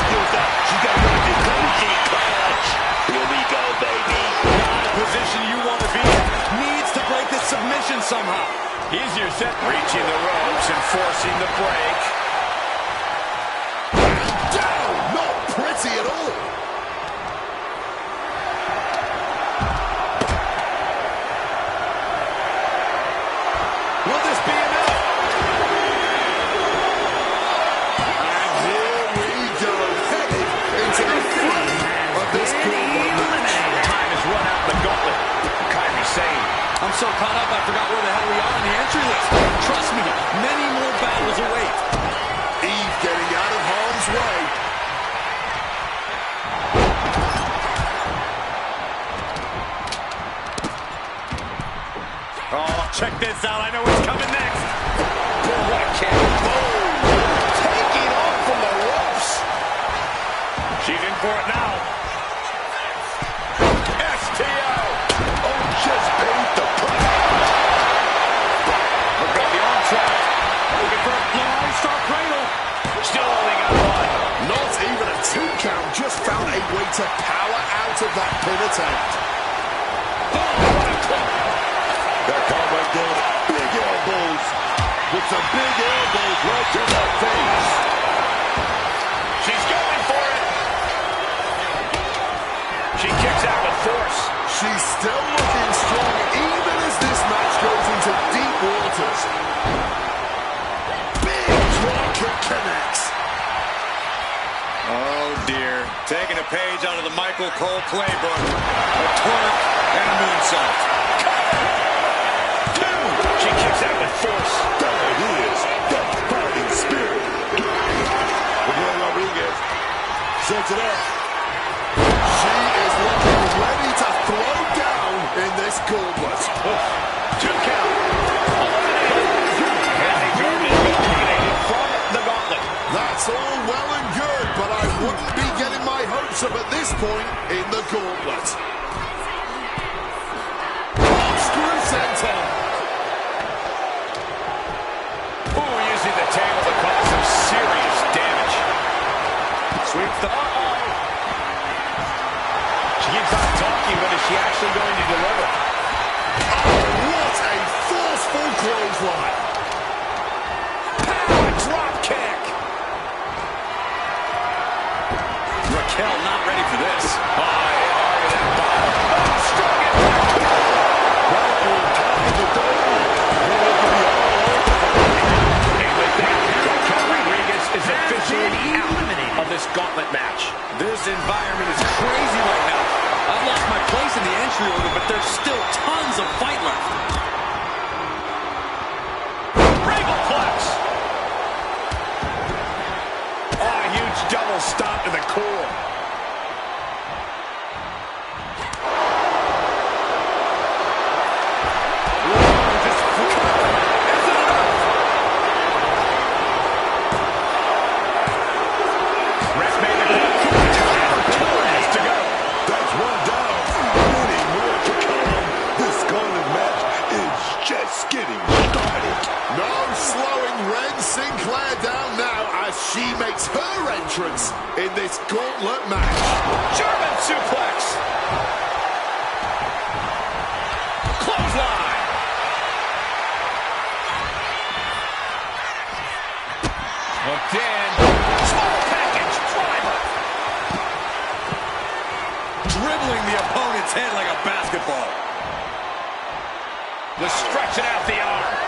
She got one of the closing clutch. Here we go, baby. Not a position you want to be in. Needs to break this submission somehow. Easier said. Reaching the ropes and forcing the break. Down! Not pretty at all. Will this be enough? And here we go, headed into the front of this gauntlet match. Time has run out the gauntlet. Kyrie saying. I'm so caught up, I forgot where the hell we are in the entry list. Trust me, many more battles await. Eve getting out of harm's way. Oh, check this out. I know what's coming next. Oh, what a kick. Oh, taking off from the ropes. She's in for it now. STO. Oh, just paid the price. Look at the arm trap. Looking for a long star cradle. Still only got one. Not even a 2 count, just found a way to power out of that pin attempt. Oh, what a club. That call right there. Big elbows. With some big elbows right to the face. She's going for it. She kicks out with force. She's still looking strong even as this match goes into deep waters. Big drop kick connects. Oh, dear. Taking a page out of the Michael Cole playbook. A twerk and a moonsault. She kicks out with force. There it is. That fighting spirit. Miguel Rodriguez sets it up. She is looking ready to throw down in this gauntlet. 2 count. Kathy Jordan is eliminated from the gauntlet. That's all well and good, but I wouldn't be getting my hopes up at this point in the gauntlet. Screw center. Ooh, using the table to cause some serious damage. Sweeps the... She keeps on talking, but is she actually going to do This environment is crazy right now. I've lost my place in the entry order, but there's still tons of fight left. Regalplex. Oh, a huge double stomp to the core. She makes her entrance in this gauntlet match. German suplex. Clothesline. Hooked in. Small package driver. Dribbling the opponent's head like a basketball. Just stretching out the arm.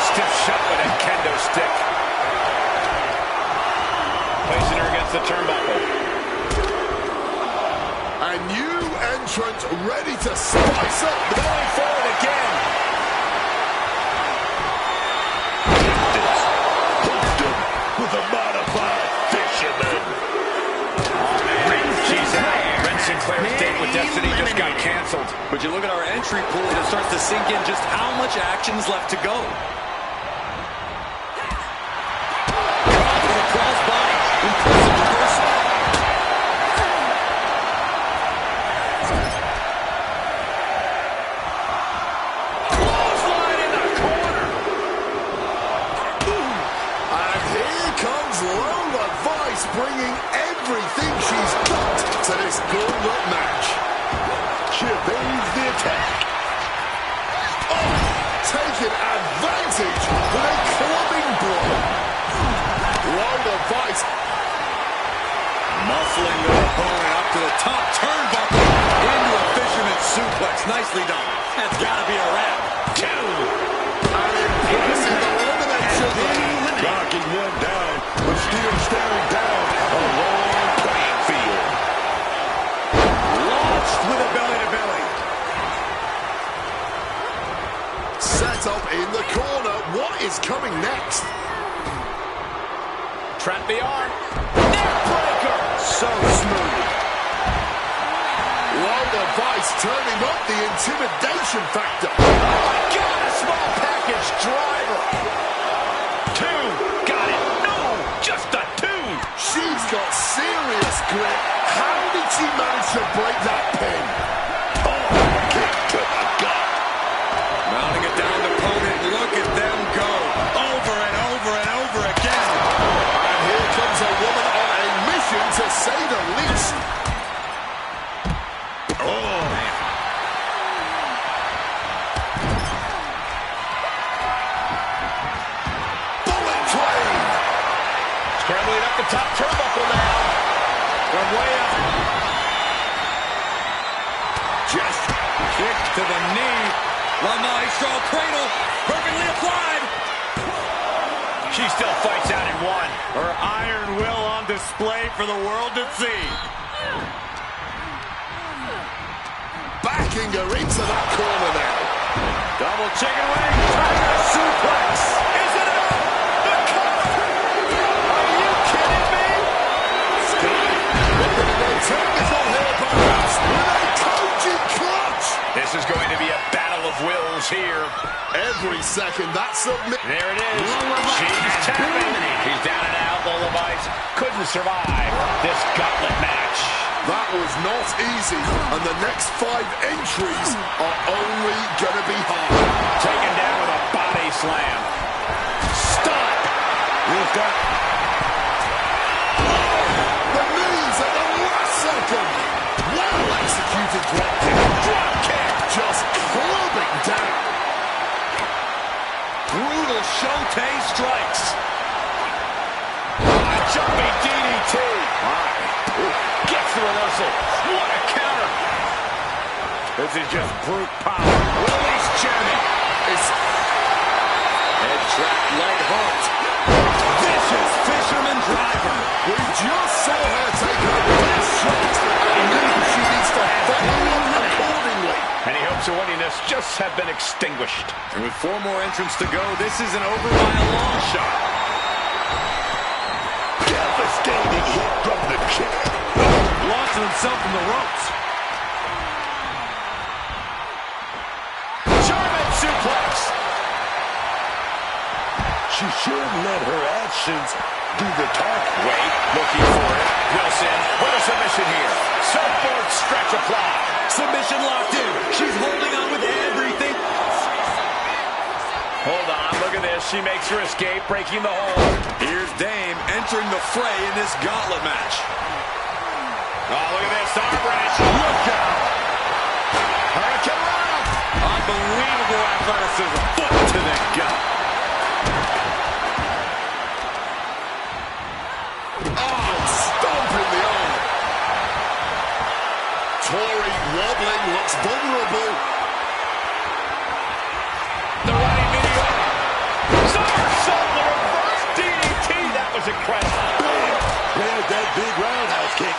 Stiff shot with a kendo stick. Placing her against the turnbuckle. A new entrant ready to spice up. Going forward again. Hooked him with a modified fisherman. Oh, man. She's out. Ren Sinclair's date with Destiny just got canceled. But you look at our entry pool and it starts to sink in just how much action's left to go. Bringing everything she's got to this gauntlet match. She evades the attack. Oh, taking advantage with a clubbing blow. Roll of Vice. Muscling the opponent up to the top turnbuckle into a fisherman suplex. Nicely done. That's got to be a wrap. Two. An impressive elimination there. Knocking one down, but still staring down a long playing field. Launched with a belly-to-belly. Set up in the corner. What is coming next? Trap the arm. Neckbreaker. So smooth. Roll of Vice turning up the intimidation factor. Oh my God, a small package driver. Two. Got it. No, just a two. She's got serious grit. How did she manage to break that pin? Oh, kick to the gut. Mounting it down to opponent. Look at them go. Over and over and over again. And here comes a woman on a mission, to say the least. Oh, Man. Bullet train. Scrambling up the top turnbuckle now. From way up. Just Kick to the knee. La Maestro cradle. Perfectly applied. She still fights out in one. Her iron will on display for the world to see. backing her into that corner now. Double chicken wing. Tiger suplex. Is it up? The cover. Are you kidding me? Scott looking to go technical here, perhaps, with a coaching clutch. This is going to be a battle of wills here. Every second that submit. There it is. She's tapping. He's down and out. Lola Vice couldn't survive this gauntlet match. That was not easy, and the next 5 entries are only going to be hard. Taken down with a body slam. Stop. Here's that. The knees at the last second. Well executed drop kick. Drop kick. Just clubbing down. Brutal Shote strikes. A jumping DDT. Gets the reversal. What a counter. This is just brute power. Release Jenny. It's Head track leg hooked. must just have been extinguished. And with 4 more entrants to go, this isn't over by a long shot. Devastating hit from the chair. Launching himself from the ropes. German suplex. She should let her actions do the talking. Wait, looking for it. Wilson with a submission here. Surfboard stretch applied. Submission locked in. She's holding on with everything. Hold on, look at this. She makes her escape, breaking the hold. Here's Dame entering the fray in this gauntlet match. Oh, look at this. Arm wrench. Look out. Hurricane Rana. Unbelievable athleticism. Foot to the gut. Oh, stomping the arm. Tori wobbling, looks vulnerable. The running video. Somersault, the reverse DDT. That was incredible. There's that big roundhouse kick.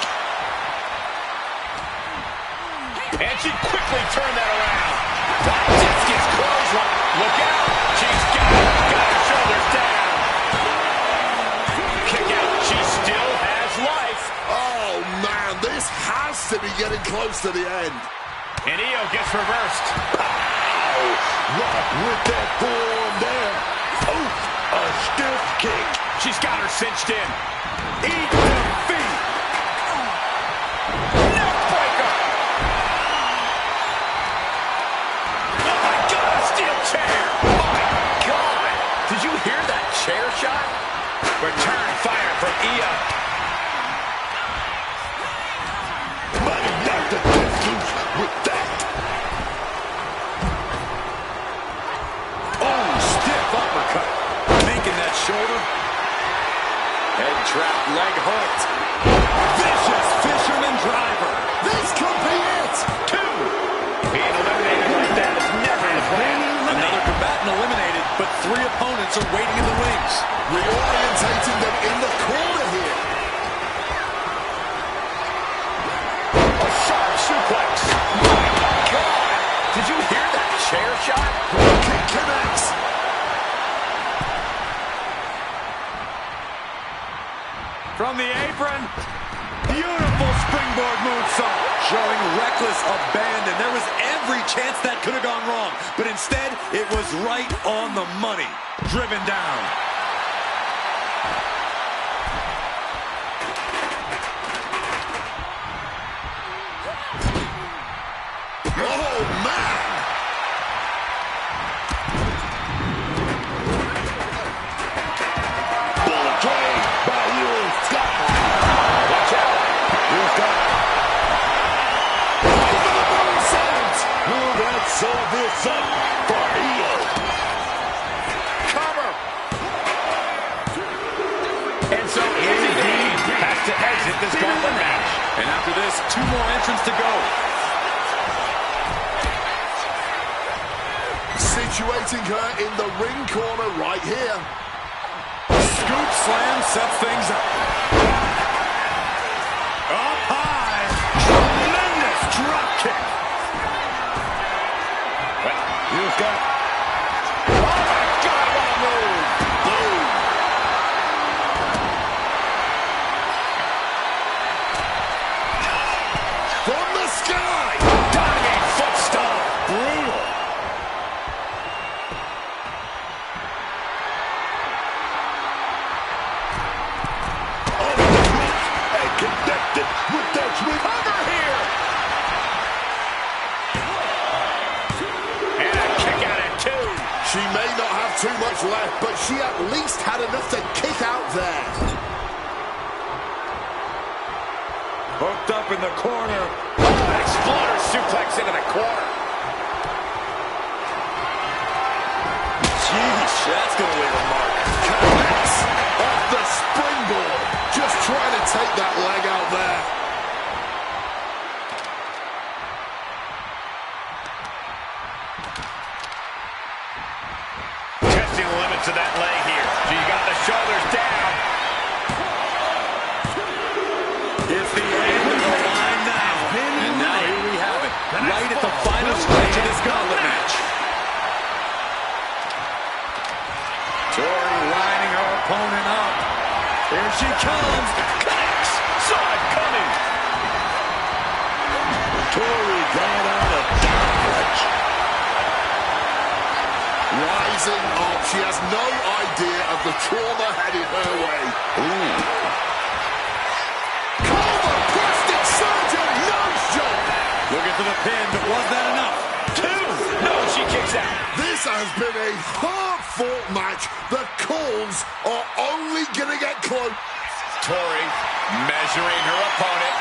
And she quickly turned that around. Discus clothesline. Look out. She's got her shoulders down. Kick out. She still has life. Oh, man, this has to be getting close to the end. And Io gets reversed. Ow! Right with that forearm there. Oh, a stiff kick. She's got her cinched in. Eat defeat. Neckbreaker. Oh, my God, a steel chair. My God. Did you hear that chair shot? Return fire from Io. But he knocked the fifth loose with that. Oh, stiff uppercut. Making that shoulder. Head trap, leg hooked. Vicious fisherman driver. This could be it. 2. Being eliminated like that is never the plan. Another combatant eliminated, but 3 opponents are waiting in the wings. Reorientating them in the corner here. A sharp suplex. My God. Did you hear that chair shot? Kick connects. From the apron, beautiful springboard moonsault. Showing reckless abandon. There was every chance that could have gone wrong, but instead, it was right on the money. Driven down. Oh, man. Bullet train by you and Scott. Watch out. Here's Scott. Over the moonsault. Will that sew this up for Io? Cover. And so Izzy has to exit this gauntlet match. And after this, 2 more entrants to go. Situating her in the ring corner right here. Scoop slam sets things up. Up high. Tremendous drop kick. Here's Scott. Oh, my God, what a move. Boom. From the sky. Diving foot stomp. Brutal. And connected with that sweep. Cover here. And a kick out at 2. She may not have too much left, but she at least had enough to kick out there. Hooked up in the corner. An exploder suplex into the corner. Jeez, that's going to leave a mark. Connects off the springboard. Just trying to take that leg out there. Testing the limits of that leg here. She got the shoulders down. It's the end of the line now. And now here we have it. Right at the final stretch of this gauntlet match. she comes. Connects. Saw it coming. Tori got out of dodge. Rising up. She has no idea of the trauma headed her way. Ooh. Coma, plastic surgeon, nose job. Looking for the pin, but was that enough? 2. No, she kicks out. This has been a hard-fought match. The calls are only going to get close. Tori measuring her opponent.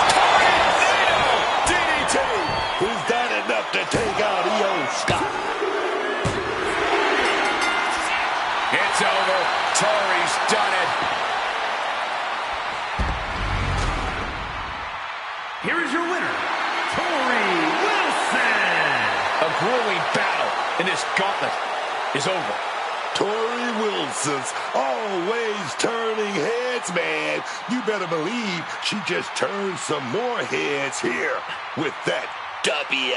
Tornado DDT. Is that enough to take out Io Scott? It's over. Tori's done it. Here is your winner, Tori Wilson. A grueling battle in this gauntlet is over. Tori Wilson's always turning heads, man. You better believe she just turned some more heads here with that W.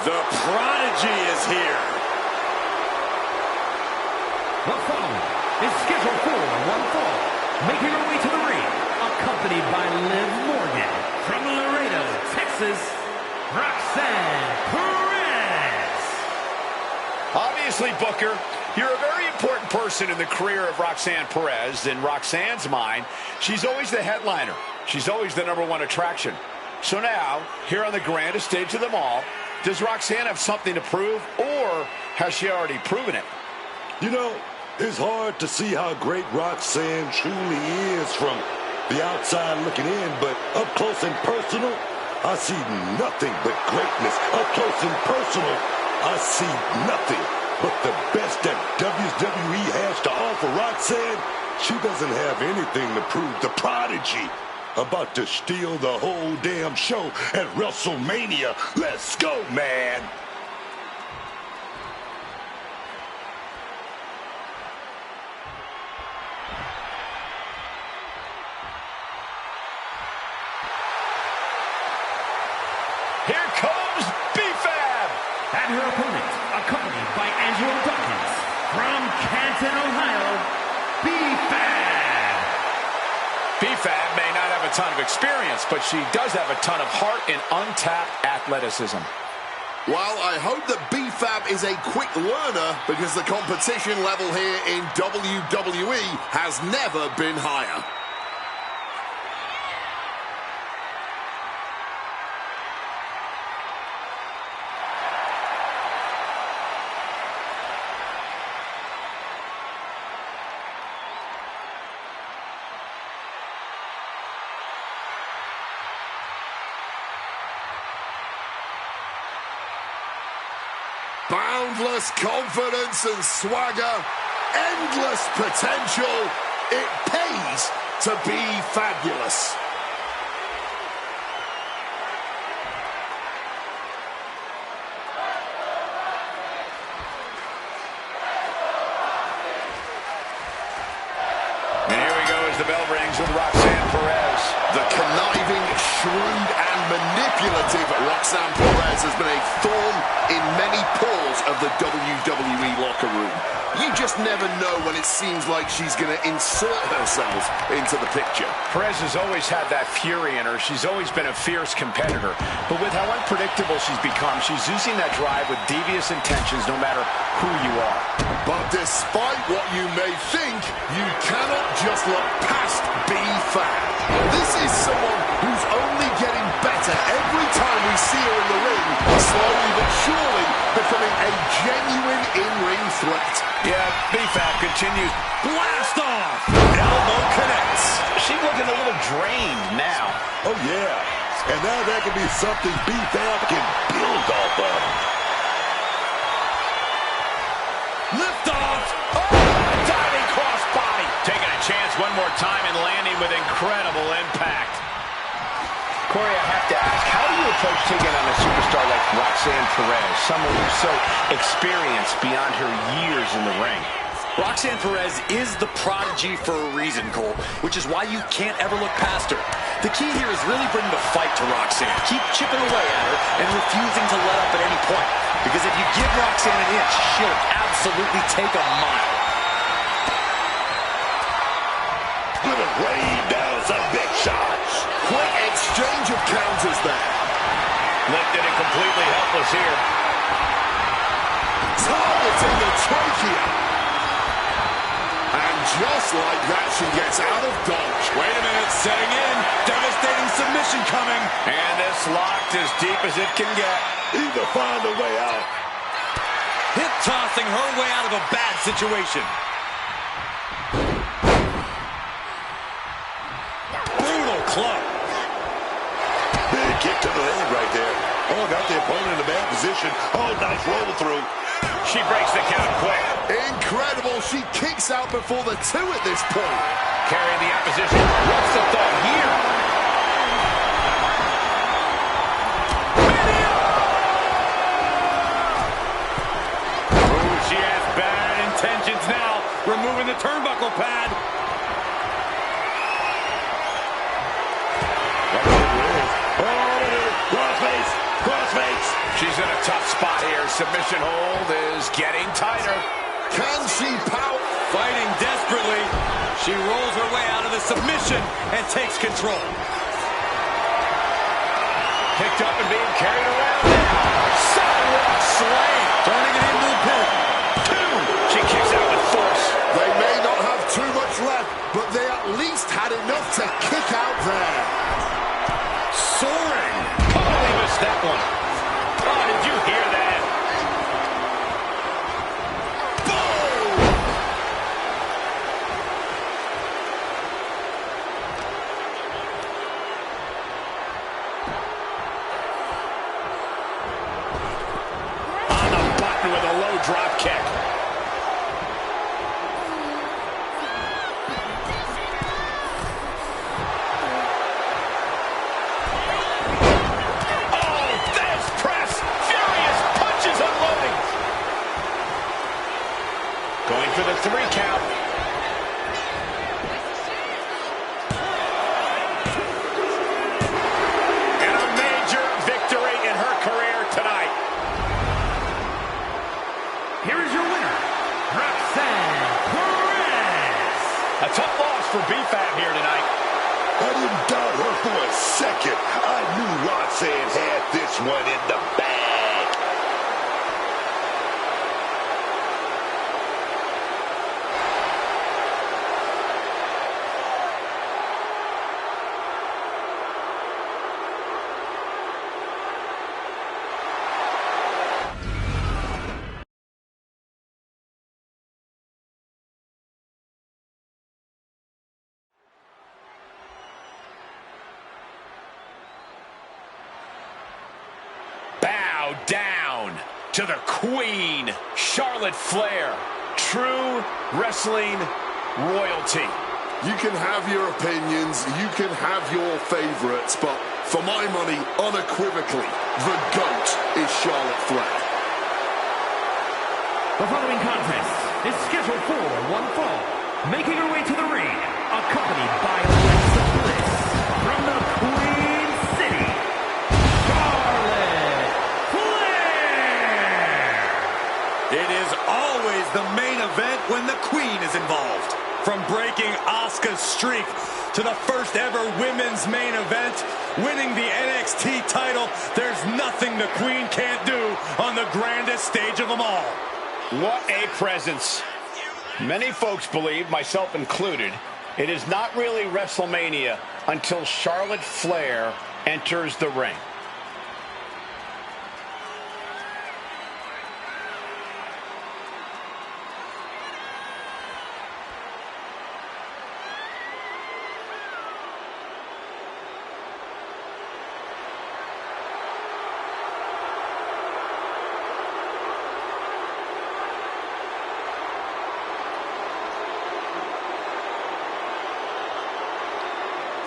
The Prodigy is here. The following is scheduled for one fall. Making her way to the ring, accompanied by Liv Morgan. From Laredo, Texas, Roxanne Perez. Obviously, Booker, you're a very important person in the career of Roxanne Perez. In Roxanne's mind, she's always the headliner. She's always the #1 attraction. So now, here on the grandest stage of them all, does Roxanne have something to prove, or has she already proven it? You know, it's hard to see how great Roxanne truly is from the outside looking in, but up close and personal, I see nothing but greatness. Up close and personal, I see nothing but the best that WWE has to offer. Roxanne, she doesn't have anything to prove. The Prodigy about to steal the whole damn show at WrestleMania. Let's go, man. Here comes B-Fab. And her opponent, accompanied by Angelo Dawkins. From Canton, Ohio, B-Fab. B-Fab may not have a ton of experience, but she does have a ton of heart and untapped athleticism. Well, I hope that B-Fab is a quick learner, because the competition level here in WWE has never been higher. Boundless confidence and swagger, endless potential. It pays to be fabulous. And here we go as the bell rings with Roxanne Perez. The conniving, shrewd, and manipulative Roxanne Perez has been a thorn in many pores of the WWE locker room. You just never know when it seems like she's going to insert herself into the picture. Perez has always had that fury in her. She's always been a fierce competitor. But with how unpredictable she's become, she's using that drive with devious intentions no matter who you are. But despite what you may think, you cannot just look past B-Fab. This is someone who's only getting better every time we see her in the ring, slowly but surely becoming a genuine in-ring threat. Yeah, B-Fab continues. Blast off! Elbow connects. She's looking a little drained now. Oh, yeah. And now that can be something B-Fab can build off of. Lift off! Oh, diving crossbody. Taking a chance one more time and landing with incredible impact. Corey, I have to ask, how do you approach taking on a superstar like Roxanne Perez, someone who's so experienced beyond her years in the ring. Roxanne Perez is the prodigy for a reason, Cole, which is why you can't ever look past her. The key here is really bringing the fight to Roxanne. Keep chipping away at her and refusing to let up at any point. Because if you give Roxanne an inch, she'll absolutely take a mile. Good at rain down some big shots. Quick exchange of counters there. Lifted and completely helpless here. Targeting the trachea. And just like that, she gets out of dodge. Wait a minute, setting in. Devastating submission coming. And this locked as deep as it can get. Either find a way out. Hip tossing her way out of a bad situation. Brutal club. Big kick to the leg right there. Oh, got the opponent in a bad position. Oh, nice roll through. She breaks the count quick. Incredible. She kicks out before the two at this point. Carrying the opposition. What's the thought here? Oh, she has bad intentions now. Removing the turnbuckle pad. Crossface. She's in a tough spot here. Submission hold is getting tighter. Can she pout? Fighting desperately. She rolls her way out of the submission and takes control. Picked up and being carried around now. Sidewalk slam. Turning it into the pin. Two. She kicks out with force. They may not have too much left, but they at least had enough to kick out there. Soaring. Totally missed that one. Oh, did you hear that? On the button with a low drop kick. Going for the 3 count. And a major victory in her career tonight. Here is your winner, Roxanne Perez. A tough loss for BFAB here tonight. I didn't doubt her for a second. I knew Roxanne had this one in the bag. Bow down to the Queen, Charlotte Flair, true wrestling royalty. You can have your opinions, you can have your favorites, but for my money, unequivocally, the GOAT is Charlotte Flair. The following contest is scheduled for one fall. Making her way to the ring, accompanied by Alexa Bliss from the Queen City, Charlotte Flair. It is always the main event when the Queen is involved. From breaking Asuka's streak to the first ever women's main event, winning the NXT title, there's nothing the Queen can't do on the grandest stage of them all. What a presence. Many folks believe, myself included, it is not really WrestleMania until Charlotte Flair enters the ring.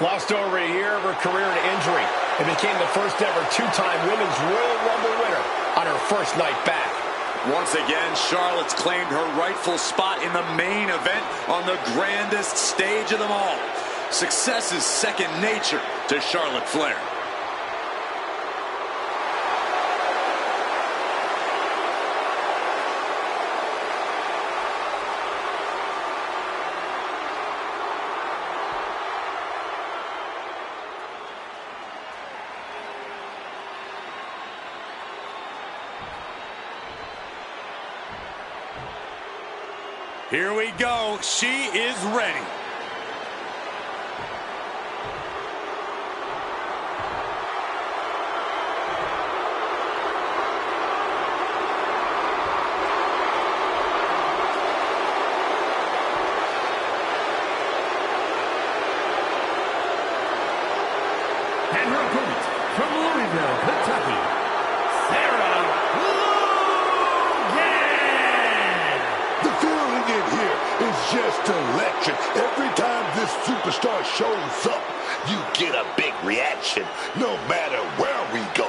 Lost over a year of her career to injury. It became the first ever 2-time Women's Royal Rumble winner first night back. Once again, Charlotte's claimed her rightful spot in the main event on the grandest stage of them all. Success is second nature to Charlotte Flair. Here we go. She is ready. And her opponent from Louisville, Kentucky, Sarah Logan. The feeling in here is just electric. Every time this superstar shows up, you get a big reaction, no matter where we go.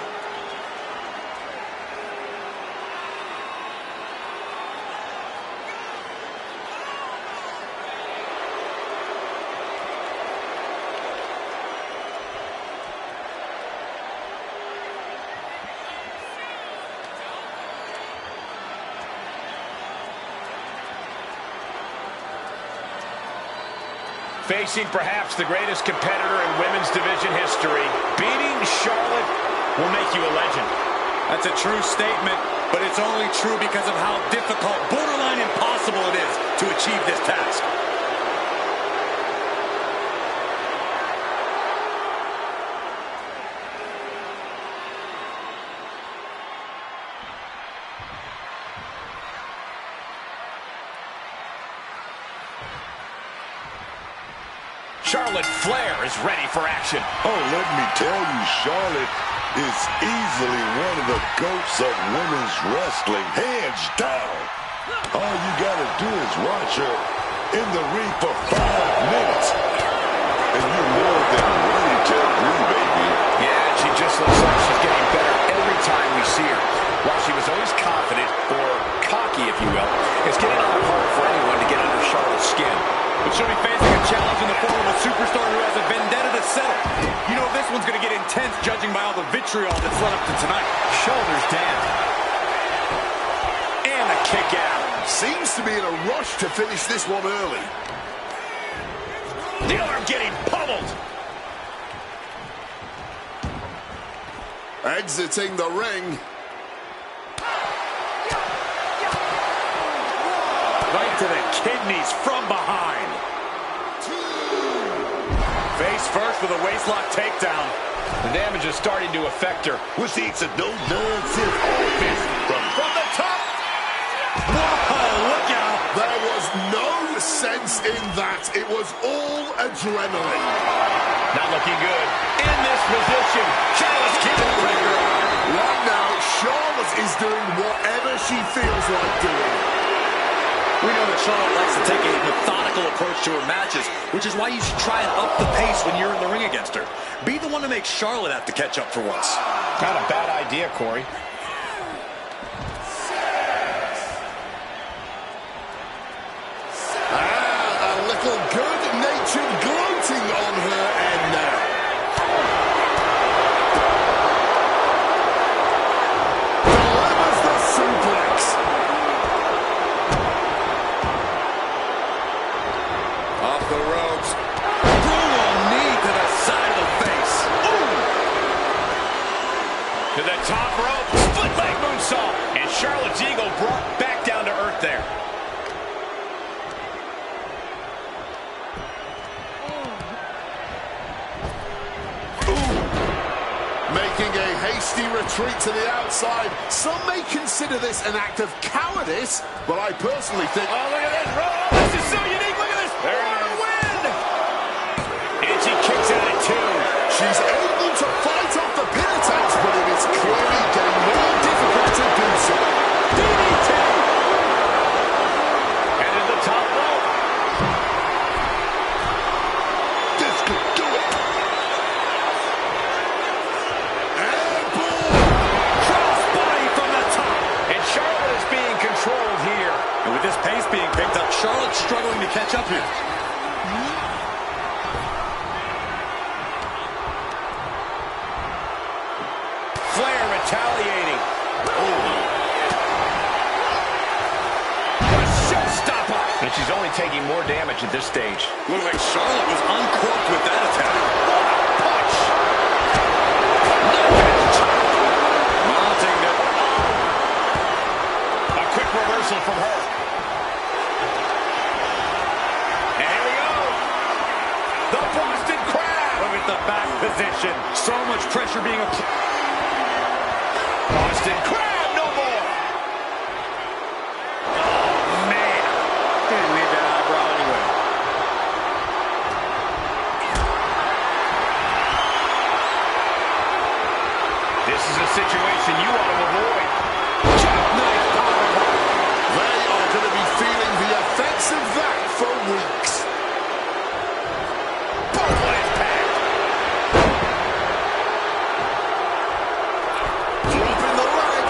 Facing perhaps the greatest competitor in women's division history, beating Charlotte will make you a legend. That's a true statement, but it's only true because of how difficult, borderline impossible it is to achieve this task. Charlotte Flair is ready for action. Oh, let me tell you, Charlotte is easily one of the GOATs of women's wrestling, hands down. All you gotta do is watch her in the ring for 5 minutes, and you're more than ready to agree, baby. Yeah, she just looks like she's getting better every time we see her. While she was always confident, or cocky, if you will, it's getting a lot harder for anyone to get under Charlotte's skin. But she'll be facing a challenge in the form of a superstar who has a vendetta to settle. You know this one's going to get intense, judging by all the vitriol that's led up to tonight. Shoulders down. And a kick out. Seems to be in a rush to finish this one early. The arm getting pummeled. Exiting the ring. Right to the kidneys from behind. Face first with a waistlock takedown. The damage is starting to affect her. We're seeing some no-nonsense offense from the top. Whoa, look out. There was no sense in that. It was all adrenaline. Not looking good. In this position, Charlotte's keeping the finger on. Right now, Charlotte is doing whatever she feels like doing. We know that Charlotte likes to take a methodical approach to her matches, which is why you should try and up the pace when you're in the ring against her. Be the one to make Charlotte have to catch up for once. Not a bad idea, Corey. A little good-natured gloating on her end now. Delivers the suplex. Off the ropes. Brutal knee to the side of the face. Ooh. To the top rope. Split leg moonsault. And Charlotte's ego brought back down to earth there. Making a hasty retreat to the outside. Some may consider this an act of cowardice, but I personally think... Oh, look at this. Oh, this is so unique. Look at this. There it is. Win. And she kicks out at 2. She's able to fight off the pin attacks, but it is clearly getting more difficult to do so. DDT. And to the top rope. this could do it. Crossbody from the top. catch up here. Flair retaliating. And she's only taking more damage at this stage. Looks like Charlotte was uncorked with that attack. Punch. Mounting it. A quick reversal from her. And here we go. The Boston Crab. Look at the back position. So much pressure being applied. Boston Crab, no more. Didn't need that eyebrow anyway. This is a situation you want to avoid. Jackknife powerbomb. They are going to be feeling the effects of that for weeks. Brutal impact. Dropping the leg.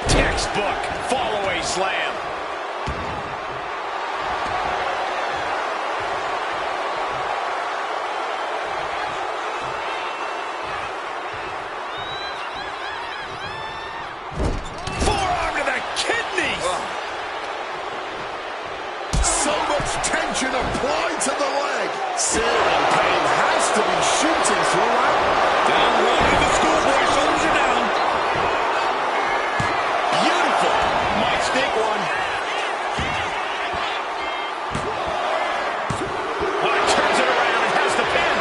Textbook fall-away slam. Forearm to the kidneys. So much tension applied to the leg. Searing pain has to be shooting throughout. Down one to the schoolboy, shoulders are down. Beautiful. Might sneak one. Oh, he turns it around and has the pin.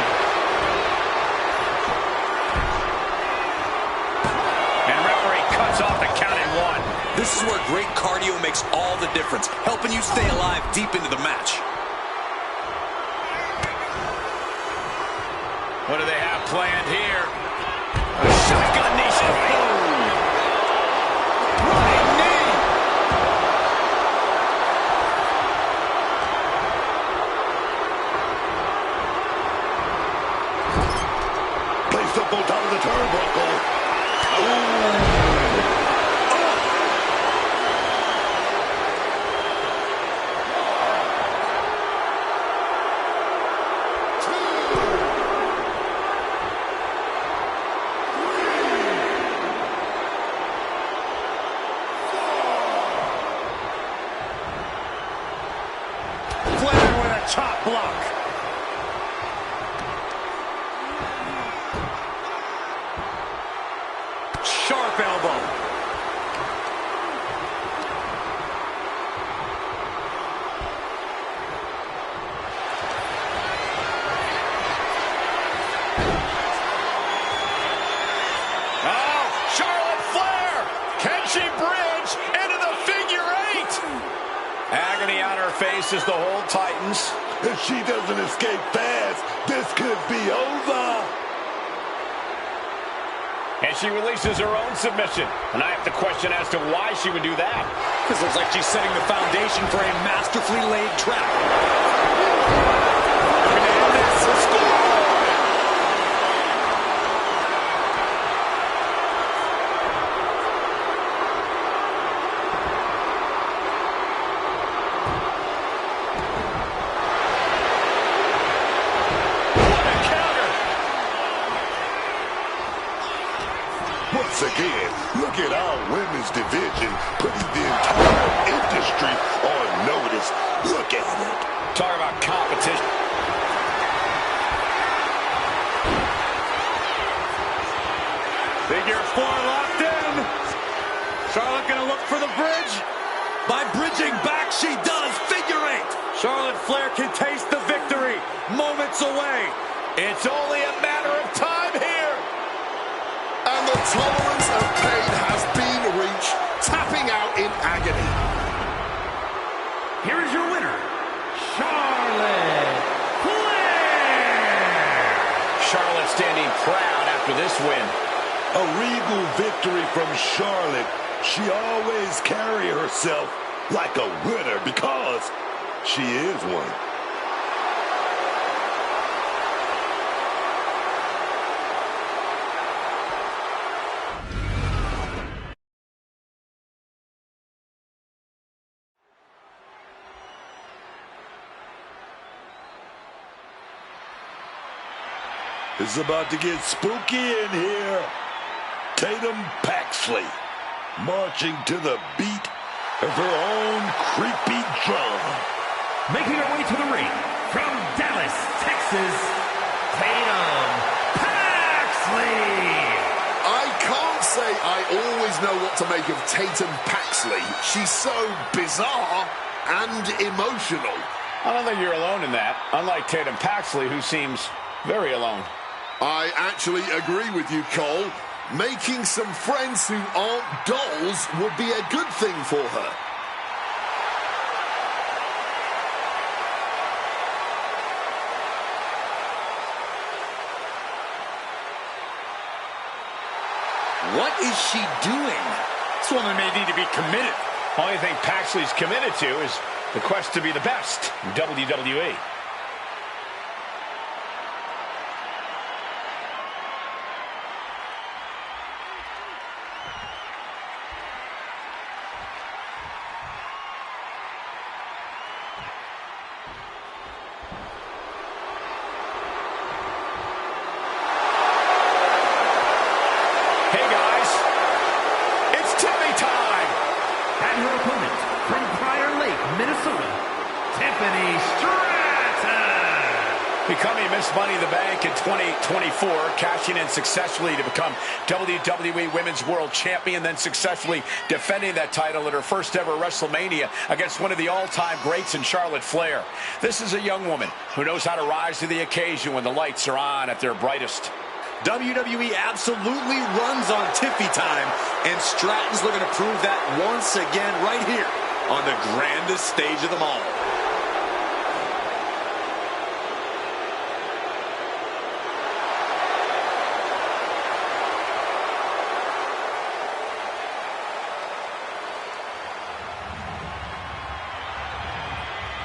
And referee cuts off the count at one. This is where great cardio makes all the difference, helping you stay alive deep into the match. What do they have planned here? A shotgun knee strike. Right knee. Placed up on top of the turnbuckle. Flair with a chop block. Sharp elbow. Oh, Charlotte Flair. Can she bridge into the figure eight? Agony on her face as the hold tightens. If she doesn't escape fast, this could be over. And she releases her own submission. And I have to question as to why she would do that. This looks like she's setting the foundation for a masterfully laid trap. Looking to end this. Score! Once again, look at our women's division putting the entire industry on notice. Look at it. Talk about competition. Figure four locked in. Charlotte gonna look for the bridge. By bridging back, she does. Figure eight. Charlotte Flair can taste the victory. Moments away. It's only a matter of time here. And the tolerance of pain has been reached, tapping out in agony. Here is your winner, Charlotte Flair. Charlotte standing proud after this win. A regal victory from Charlotte. She always carries herself like a winner because she is one. It's about to get spooky in here. Tatum Paxley marching to the beat of her own creepy drum. Making her way to the ring from Dallas, Texas, Tatum Paxley. I can't say I always know what to make of Tatum Paxley. She's so bizarre and emotional. I don't think you're alone in that, unlike Tatum Paxley, who seems very alone. I actually agree with you, Cole. Making some friends who aren't dolls would be a good thing for her. What is she doing? This woman may need to be committed. Only thing Paxley's committed to is the quest to be the best in WWE. Becoming Miss Money in the Bank in 2024, cashing in successfully to become WWE Women's World Champion, then successfully defending that title at her first ever WrestleMania against one of the all-time greats in Charlotte Flair. This is a young woman who knows how to rise to the occasion when the lights are on at their brightest. WWE absolutely runs on Tiffy time, and Stratton's looking to prove that once again right here on the grandest stage of them all.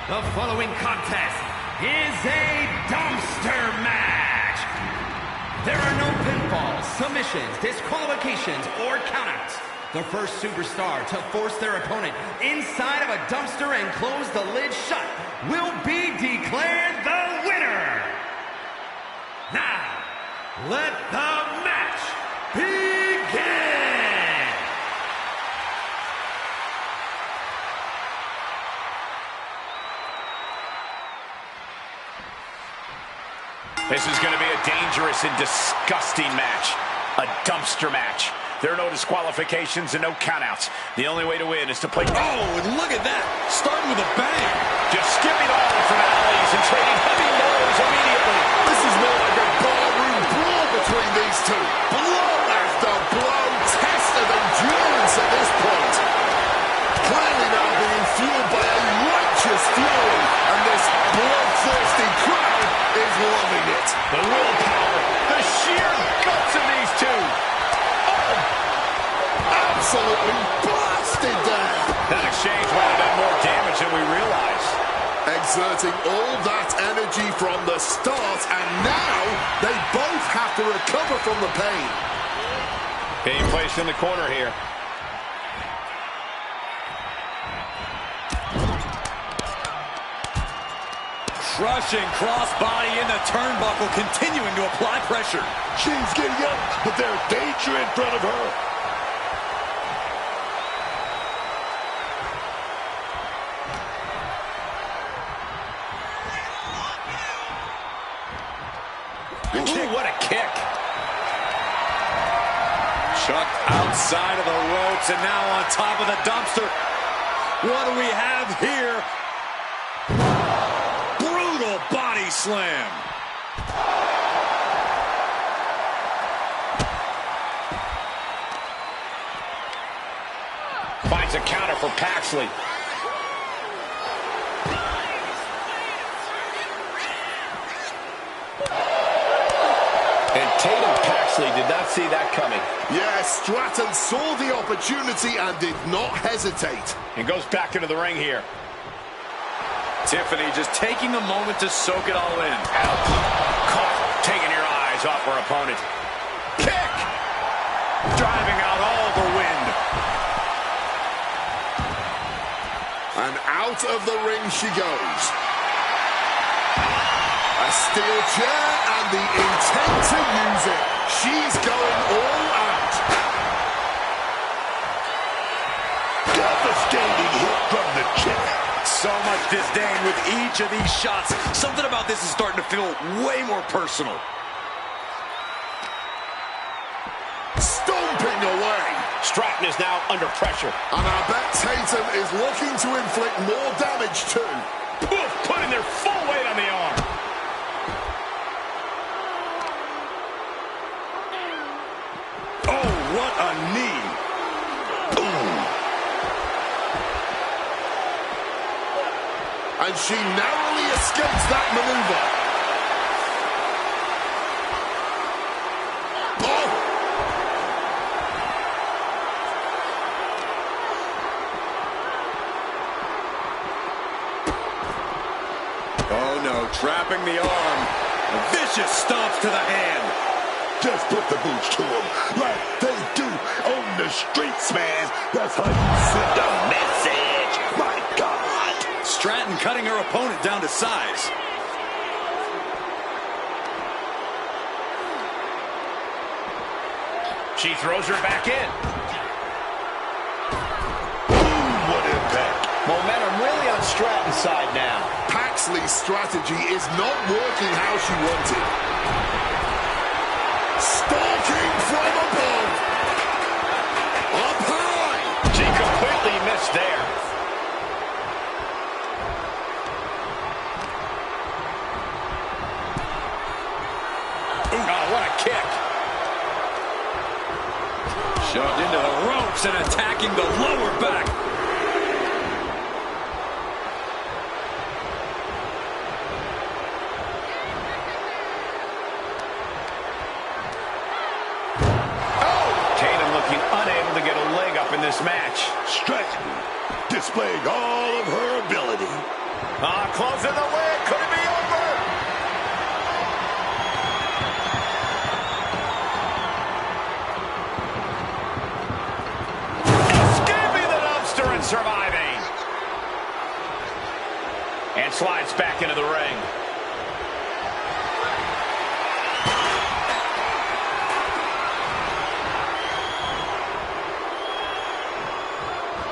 The following contest is a dumpster match. There are no pinfalls, submissions, disqualifications, or countouts. The first superstar to force their opponent inside of a dumpster and close the lid shut will be declared the winner. Now, let the match begin. This is going to be a dangerous and disgusting match. A dumpster match. There are no disqualifications and no countouts. The only way to win is to play... Oh, and look at that. Starting with a bang. Just skipping all the formalities and trading heavy blows immediately. This is more like a barroom brawl between these two. Blow after blow. Test of endurance at this point. Clearly now being fueled by a righteous fury. And this bloodthirsty crowd is loving it. The willpower, the sheer guts of these two. Oh, absolutely blasted there. That exchange might have done more damage than we realized. Exerting all that energy from the start, and now they both have to recover from the pain. Being placed in the corner here. Crushing crossbody in the turnbuckle, continuing to apply pressure. She's getting up, but there's danger in front of her. Ooh, what a kick. Chucked outside of the ropes and now on top of the dumpster. What do we have here? Brutal body slam. Finds a counter for Paxley. And Tatum Paxley did not see that coming. Yeah, Stratton saw the opportunity and did not hesitate. And goes back into the ring here. Tiffany just taking a moment to soak it all in. Ouch. Caught, taking your eyes off her opponent. Kick! Driving out all the wind. And out of the ring she goes. A steel chair and the intent to use it. She's going all out. Devastating hit from the chair. So much disdain with each of these shots. Something about this is starting to feel way more personal. Stomping away. Stratton is now under pressure. And I bet Tatum is looking to inflict more damage too. Poof, putting their full weight on the arm. Oh, what a knee. And she narrowly escapes that maneuver. Oh no, trapping the arm. A vicious stomps to the hand. Just put the boots to him like they do on the streets, man. That's how you send a message. My God. Stratton cutting her opponent down to size. She throws her back in. Ooh, what impact. Momentum really on Stratton's side now. Paxley's strategy is not working how she wanted. Stalking from above. Up high. She completely missed there. Oh, what a kick. Shoved into the ropes and attacking the lower back. Unable to get a leg up in this match. Stratton displaying all of her ability. Closing the leg. Could it be over? Escaping the dumpster and surviving. And slides back into the ring.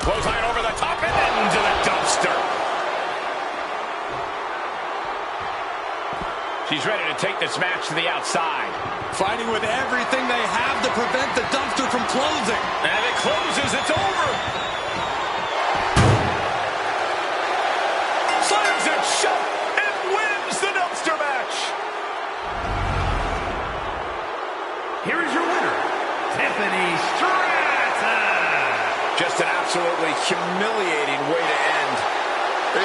Clothesline over the top and then into the dumpster. She's ready to take this match to the outside. Fighting with everything they have to prevent the dumpster from closing. And it closes. It's over. Slams it shut and wins the dumpster match. Here is your winner, Tiffany Stratton. Just an absolutely humiliating way to end.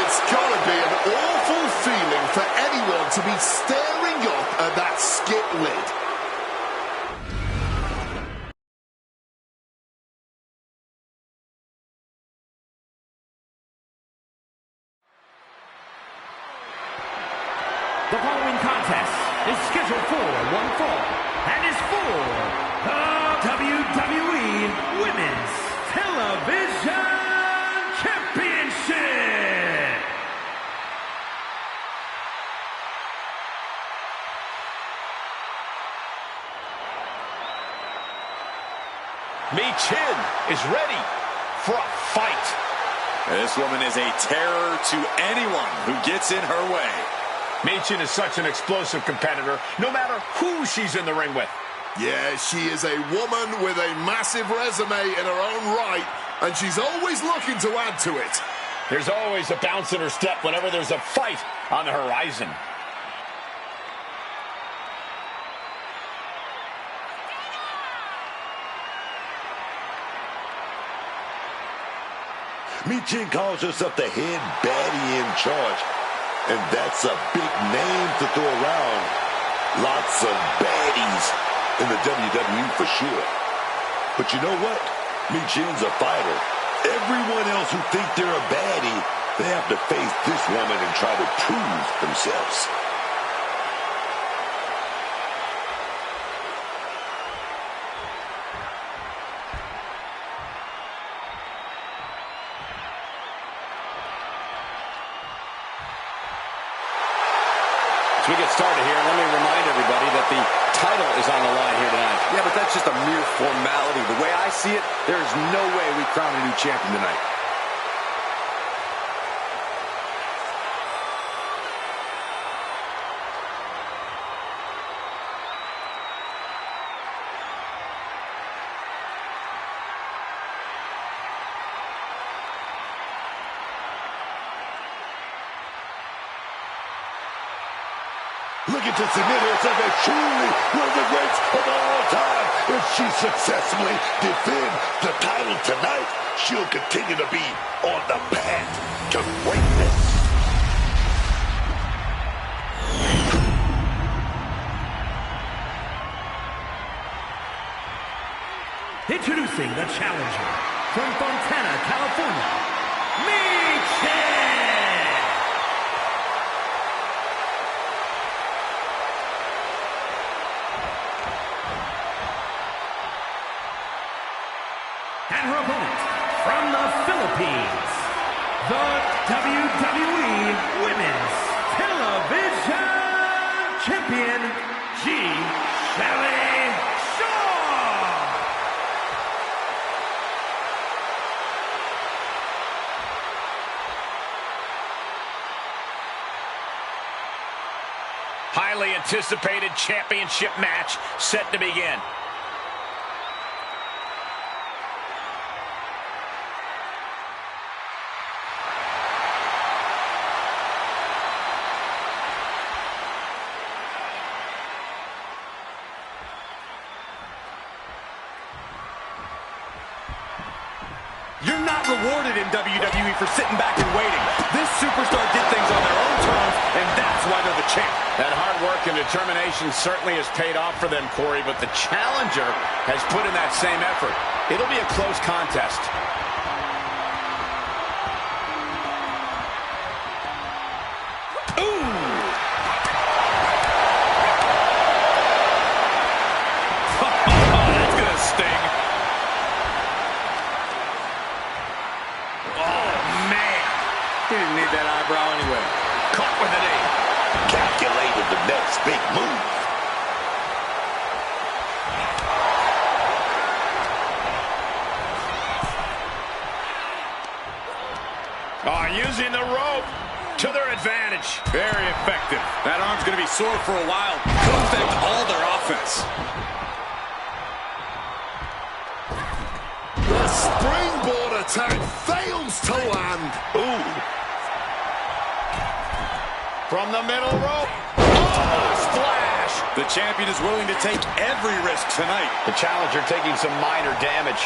It's gotta be an awful feeling for anyone to be staring up at that skip lid. The following contest is scheduled for one fall and is for the WWE Women's Television Championship. Chin is ready for a fight. This woman is a terror to anyone who gets in her way. Chin is such an explosive competitor, no matter who she's in the ring with. Yeah, she is a woman with a massive resume in her own right, and she's always looking to add to it. There's always a bounce in her step whenever there's a fight on the horizon. Michin calls herself the head baddie in charge, and that's a big name to throw around. Lots of baddies in the WWE for sure. But you know what? Michin's a fighter. Everyone else who think they're a baddie, they have to face this woman and try to prove themselves. As we get started here, let me remind everybody that the title is on the line here tonight. Yeah, but that's just a mere formality. The way I see it, there is no way we crown a new champion tonight. Looking to submit herself as truly one of the greats of all time. If she successfully defends the title tonight, she'll continue to be on the path to greatness. Introducing the challenger from Fontana, California, Michin! And her opponent from the Philippines, the WWE Women's Television Champion, Shelley Shaw. Highly anticipated championship match set to begin. You're not rewarded in WWE for sitting back and waiting. This superstar did things on their own terms, and that's why they're the champ. That hard work and determination certainly has paid off for them, Corey, but the challenger has put in that same effort. It'll be a close contest. He didn't need that eyebrow anyway. Caught with an knee. Calculated the next big move. Using the rope to their advantage. Very effective. That arm's going to be sore for a while. Could affect all their offense. The springboard attack fails to land. Ooh. From the middle rope. Oh, splash. The champion is willing to take every risk tonight. The challenger taking some minor damage.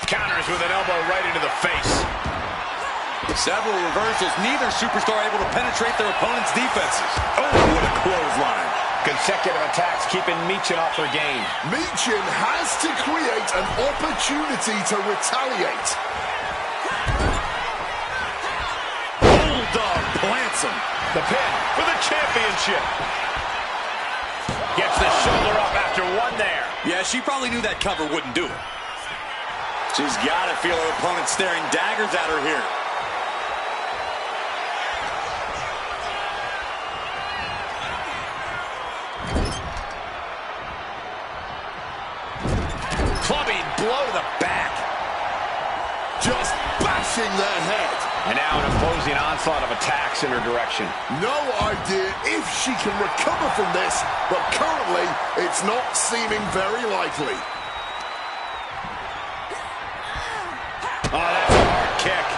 Counters with an elbow right into the face. Several reversals. Neither superstar able to penetrate their opponent's defenses. Oh, what a clothesline. Consecutive attacks keeping Michin off her game. Michin has to create an opportunity to retaliate. Bulldog plants him. The pin for the championship. Gets the shoulder up after one there. Yeah, she probably knew that cover wouldn't do it. She's got to feel her opponent staring daggers at her here. Clubbing blow to the back. Just bashing their head. And now an opposing onslaught of attacks in her direction. No idea if she can recover from this, but currently it's not seeming very likely. Oh, that's a hard kick.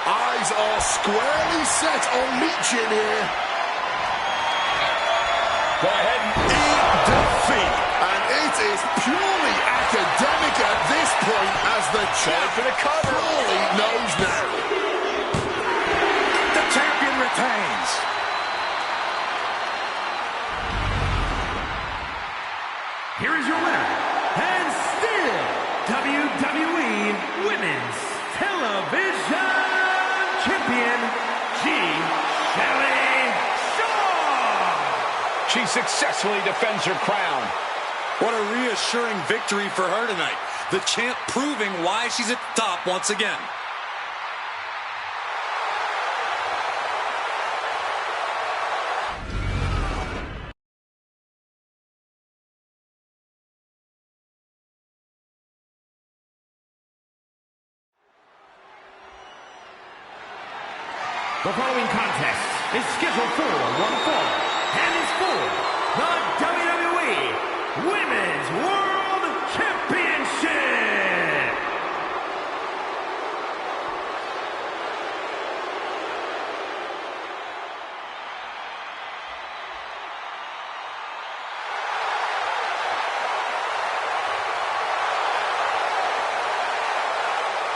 Eyes are squarely set on Michin here. Go ahead and Eat defeat. And it is purely academic at this point, as the champ for the cover. surely knows now. she successfully defends her crown. What a reassuring victory for her tonight. The champ proving why she's at the top once again. The following contest is scheduled for one fall and is for the WWE Women's World Championship.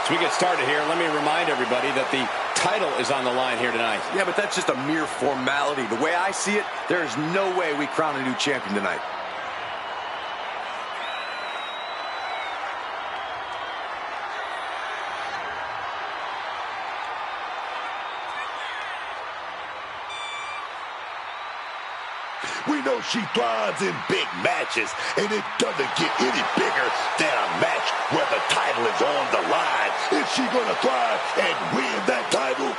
As we get started here, let me remind everybody that the title is on the line here tonight. Yeah, but that's just a mere formality. The way I see it, there is no way we crown a new champion tonight. We know she thrives in big matches, and it doesn't get any bigger than a match where the title is on the line. Is she gonna thrive and win that title?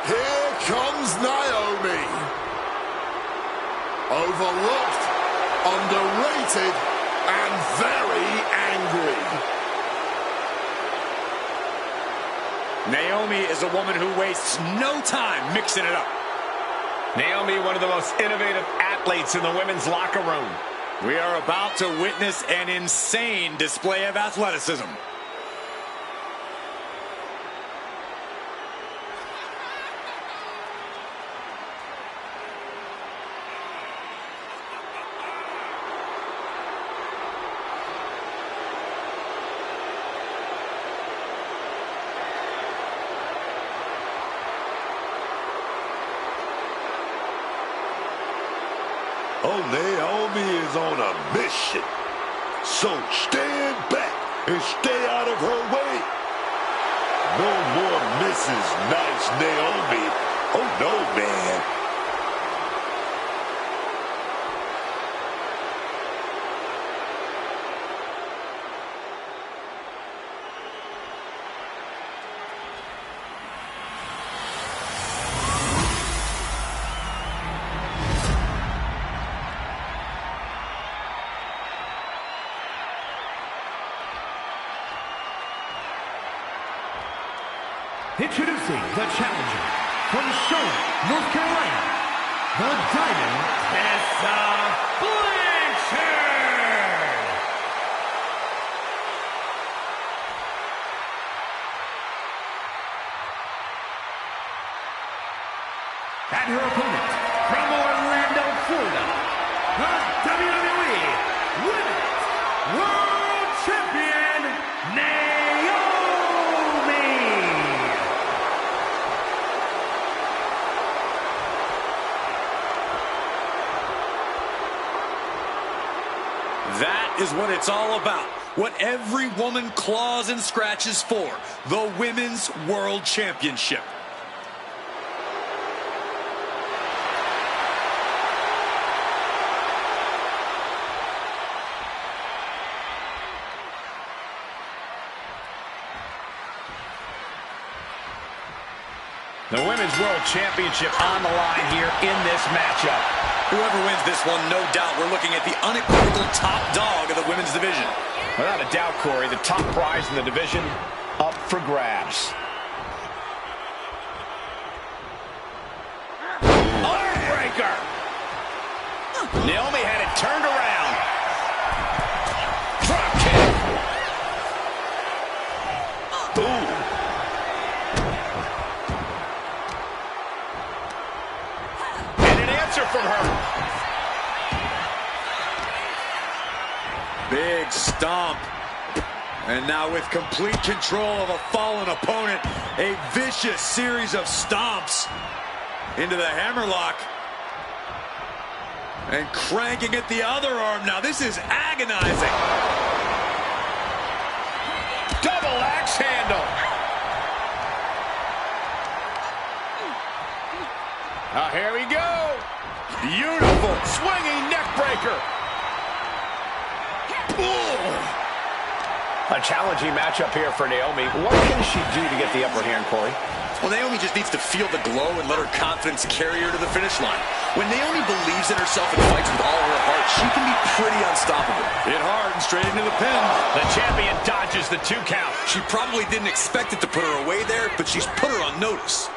Here comes Naomi. Overlooked, underrated, and very angry. Naomi is a woman who wastes no time mixing it up. Naomi, one of the most innovative athletes in the women's locker room. We are about to witness an insane display of athleticism. Oh, Naomi is on a mission. So stand back and stay out of her way. No more Mrs. Nice Naomi. Oh, no, man. Introducing the challenger from Charlotte, North Carolina, the Diamond Tessa Blanchard. And her opponent from Orlando, Florida, the WWE Women's World Champion, Naomi. That is what it's all about. What every woman claws and scratches for. The Women's World Championship. The Women's World Championship on the line here in this matchup. Whoever wins this one, no doubt, we're looking at the unequivocal top dog of the women's division. Without a doubt, Corey, the top prize in the division up for grabs. Armbreaker! Naomi had it turned around. Drop kick. Boom. And an answer from her. Big stomp. And now with complete control of a fallen opponent, a vicious series of stomps into the hammerlock. And cranking at the other arm now. This is agonizing. Double axe handle. Here we go. Beautiful swinging neck breaker. A challenging matchup here for Naomi. What can she do to get the upper hand, Corey? Well, Naomi just needs to feel the glow and let her confidence carry her to the finish line. When Naomi believes in herself and fights with all her heart, she can be pretty unstoppable. Hit hard and straight into the pin. The champion dodges the 2 count. She probably didn't expect it to put her away there, but she's put her on notice.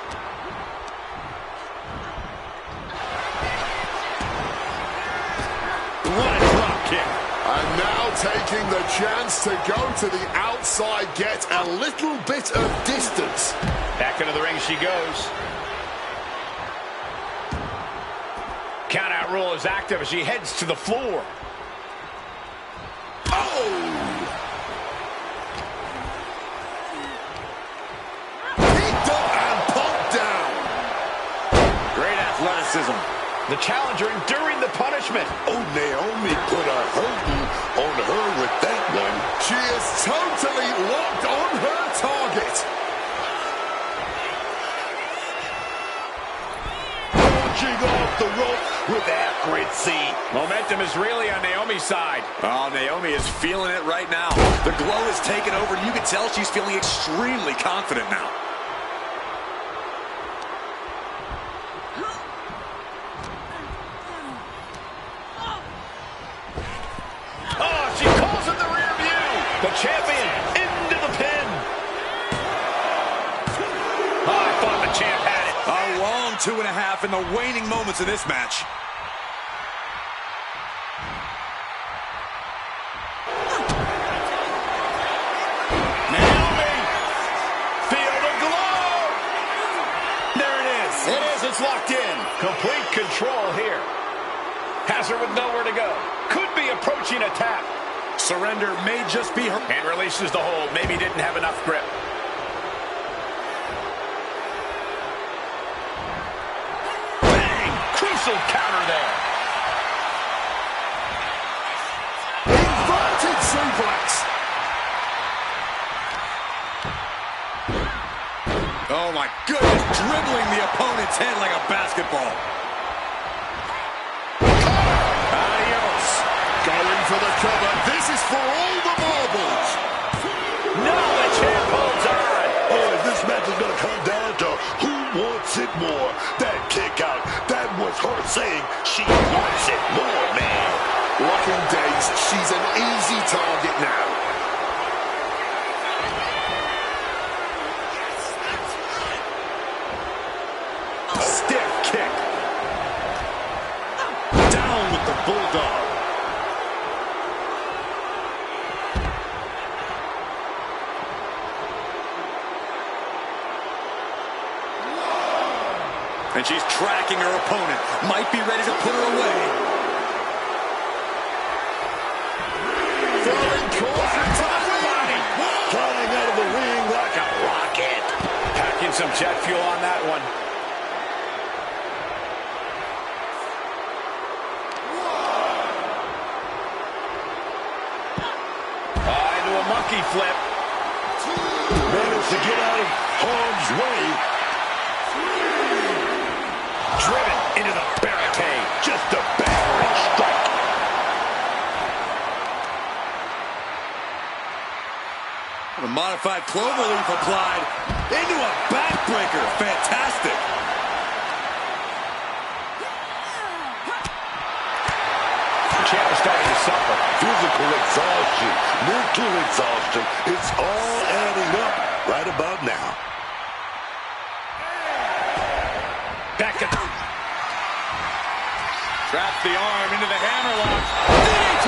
What a drop kick. And now taking the chance to go to the outside, get a little bit of distance. Back into the ring she goes. Count-out rule is active as she heads to the floor. Oh! Picked up and pumped down. Great athleticism. The challenger enduring the punishment. Oh, Naomi put a hurting on her with that one. She is totally locked on her target. Launching off the rope with accuracy. Momentum is really on Naomi's side. Oh, Naomi is feeling it right now. The glow is taken over, and you can tell she's feeling extremely confident now. Oh, she calls in the rear view. The champion into the pin. Oh, I thought the champ had it. A long 2.5 in the waning moments of this match. Naomi, feel the glow. There it is. It is. It's locked in. Complete control here. Has her with nowhere to go. Could be approaching a tap. Surrender may just be her. And releases the hold. Maybe didn't have enough grip. Bang! Crucial counter there. Inverted suplex. Oh my goodness, dribbling the opponent's head like a basketball. Adios. Going for the cover. This is for all the marbles. No, the champ holds on. Oh, this match is going to come down to who wants it more. That kick out, that was her saying she wants it more, man. Locking days, she's an easy target now. Stiff kick. Down with the bulldog. And she's tracking her opponent. Might be ready to put her away. Throwing caution to the body. Flying out of the ring like a rocket. Packing some jet fuel on that one. Into a monkey flip. Managed to get out of harm's way. Driven into the barricade. Just a battering strike. A modified cloverleaf applied into a backbreaker. Fantastic. The champ is starting to suffer. Physical exhaustion, mental exhaustion. It's all adding up right about now. Back at Traps the arm into the hammerlock. DDT.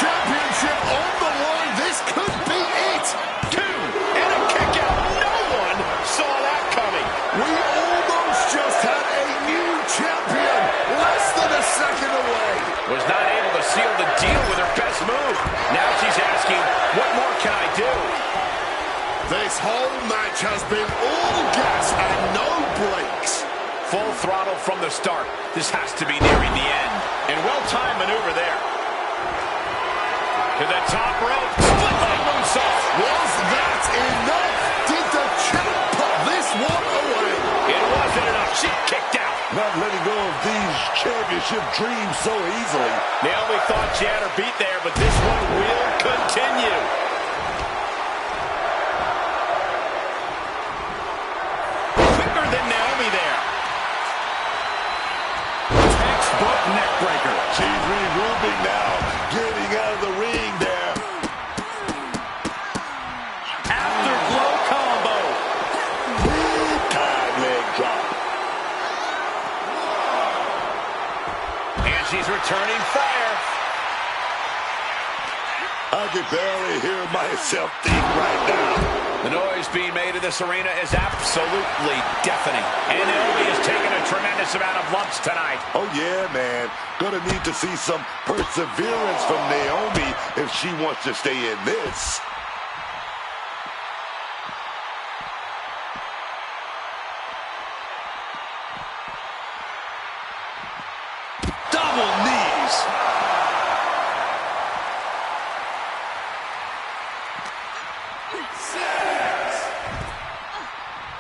Championship on the line. This could be it. 2 and a kick out. No one saw that coming. We almost just had a new champion. Less than a second away. Was not able to seal the deal with her best move. Now she's asking, what more can I do? This whole match has been all gas and no brakes. full throttle from the start. This has to be nearing the end. And well-timed maneuver there. To the top rope. Split leg moonsault. Was that enough? Did the champ put this one away? It wasn't enough. She kicked out. Not letting go of these championship dreams so easily. Naomi thought she had her beat there, but this one will continue. Quicker than Naomi there. Textbook neck breaker. She's regrouping now, getting out of the ring there. Afterglow combo. Big time leg drop. And she's returning fire. I can barely hear myself think right now. The noise being made in this arena is absolutely deafening. And Naomi has taken a tremendous amount of lumps tonight. Oh, yeah, man. Gonna need to see some perseverance from Naomi if she wants to stay in this. Double knees.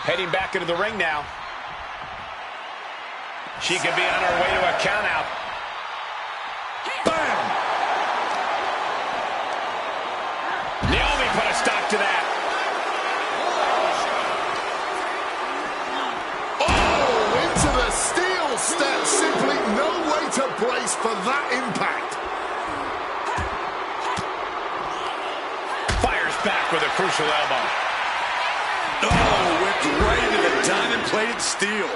Heading back into the ring now. She could be on her way to a countout. Bam! Naomi put a stop to that. Oh, into the steel step. Simply no way to brace for that impact. Fires back with a crucial elbow. Oh, whipped right into the diamond-plated steel.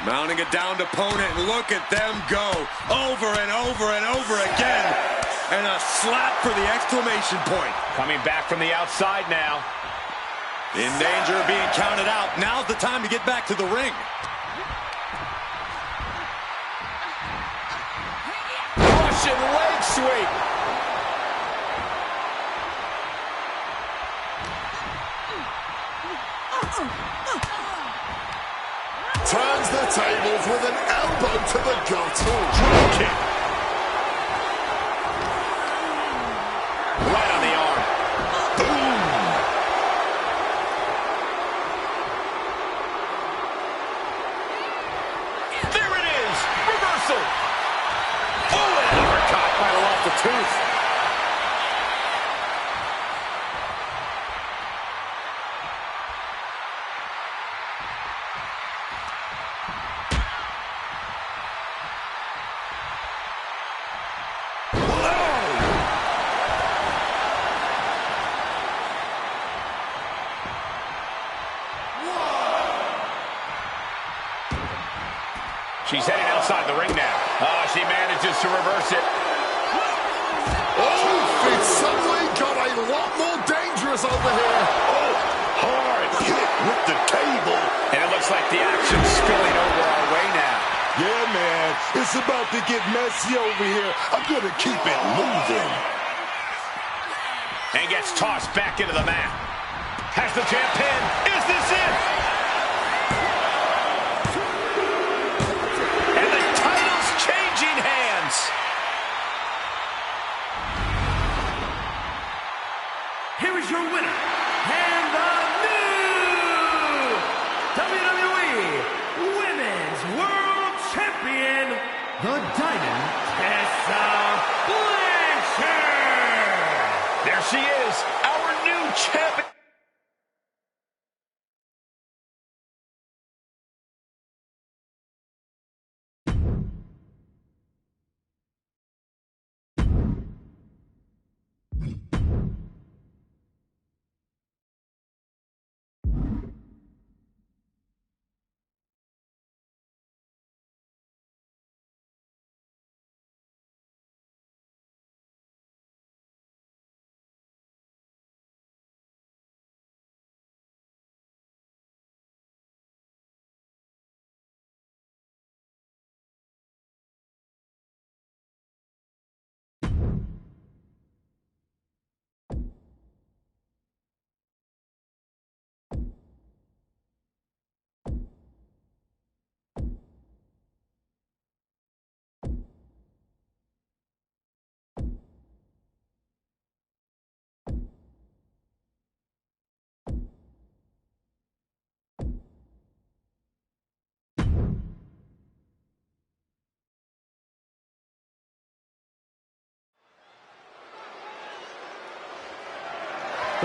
Mounting a downed opponent, and look at them go. Over and over and over again. And a slap for the exclamation point. Coming back from the outside now. In danger of being counted out. Now's the time to get back to the ring. Russian leg sweep. Turns the tables with an elbow to the gut. Drop kick. Right on the arm. Boom. There it is. Reversal. Oh, an uppercut. Might have lost the tooth. She's heading outside the ring now. Oh, she manages to reverse it. Oh, it suddenly got a lot more dangerous over here. Oh, hard hit with the table. And it looks like the action's spilling over our way now. Yeah, man, it's about to get messy over here. I'm gonna keep it moving. And gets tossed back into the mat. Has the champ pinned. Is this it? And the title's changing hands. Here is your winner, and the new WWE Women's World Champion, the Diamond Tessa Blanchard. There she is, our new champion.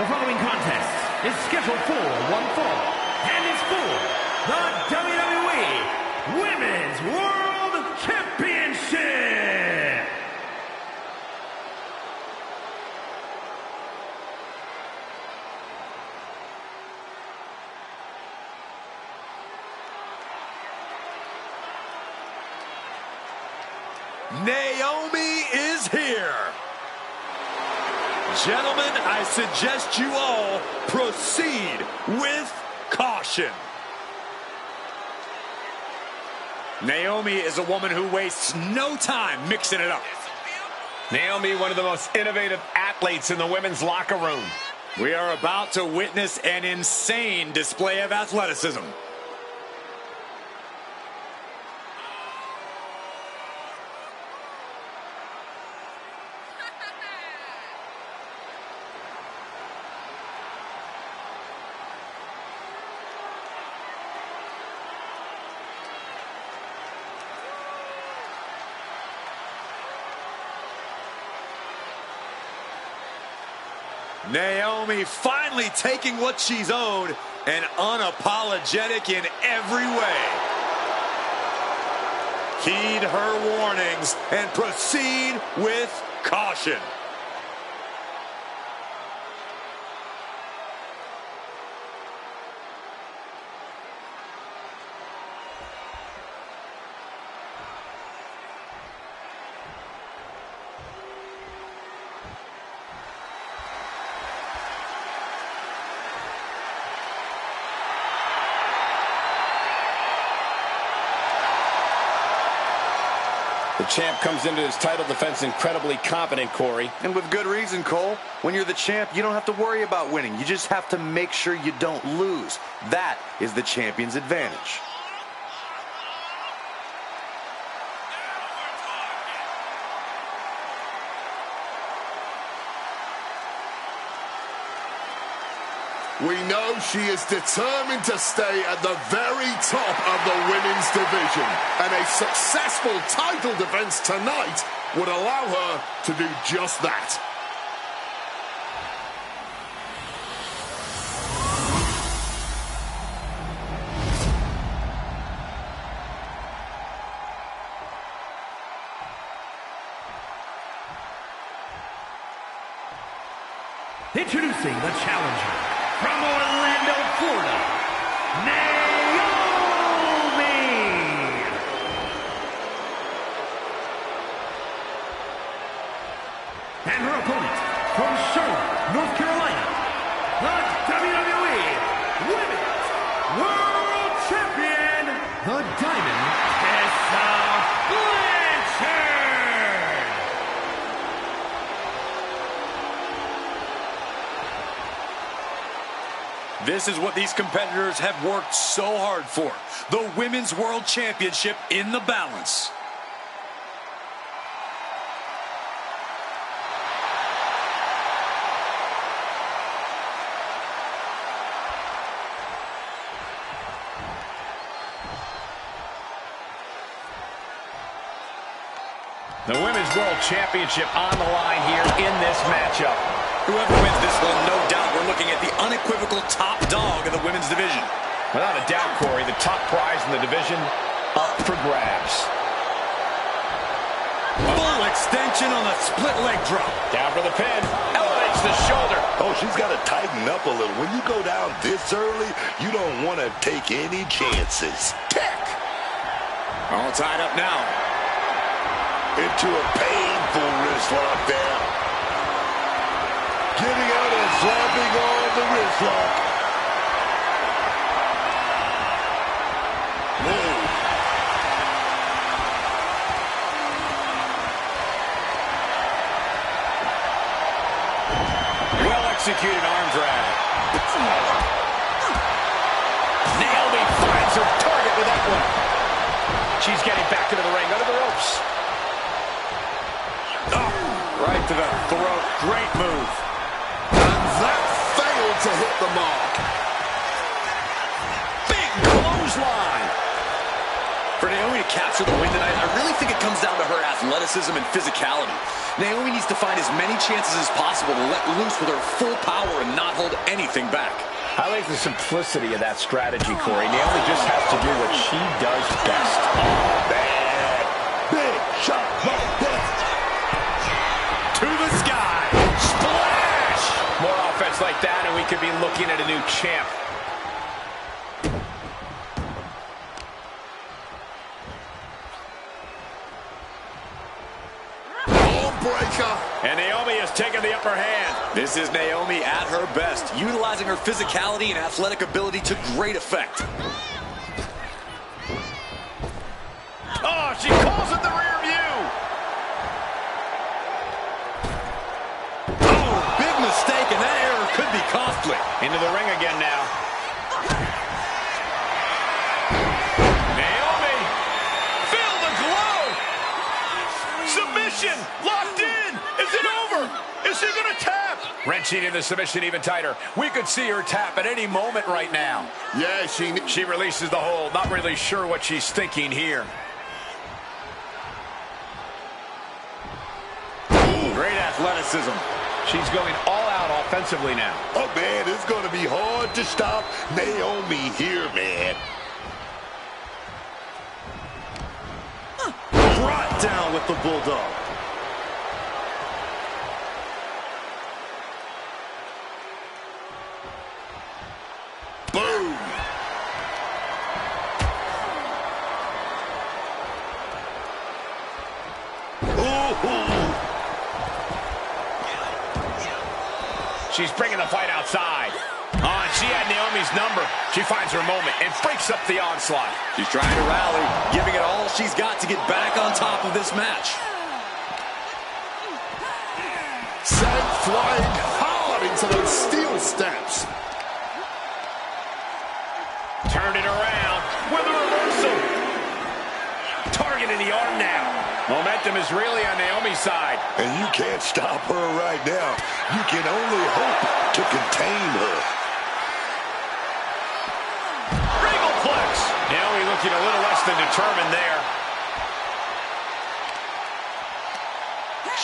The following contest is scheduled for one fall and is for the WWE Women's World Championship. Naomi is here. Gentlemen, I suggest you all proceed with caution. Naomi is a woman who wastes no time mixing it up. Naomi, one of the most innovative athletes in the women's locker room. We are about to witness an insane display of athleticism. Naomi finally taking what she's owed and unapologetic in every way. Heed her warnings and proceed with caution. The champ comes into his title defense incredibly confident, Corey. And with good reason, Cole. When you're the champ, you don't have to worry about winning. You just have to make sure you don't lose. That is the champion's advantage. We know she is determined to stay at the very top of the women's division, and a successful title defense tonight would allow her to do just that. Introducing the challenger from Orlando, Florida, Naomi. And her opponent from Charlotte, North Carolina, the WWE Women's World Champion, the Diamond Tessa Blanchard. This is what these competitors have worked so hard for. The Women's World Championship in the balance. The Women's World Championship on the line here in this matchup. Whoever wins this one, no doubt, we're looking at the unequivocal top dog of the women's division. Without a doubt, Corey, the top prize in the division up for grabs. Full extension on a split leg drop. Down for the pin. Elevates the shoulder. Oh, she's got to tighten up a little. When you go down this early, you don't want to take any chances. Kick! All tied up now. Into a painful wrist lock there. Getting out and slapping on the wrist lock. Well-executed arm drag. Naomi finds her target with that one. She's getting back into the ring, under the ropes. Oh, right to the throat. Great move. And that failed to hit the mark. Big clothesline. For Naomi to capture the win tonight, I really think it comes down to her athleticism and physicality. Naomi needs to find as many chances as possible to let loose with her full power and not hold anything back. I like the simplicity of that strategy, Corey. Naomi just has to do what she does best. Bad. Big shot like that. To the sky. Splash! More offense like that, and we could be looking at a new champ. Breaker. And Naomi has taken the upper hand. This is Naomi at her best, utilizing her physicality and athletic ability to great effect. Oh, she calls it the rear view. Oh, big mistake, and that error could be costly. Into the ring again now. Naomi, feel the glow. Submission, locked in. Is it over? Is she gonna tap? Wrenching in the submission even tighter. We could see her tap at any moment right now. Yeah, she releases the hold. Not really sure what she's thinking here. Great athleticism. She's going all out offensively now. Oh, man, it's going to be hard to stop Naomi here, man. Brought down with the Bulldog. Boom. Ooh. She's bringing the fight outside. Oh, and she had Naomi's number. She finds her moment and breaks up the onslaught. She's trying to rally, giving it all she's got to get back on top of this match. sent flying hard into those steel steps. Turned it around with a reversal. Targeting the arm now. Momentum is really on Naomi's side. And you can't stop her right now. You can only hope to contain her. Regalplex. Naomi looking a little less than determined there.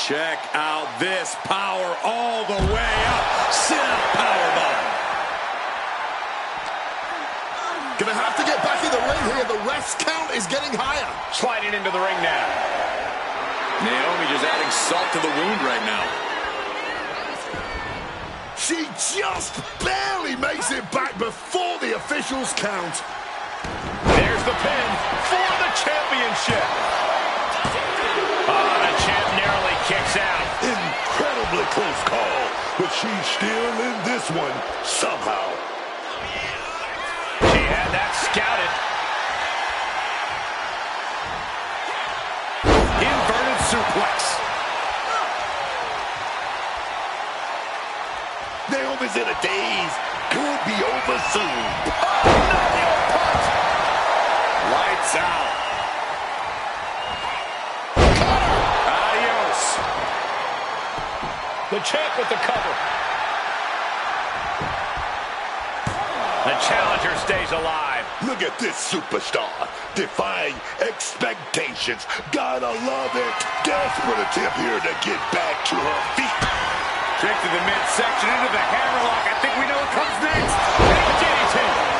Check out this power all the way up. Sit-up powerbomb. Gonna have to get back in the ring here. The rest count is getting higher. Sliding into the ring now. Naomi just adding salt to the wound right now. She just barely makes it back before the officials count. There's the pin for the championship. Oh, the champ narrowly kicks out. Incredibly close call, but she's still in this one somehow. She had that scouted. Inverted suplex. Naomi's in a daze. Could be over soon. Lights out. Adios. The champ with the cover. The challenger stays alive. Look at this superstar, defying expectations. Gotta love it. Desperate attempt here to get back to her feet. Kick to the midsection into the hammerlock. I think we know what comes next. DDT.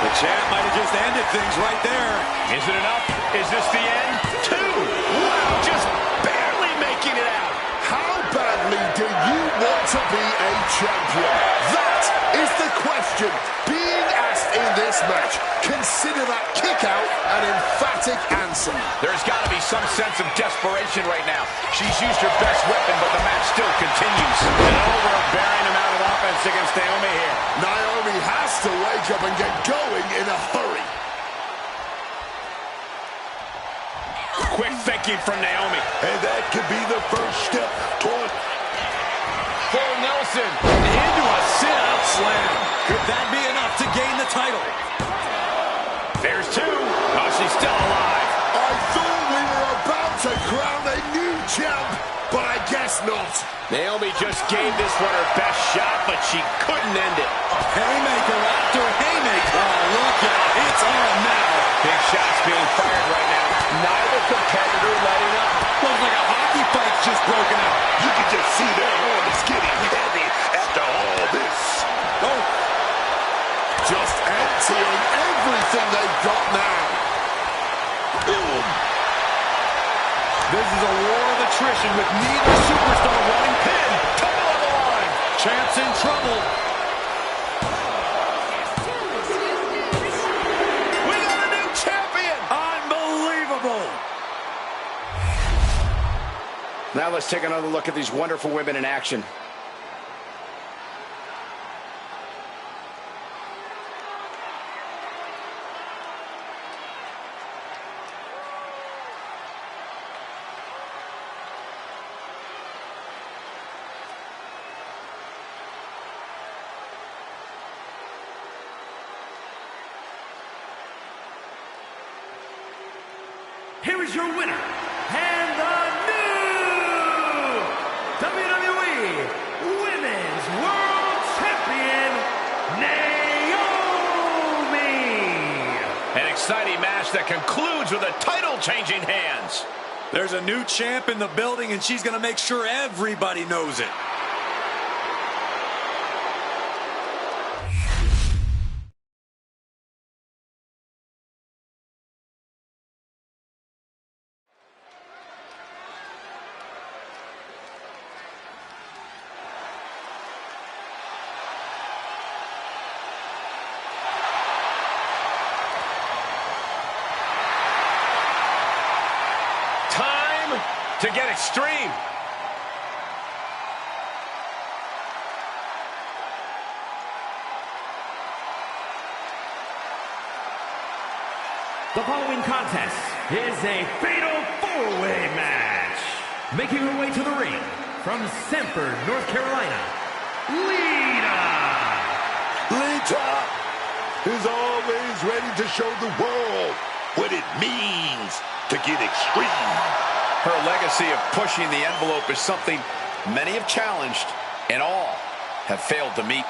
The champ might have just ended things right there. Is it enough? Is this the end? 2. Wow, just barely making it out. How badly do you want to be a champion? That is the question being asked in this match. Consider that kick out an emphatic answer. There's got to be some sense of desperation right now. She's used her best weapon, but the match still continues. An overbearing amount of offense against Naomi here. Naomi has to wake up and get going in a hurry. Quick thinking from Naomi. And that could be the first step toward... For Nelson. Into a sit-out slam. Could that be enough to gain the title? There's 2. Oh, she's still alive. I thought we were about to crown a new champ, but I guess not. Naomi just gave this one her best shot, but she couldn't end it. Haymaker after haymaker. Oh, look out. It's on now. Big shots being fired right now. This is a war of attrition with neither superstar wanting pin. Title on the line. Champ's in trouble. We got a new champion. Unbelievable. Now let's take another look at these wonderful women in action. Here is your winner, and the new WWE Women's World Champion, Naomi. An exciting match that concludes with a title-changing hands. There's a new champ in the building, and she's going to make sure everybody knows it. Time to get extreme. The following contest is a fatal four-way match. Making her way to the ring from Sanford, North Carolina, Lita is always ready to show the world what it means to get extreme. Her legacy of pushing the envelope is something many have challenged, and all have failed to meet.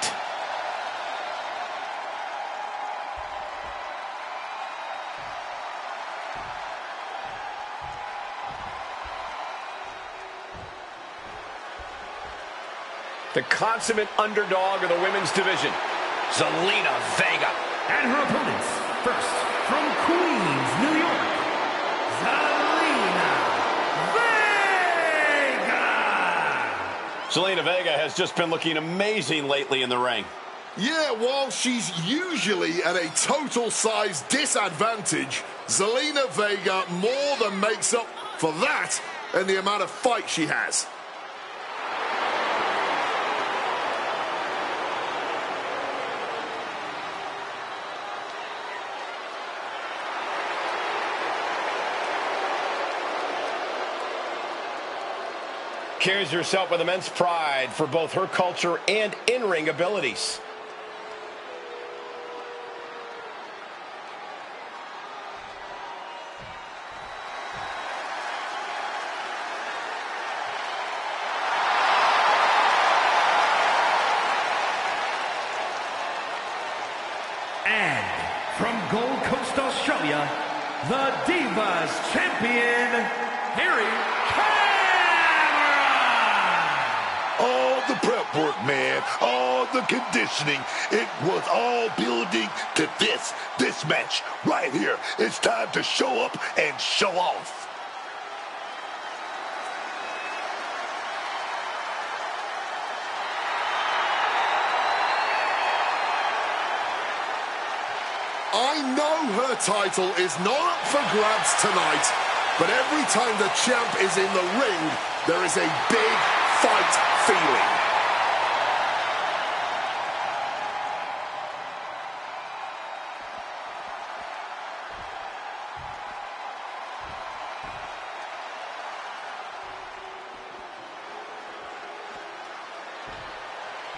The consummate underdog of the women's division, Zelina Vega. and her opponents. First, from Queens, New York, Zelina Vega. Zelina Vega has just been looking amazing lately in the ring. Yeah, while she's usually at a total size disadvantage, Zelina Vega more than makes up for that in the amount of fight she has. Carries herself with immense pride for both her culture and in-ring abilities. And from Gold Coast, Australia, the Divas Champion, Harry All the prep work, man, all the conditioning, it was all building to this match right here. It's time to show up and show off. I know her title is not up for grabs tonight, but every time the champ is in the ring, there is a big fight feeling.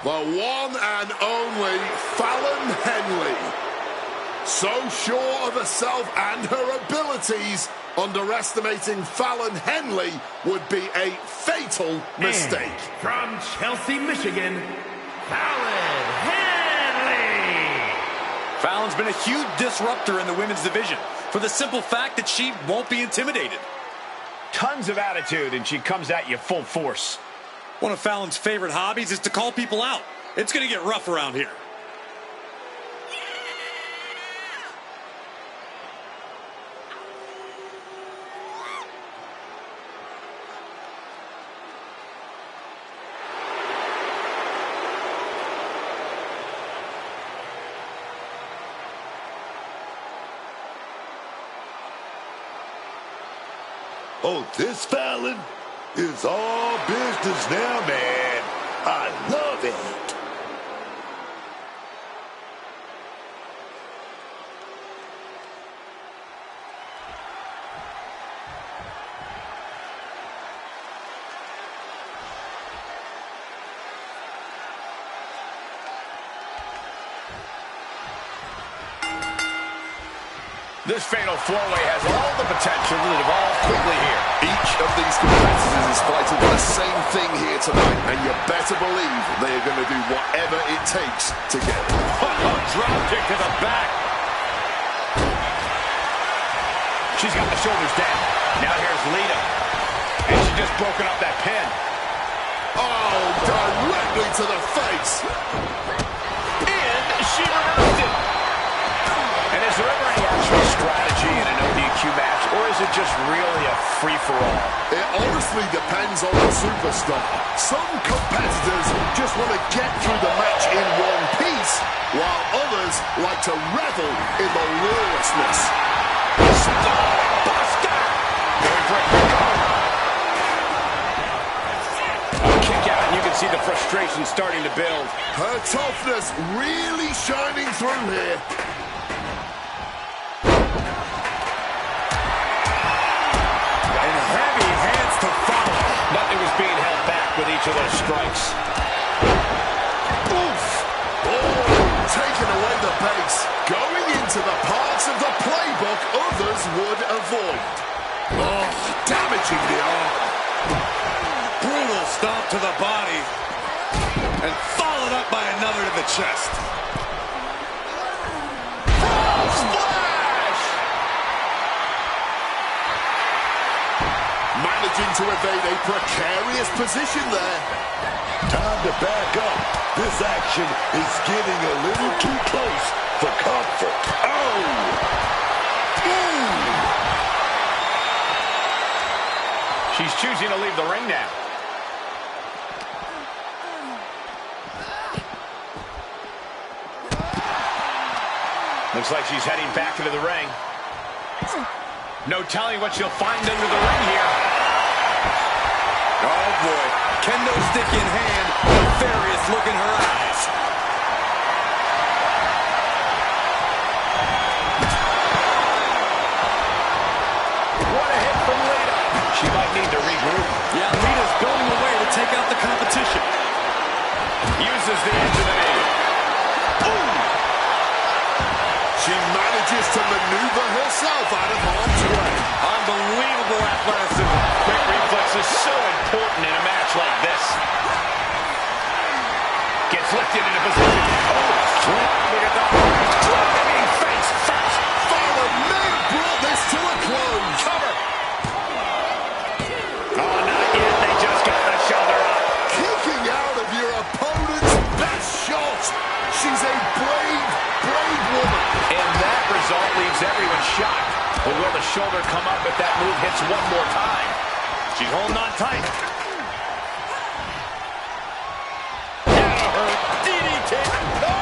The one and only Fallon Henley. So sure of herself and her abilities, underestimating Fallon Henley would be a fatal mistake. And from Chelsea, Michigan, Fallon Henley. Fallon's been a huge disruptor in the women's division for the simple fact that she won't be intimidated. Tons of attitude, and she comes at you full force. One of Fallon's favorite hobbies is to call people out. It's going to get rough around here. Oh, this Fallon is all business now, man. I love it. This fatal four-way has all the potential to evolve quickly here. Each of these competitors is fighting for the same thing here tonight, and you better believe they are going to do whatever it takes to get it. Drop kick to the back. She's got the shoulders down. Now here's Lita. And she just broken up that pin. Oh, directly to the face. And she reversed it. And is there ever any actual strategy in an ODQ match, or is it just really a free-for-all? It honestly depends on the superstar. Some competitors just want to get through the match in one piece, while others like to revel in the lawlessness. Buster! Going for a kick out, and you can see the frustration starting to build. Her toughness really shining through here. Nothing was being held back with each of those strikes. Oof! Oh, taking away the base. Going into the parts of the playbook others would avoid. Oh, damaging the arm. Brutal stomp to the body. And followed up by another to the chest. Managing to evade a precarious position there. Time to back up. This action is getting a little too close for comfort. Oh! Ooh! She's choosing to leave the ring now. Looks like she's heading back into the ring. No telling what she'll find under the ring here. Oh, boy. Kendo stick in hand, nefarious look in her eyes. What a hit from Lita. She might need to regroup. Yeah, Lita's going away to take out the competition. Uses the edge of the knee. Ooh. She manages to maneuver herself out of harm's way. Unbelievable athleticism. Quick reflexes so important in a match like this. Gets lifted into position. Oh, look at that. Driving face first. Fallon may have brought this to a close. Cover. Oh, not yet. They just got the shoulder up. Kicking out of your opponent's best shot. She's a brave, brave woman. And that result leaves everyone shocked. But will the shoulder come up if that move hits one more time? She's holding on tight. DDT. No!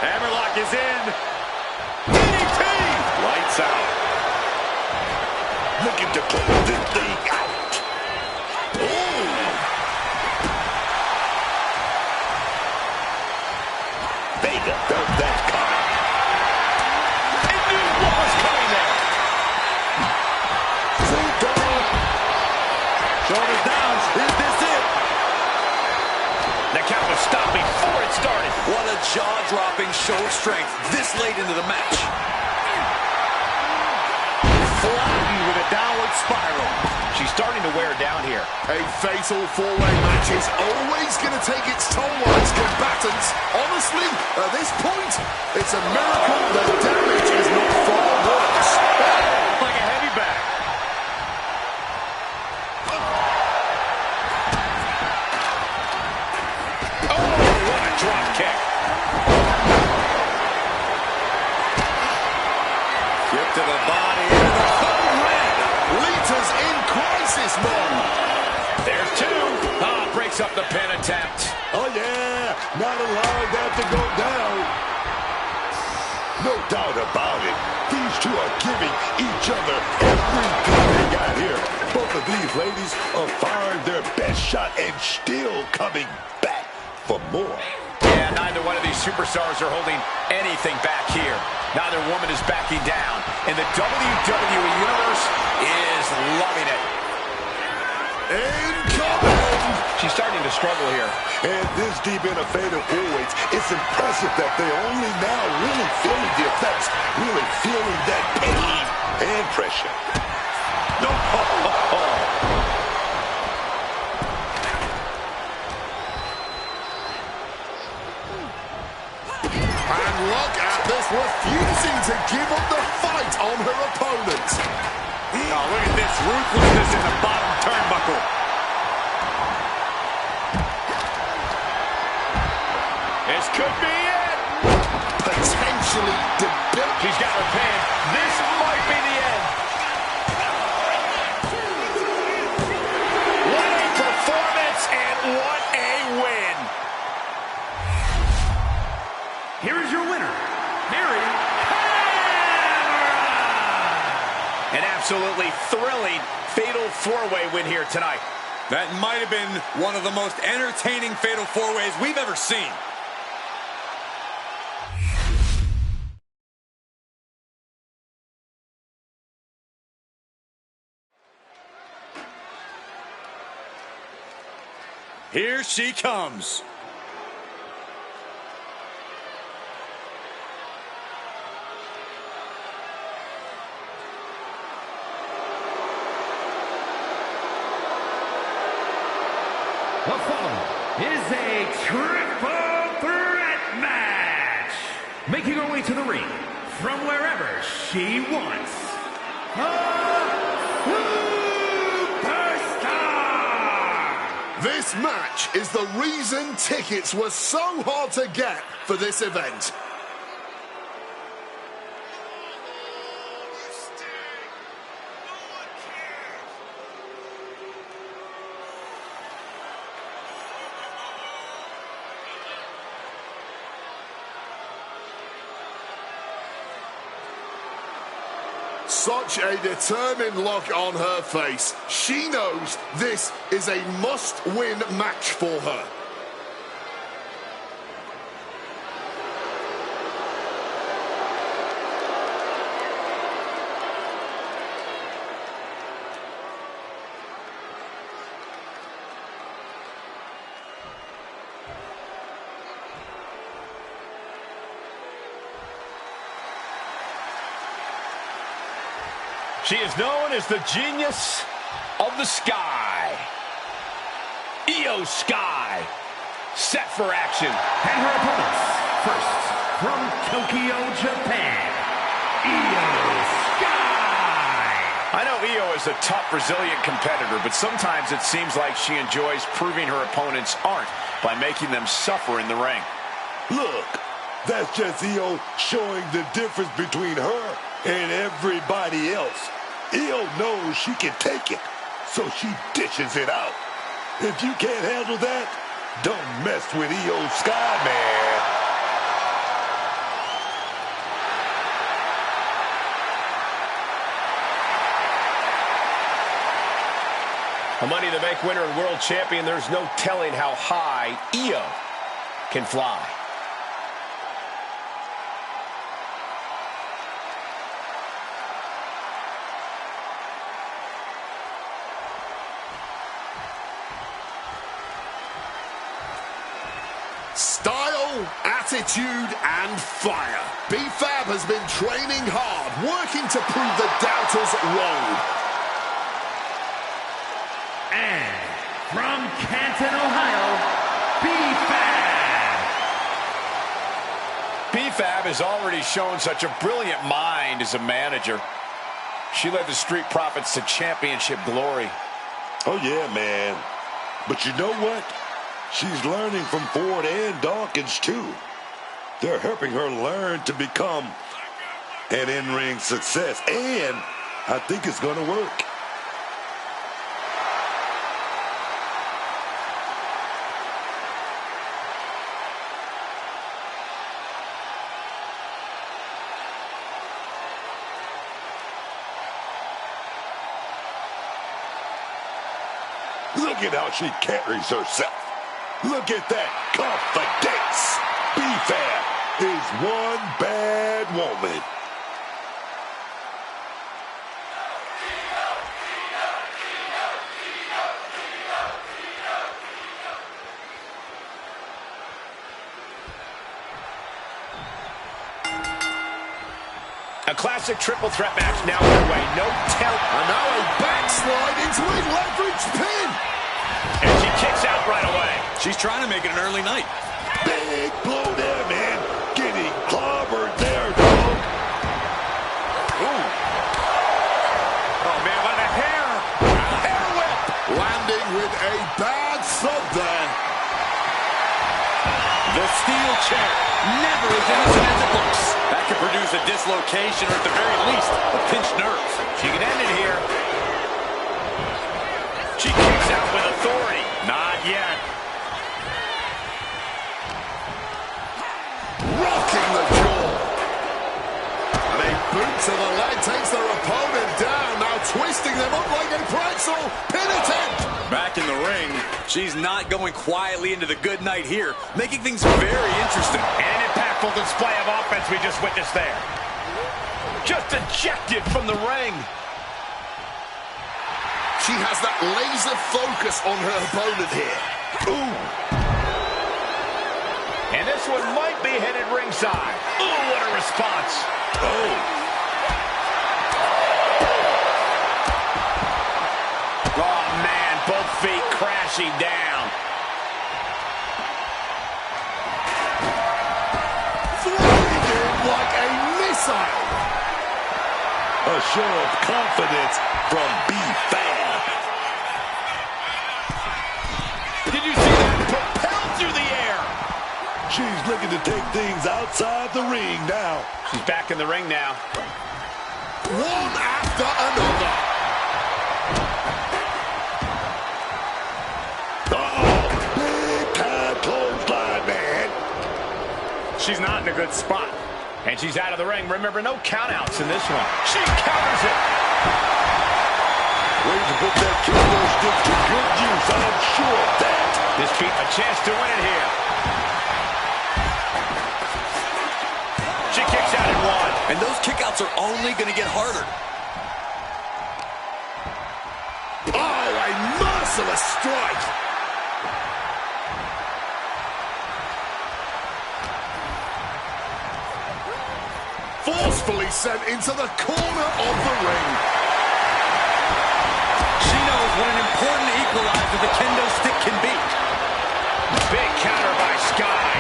Hammerlock is in. DDT! Lights out. Looking to close this thing out. Oh! Vega felt that coming. It knew what was coming there. Shoulders down. Is this it? The count was stopped before it started. What a jaw-dropping show of strength this late into the match. Flattened with a downward spiral. She's starting to wear down here. A fatal four-way match is always going to take its toll on its combatants. Honestly, at this point, it's a miracle the damage is not far worse. Like a heavy bag. Oh, what a drop kick. Kick to the body. Into the code red. Lita's in crisis mode. There's two. Breaks up the pin attempt. Oh, yeah. Not allowing that to go down. No doubt about it. These each other everything they got here. Both of these ladies are firing their best shot and still coming back for more. Yeah, neither one of these superstars are holding anything back here. Neither woman is backing down. And the WWE Universe is loving it. Incoming! She's starting to struggle here. And this deep in a fatal four-weights, it's impressive that they're only now really feeling the effects, really feeling that pain and pressure. No! And look at this, refusing to give up the fight on her opponent. Oh, look at this ruthlessness in the bottom turnbuckle. This could be it. Potentially debilitating. She's got her pinned. This might be the end. What a performance and what a win. Here is your winner, Mary. An absolutely thrilling fatal four-way win here tonight. That might have been one of the most entertaining fatal four-ways we've ever seen. Here she comes. The following is a triple threat match. Making her way to the ring from wherever she wants. Superstar! This match is the reason tickets were so hard to get for this event. Such a determined look on her face. She knows this is a must-win match for her. She is known as the genius of the sky. Io Sky, set for action. And her opponents, first, from Tokyo, Japan, Io Sky. I know Io is a tough, resilient competitor, but sometimes it seems like she enjoys proving her opponents aren't by making them suffer in the ring. Look, that's just Io showing the difference between her and everybody else. Io knows she can take it, so she dishes it out. If you can't handle that, don't mess with Io Sky, man. A Money in the Bank winner and world champion, there's no telling how high Io can fly. Style, attitude, and fire. B-Fab has been training hard, working to prove the doubters wrong. And from Canton, Ohio, B-Fab. B-Fab has already shown such a brilliant mind as a manager. She led the Street Profits to championship glory. Oh, yeah, man. But you know what? She's learning from Ford and Dawkins, too. They're helping her learn to become an in-ring success. And I think it's going to work. Look at how she carries herself. Look at that confidence. B-Fab is one bad woman. A classic triple threat match now underway. No tell. And now a backslide into a leverage pin. And she kicks out right away. She's trying to make it an early night. Big blow there, man. Getting clobbered there, dog. Ooh. Oh, man, by the hair. Hair whip. Landing with a bad thud there. The steel chair. Never as innocent as it looks. That could produce a dislocation or at the very least, a pinched nerve. She can end it here. She kicks out with authority. Not yet. Rocking the jaw. And a boot to the leg takes their opponent down. Now twisting them up like a pretzel. Pin attempt. Back in the ring, she's not going quietly into the good night here, making things very interesting. And an impactful display of offense we just witnessed there. Just ejected from the ring. She has that laser focus on her opponent here. Ooh. And this one might be headed ringside. Ooh, what a response. Oh. Oh, man, both feet crashing down. Flying in like a missile. A show of confidence from B-Fab. Did you see that? Propelled through the air. She's looking to take things outside the ring now. She's back in the ring now. One after another. Oh, big time clothesline, man. She's not in a good spot. And she's out of the ring. Remember, no countouts in this one. She counters it. Way to put that kendo stick to good use, I'm sure of that. This beat a chance to win it here. She kicks out in one. And those kickouts are only going to get harder. Oh, a merciless strike. Forcefully sent into the corner of the ring. She knows what an important equalizer the kendo stick can be. Big counter by Sky.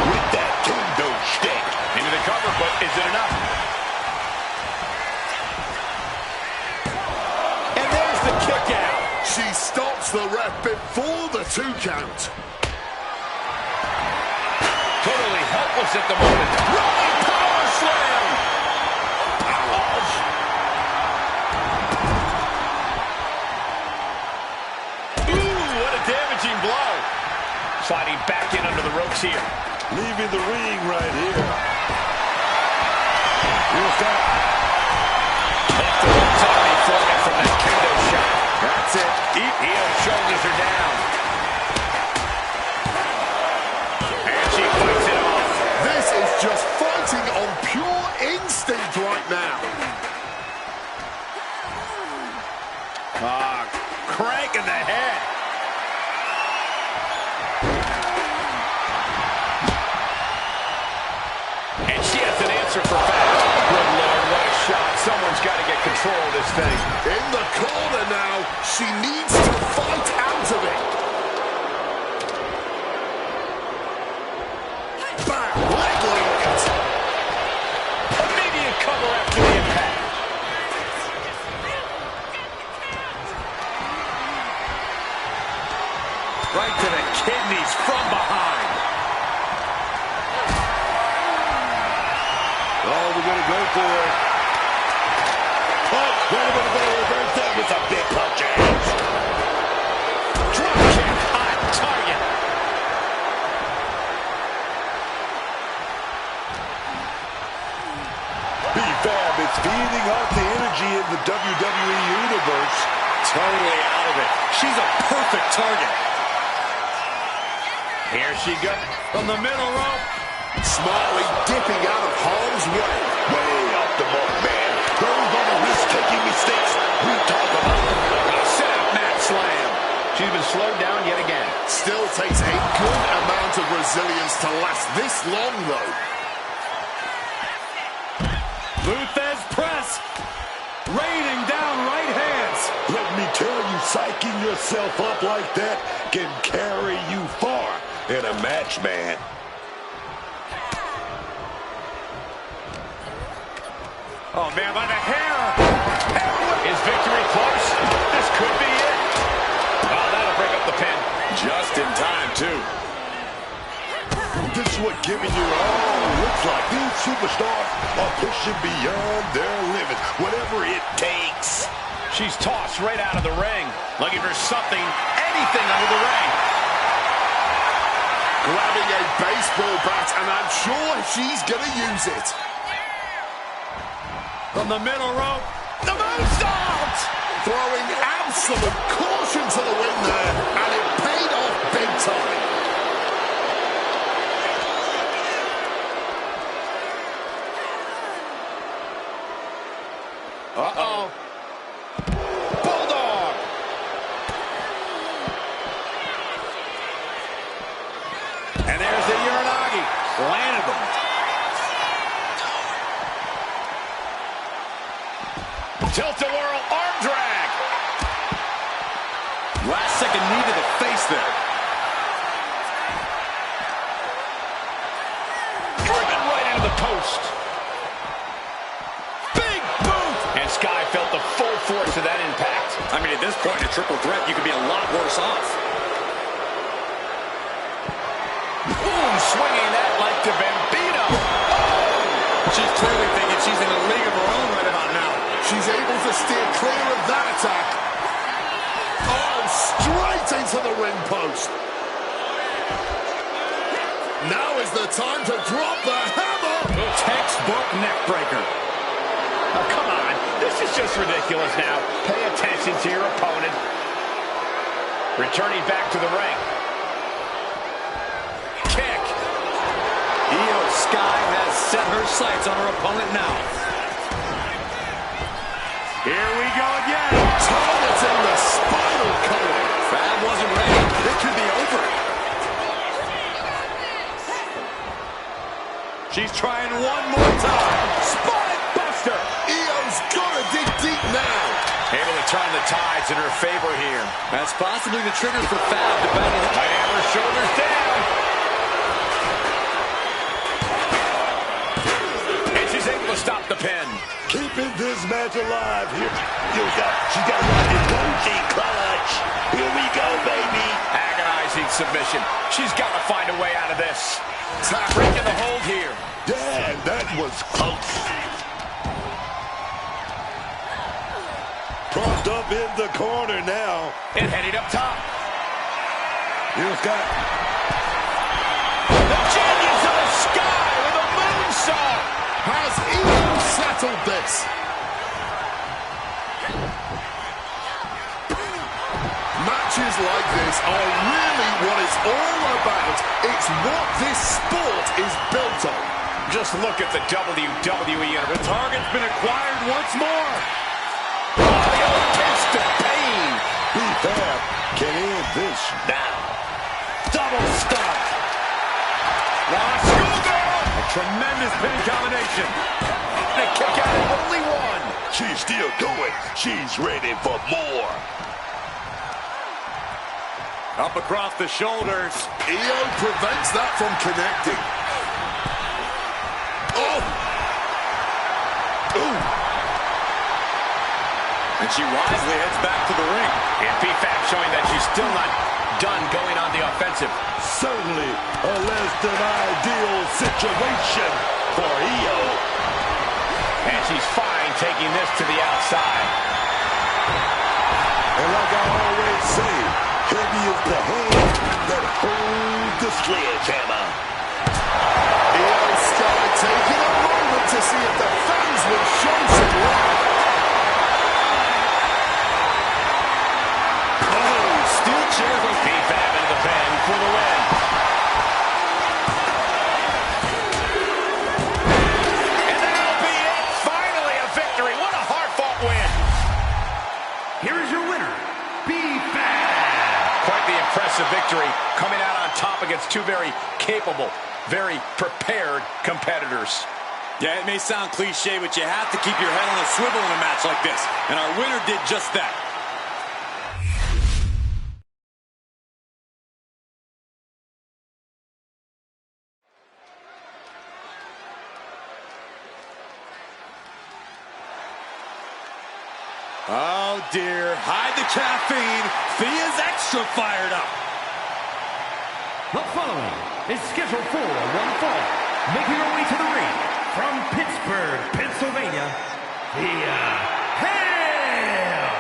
With that kendo stick. Into the cover, but is it enough? And there's the kick out. She stops the ref before the 2 count. Totally helpless at the moment. Rolling power slam. Ouch. Ooh, what a damaging blow. Sliding back in under the ropes here. Leaving the ring right here. Here's that. Off the ropes already floating from that kendo shot. That's it. Io's shoulders are down. And she fights it off. This is just fighting on pure instinct right now. Crank in the head. And she has an answer for Fab. Good Lord, what a shot. Someone's got to get control of this thing. In the corner now. She needs to fight out of it. Bang, leg lock. Immediate cover after the impact. Right to the kidneys from behind. Oh, we're going to go for it. Oh, we're going to go reverse that with a big punch out. Drop kick on target. B-Fab is feeding off the energy in the WWE Universe. totally out of it. She's a perfect target. Here she goes from the middle rope. Smiley dipping out of harm's way. Way off the mark, man. Those are the risk-taking mistakes we talk about. A set mat slam. She's been slowed down yet again. Still takes a good amount of resilience to last this long, though. Luthez press. Raining down right hands. Let me tell you, psyching yourself up like that can carry you far in a match, man. Oh, man, by the hair. Is victory close? This could be it. Oh, that'll break up the pin. Just in time, too. This is what giving your all looks like. These superstars are pushing beyond their limits, whatever it takes. She's tossed right out of the ring, looking for something, anything under the ring. Grabbing a baseball bat, and I'm sure she's going to use it. From the middle rope. The moonsault! Throwing absolute caution to the wind there, and it paid off big time. Uh-oh. Bulldog! And there's the Uranagi. Landed them. Tilt-a-whirl arm drag. Last second knee to the face there. Driven right into the post. Big boot. And Sky felt the full force of that impact. I mean, at this point in a triple threat, you could be a lot worse off. Boom, swinging that like the Bambino. She's clearly thinking she's in a league of her own right about now. She's able to steer clear of that attack. Oh, straight into the ring post. Now is the time to drop the hammer. Textbook neck breaker. Oh, come on. This is just ridiculous now. Pay attention to your opponent. Returning back to the ring. Kick. Io Sky has set her sights on her opponent now. Here we go again. Targeting the spinal column. Fab wasn't ready. It could be over. She's trying one more time. Spine buster. Io's got to dig deep now. Able to turn the tides in her favor here. That's possibly the trigger for Fab to battle. Might have her shoulders down. And she's able to stop the pin. Keeping this match alive here. She got one emoji clutch. Here we go, baby. Agonizing submission. She's got to find a way out of this. Tap. Breaking the hold here. Damn, that was close. Propped up in the corner now. And heading up top. Here's got The genius of the Sky with a moonsault. Has Io settled this? Matches like this are really what it's all about. It's what this sport is built on. Just look at the WWE. The target's been acquired once more. Taste of pain. Fab can end this now. Double stomp. A tremendous pin combination. And a kick out at only one. She's still going. She's ready for more. Up across the shoulders. Io prevents that from connecting. Oh! Ooh! And she wisely heads back to the ring. And PFAB showing that she's still not done going on the offensive. Certainly a less than ideal situation for Io. And she's fine taking this to the outside. And like I always say, heavy is the hand that holds the sledgehammer. Io Sky taking a moment to see if the fans will show some love. impressive victory, coming out on top against two very capable, very prepared competitors. Yeah, it may sound cliche, but you have to keep your head on a swivel in a match like this. And our winner did just that. Oh, dear. Hide the caffeine. Thea's extra fired up. The following is scheduled for one fall. Making her way to the ring from Pittsburgh, Pennsylvania, Thea Hale.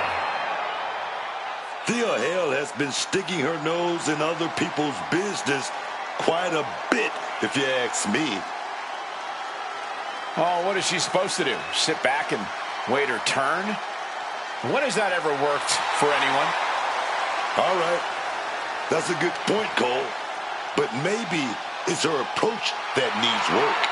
Thea Hale has been sticking her nose in other people's business quite a bit, if you ask me. Oh, what is she supposed to do? Sit back and wait her turn? When has that ever worked for anyone? All right. That's a good point, Cole. But maybe it's her approach that needs work.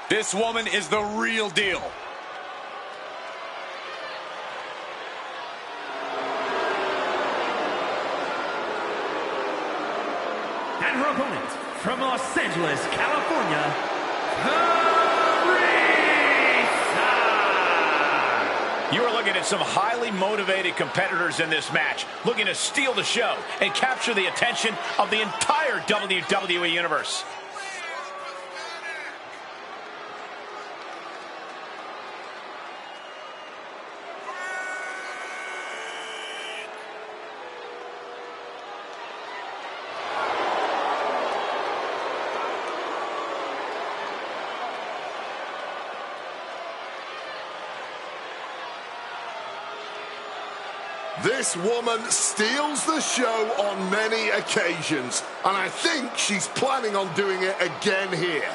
This woman is the real deal. And her opponent from Los Angeles, California, Teresa. You are looking at some highly motivated competitors in this match, looking to steal the show and capture the attention of the entire WWE Universe. This woman steals the show on many occasions, and I think she's planning on doing it again here.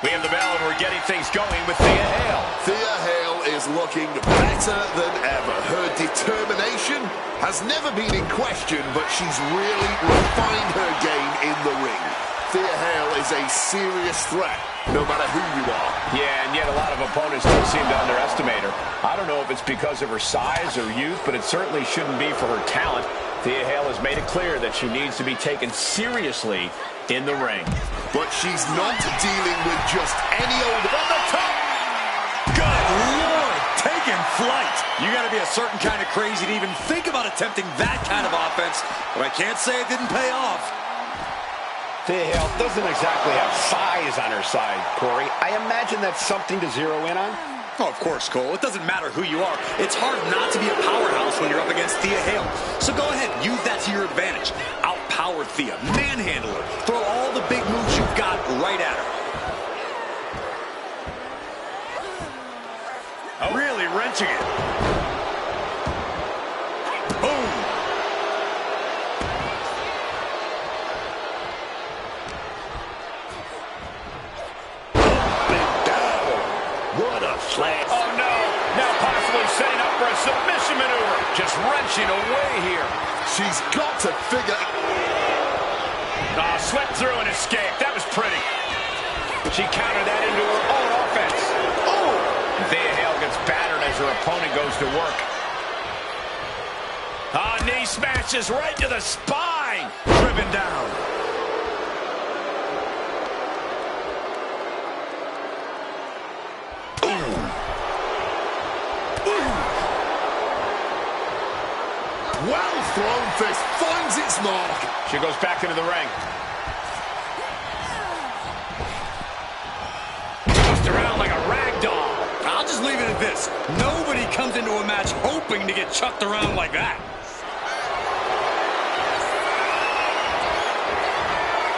We have the bell, and we're getting things going with Thea Hale. Thea Hale is looking better than ever. Her determination has never been in question, but she's really refined her game in the ring. Thea Hale is a serious threat, no matter who you are. Yeah, and yet a lot of opponents don't seem to underestimate her. I don't know if it's because of her size or youth, but it certainly shouldn't be for her talent. Thea Hale has made it clear that she needs to be taken seriously in the ring. But she's not dealing with just any old... From the top! Good Lord, taking flight. You got to be a certain kind of crazy to even think about attempting that kind of offense, but I can't say it didn't pay off. Thea Hale doesn't exactly have size on her side, Corey. I imagine that's something to zero in on. Oh, of course, Cole. It doesn't matter who you are. It's hard not to be a powerhouse when you're up against Thea Hale. So go ahead, use that to your advantage. Outpower Thea, manhandle her, throw all the big moves you've got right at her. Oh. Really wrenching it. Boom. What a slash. Oh, no. Now possibly setting up for a submission maneuver. Just wrenching away here. She's got to figure... Oh, slipped through and escaped. That was pretty. She countered that into her own offense. Oh! Thea Hale gets battered as her opponent goes to work. Ah, knee smashes right to the spine. Driven down. Well-thrown fist finds its mark. She goes back into the ring. Tossed around like a rag doll. I'll just leave it at this. Nobody comes into a match hoping to get chucked around like that.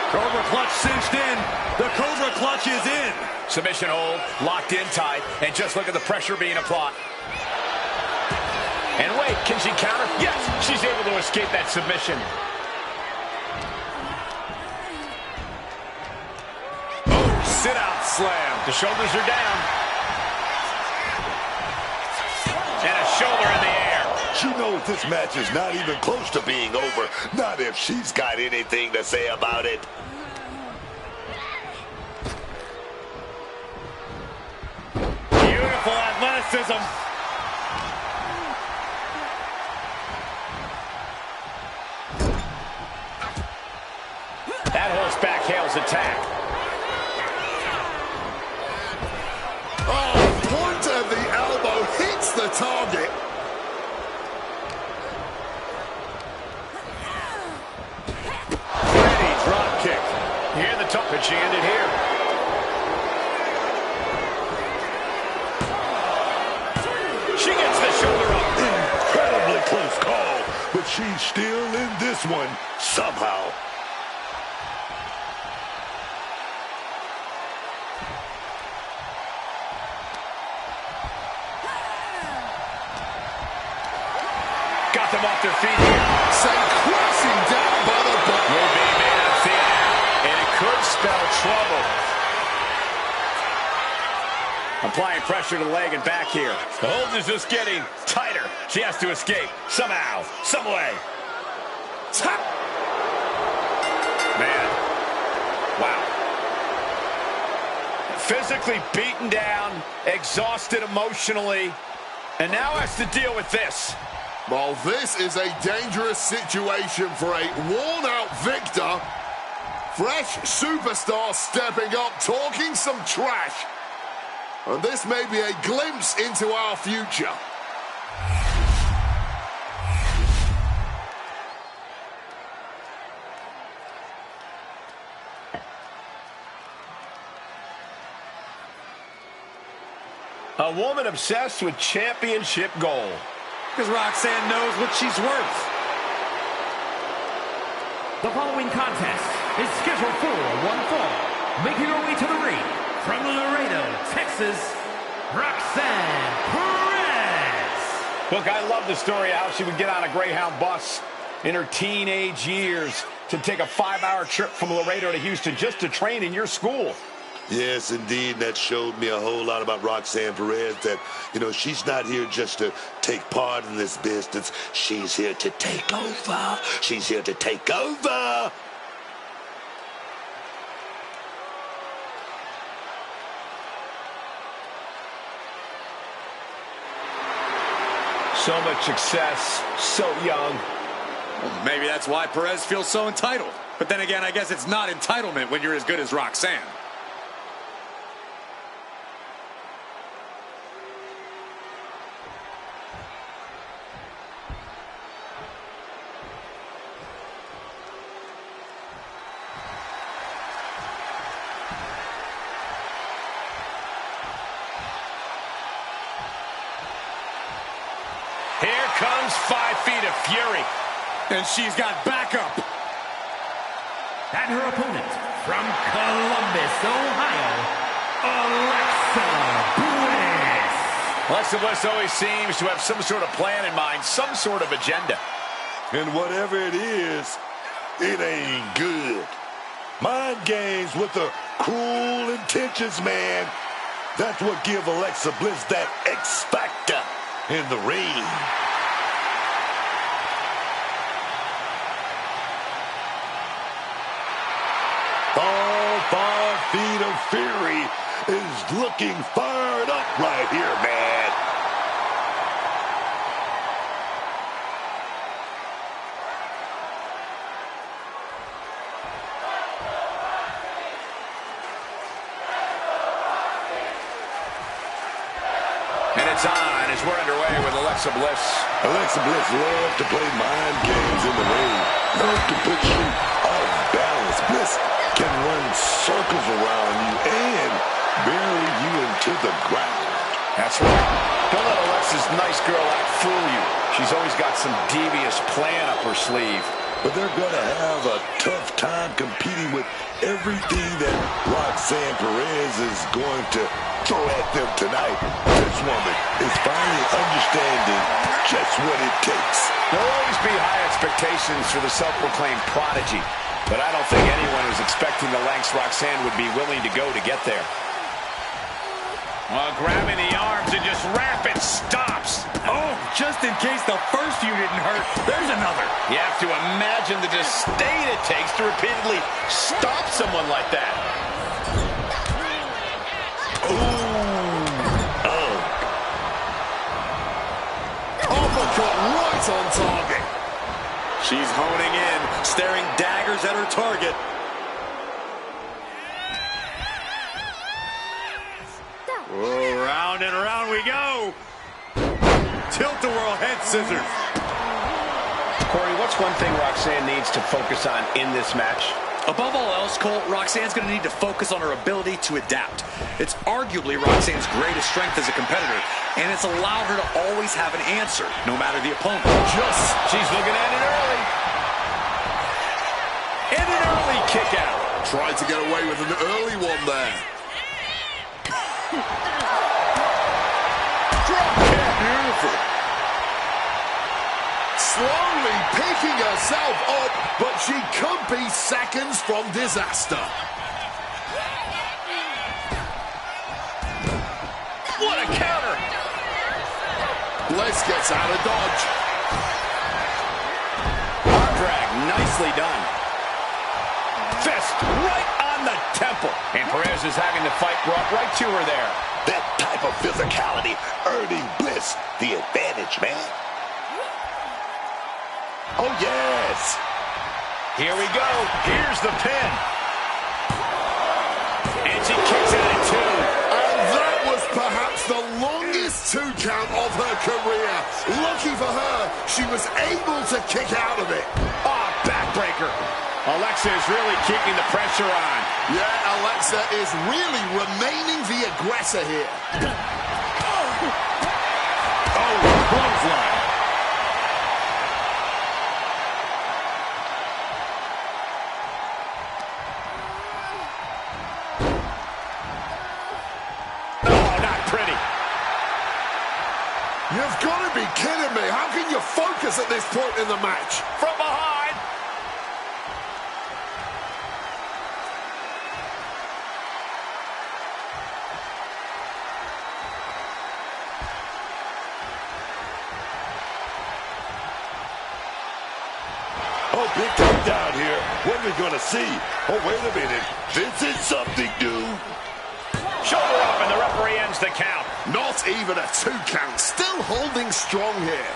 Cobra clutch cinched in. The Cobra clutch is in. Submission hold, locked in tight, and just look at the pressure being applied. And wait, can she counter? Yes, she's able to escape that submission. Oh, sit-out slam. The shoulders are down. And a shoulder in the air. She knows this match is not even close to being over. Not if she's got anything to say about it. Beautiful athleticism. That horseback Hale's attack. Oh, point of the elbow hits the target. Ready drop kick. You hear the top, but she ended here. She gets the shoulder up. Incredibly close call, but she's still in this one somehow. Got them off their feet here. Sent crashing down by the butt. Will be made of thin air, and it could spell trouble. Applying pressure to the leg and back here. The hold is just getting tighter. She has to escape somehow, some way. Tap. Man, wow. Physically beaten down, exhausted emotionally, and now has to deal with this. Well, this is a dangerous situation for a worn-out Victor. Fresh superstar stepping up, talking some trash. And this may be a glimpse into our future. A woman obsessed with championship gold. Because Roxanne knows what she's worth. The following contest is scheduled for one fall. Making her way to the ring from Laredo, Texas, Roxanne Perez. Look, I love the story of how she would get on a Greyhound bus in her teenage years to take a 5-hour trip from Laredo to Houston just to train in your school. Yes, indeed. That showed me a whole lot about Roxanne Perez, that, you know, she's not here just to take part in this business. She's here to take over. She's here to take over. So much success, so young. Well, maybe that's why Perez feels so entitled. But then again, I guess it's not entitlement when you're as good as Roxanne. Here comes 5 feet of fury. And she's got backup. And her opponent from Columbus, Ohio, Alexa Bliss. Alexa Bliss always seems to have some sort of plan in mind, some sort of agenda. And whatever it is, it ain't good. Mind games with the cruel intentions, man. That's what give Alexa Bliss that X factor in the ring. All 5 feet of fury is looking fired up right here, man. And it's on as we're underway with Alexa Bliss. Alexa Bliss loves to play mind games in the ring. Loves to put you off balance. Bliss can run circles around you and bury you into the ground. That's right. Don't let Alexa's nice girl act fool you. She's always got some devious plan up her sleeve. but they're going to have a tough time competing with everything that Roxanne Perez is going to throw at them tonight. This woman is finally understanding just what it takes. There'll always be high expectations for the self-proclaimed prodigy, but I don't think anyone was expecting the lengths Roxanne would be willing to go to get there. Grabbing the arms and just rapid stops. Oh, just in case the first few didn't hurt, there's another. You have to imagine the disdain it takes to repeatedly stop someone like that. Uppercut right on target. She's honing in, staring daggers at her target. Oh, round and round we go. Tilt-a-whirl head scissors. Corey, what's one thing Roxanne needs to focus on in this match? Above all else, Cole, Roxanne's going to need to focus on her ability to adapt. It's arguably Roxanne's greatest strength as a competitor, and it's allowed her to always have an answer, no matter the opponent. She's looking at it early. And an early kick out. Tried to get away with an early one there. Drop kick. Beautiful. Slowly picking herself up, but she could be seconds from disaster. What a counter. Bliss gets out of dodge. Arm drag, nicely done. Fist right on the temple. And Perez is having the fight brought right to her there. That type of physicality earning Bliss the advantage, man. Oh, yes. Here we go. Here's the pin. And she kicks it in two. And that was perhaps the longest 2 count of her career. Lucky for her, she was able to kick out of it. Ah, backbreaker. Alexa is really keeping the pressure on. Yeah, Alexa is really remaining the aggressor here. Oh, clothesline. Oh, not pretty. You've got to be kidding me. How can you focus at this point in the match? From behind. Oh, big takedown here. What are we going to see? Oh, wait a minute. This is something new. Shoulder up, and the referee ends the count. Not even a 2 count. Still holding strong here.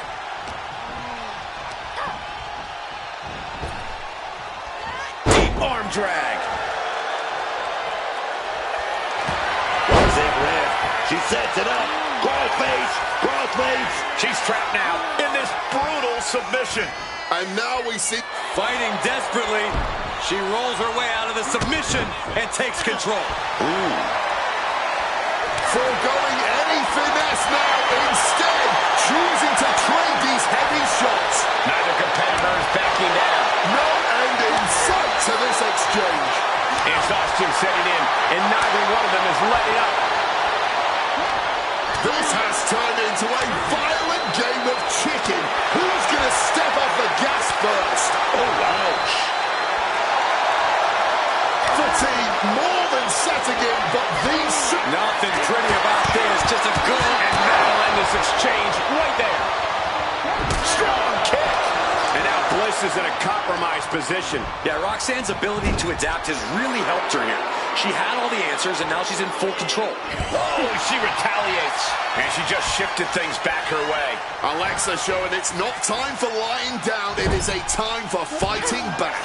Deep arm drag. Roxanne Perez, she sets it up. Crossface, crossface. She's trapped now in this brutal submission. And now we see... Fighting desperately, she rolls her way out of the submission and takes control. Foregoing any finesse now, instead choosing to trade these heavy shots. Neither competitor is backing down. No end in sight to this exchange. Exhaustion setting in, and neither one of them is letting up. This has turned into a violent game of chicken. Who's going to step off the gas first? Oh, ouch. Fatigue more than setting in, but these... Nothing pretty about this, just a good... And that'll end this exchange right there. Strong kick. And now Bliss is in a compromised position. Yeah, Roxanne's ability to adapt has really helped her here. She had all the answers, and now she's in full control. Oh, she retaliates. And she just shifted things back her way. Alexa showing it's not time for lying down. It is a time for fighting back.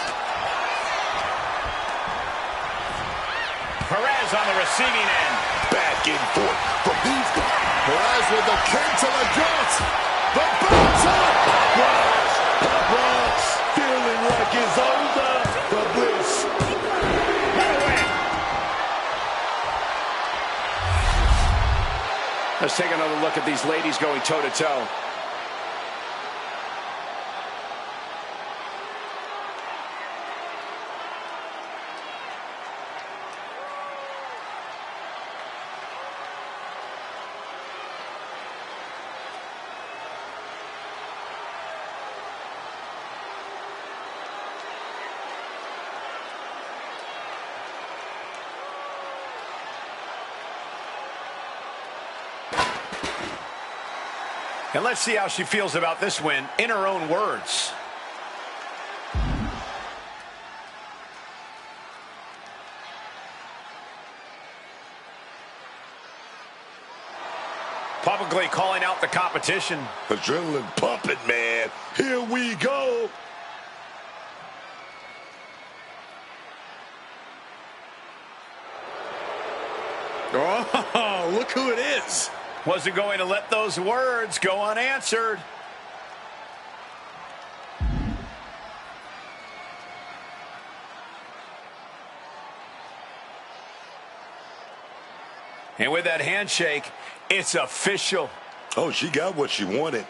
Perez on the receiving end. Back and forth from these guys. Perez with the kick to the gut. The bouncer. Pop rocks, feeling like it's over for Bliss. Let's take another look at these ladies going toe-to-toe. And let's see how she feels about this win in her own words. Publicly calling out the competition. Adrenaline pumping, man. Here we go. Oh, look who it is. Wasn't going to let those words go unanswered. And with that handshake, it's official. Oh, she got what she wanted.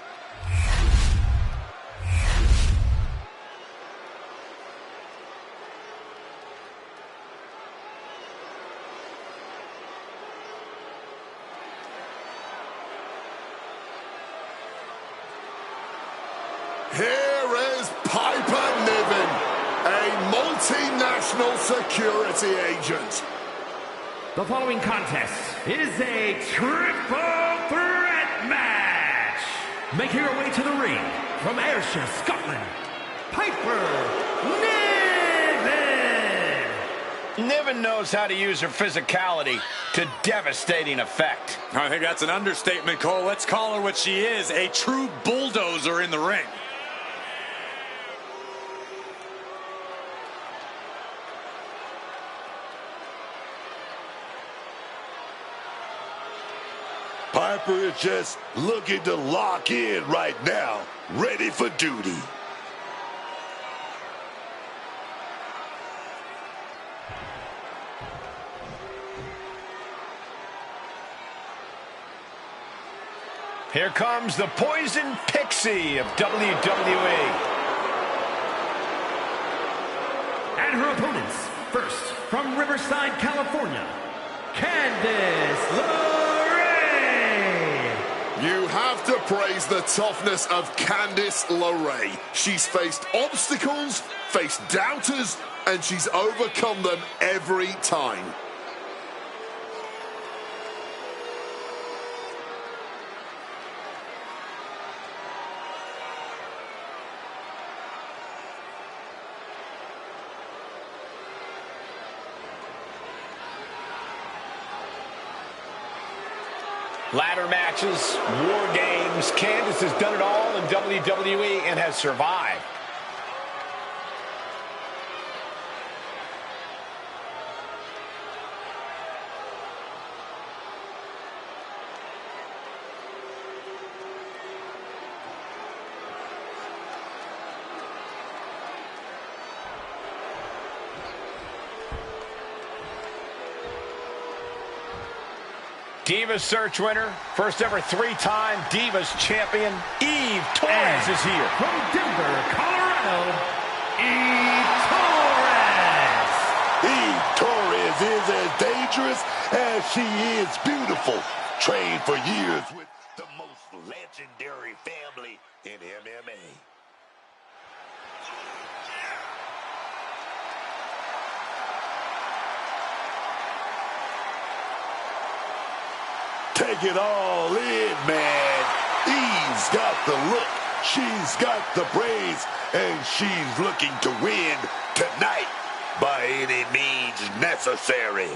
Here is Piper Niven, a multinational security agent. The following contest is a triple threat match. Making her way to the ring from Ayrshire, Scotland, Piper Niven. Niven knows how to use her physicality to devastating effect. I think that's an understatement, Cole. Let's call her what she is, a true bulldozer in the ring. Piper is just looking to lock in right now, ready for duty. Here comes the Poison Pixie of WWE. And her opponents, first from Riverside, California, Candice LeRae. You have to praise the toughness of Candice LeRae. She's faced obstacles, faced doubters, and she's overcome them every time. Ladder matches, war games. Candice has done it all in WWE and has survived. Divas Search winner, first ever three-time Divas champion, Eve Torres is here. From Denver, Colorado, Eve Torres. Eve Torres is as dangerous as she is beautiful. Trained for years with the most legendary family in MMA. Take it all in, man. Eve's got the look, she's got the brains, and she's looking to win tonight by any means necessary.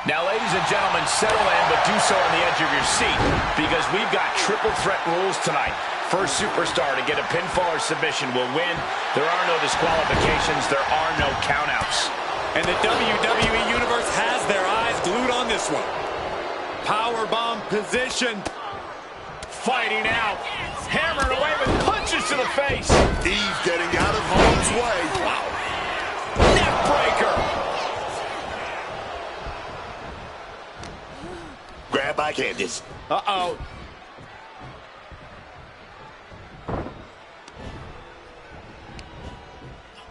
Now, ladies and gentlemen, settle in, but do so on the edge of your seat, because we've got triple threat rules tonight. First superstar to get a pinfall or submission will win. There are no disqualifications. There are no countouts. And the WWE Universe has their eyes glued on this one. Powerbomb position. Fighting out. Hammered away with punches to the face. Eve getting out of harm's way. Wow. Neck breaker. Grab by Candice. Uh-oh.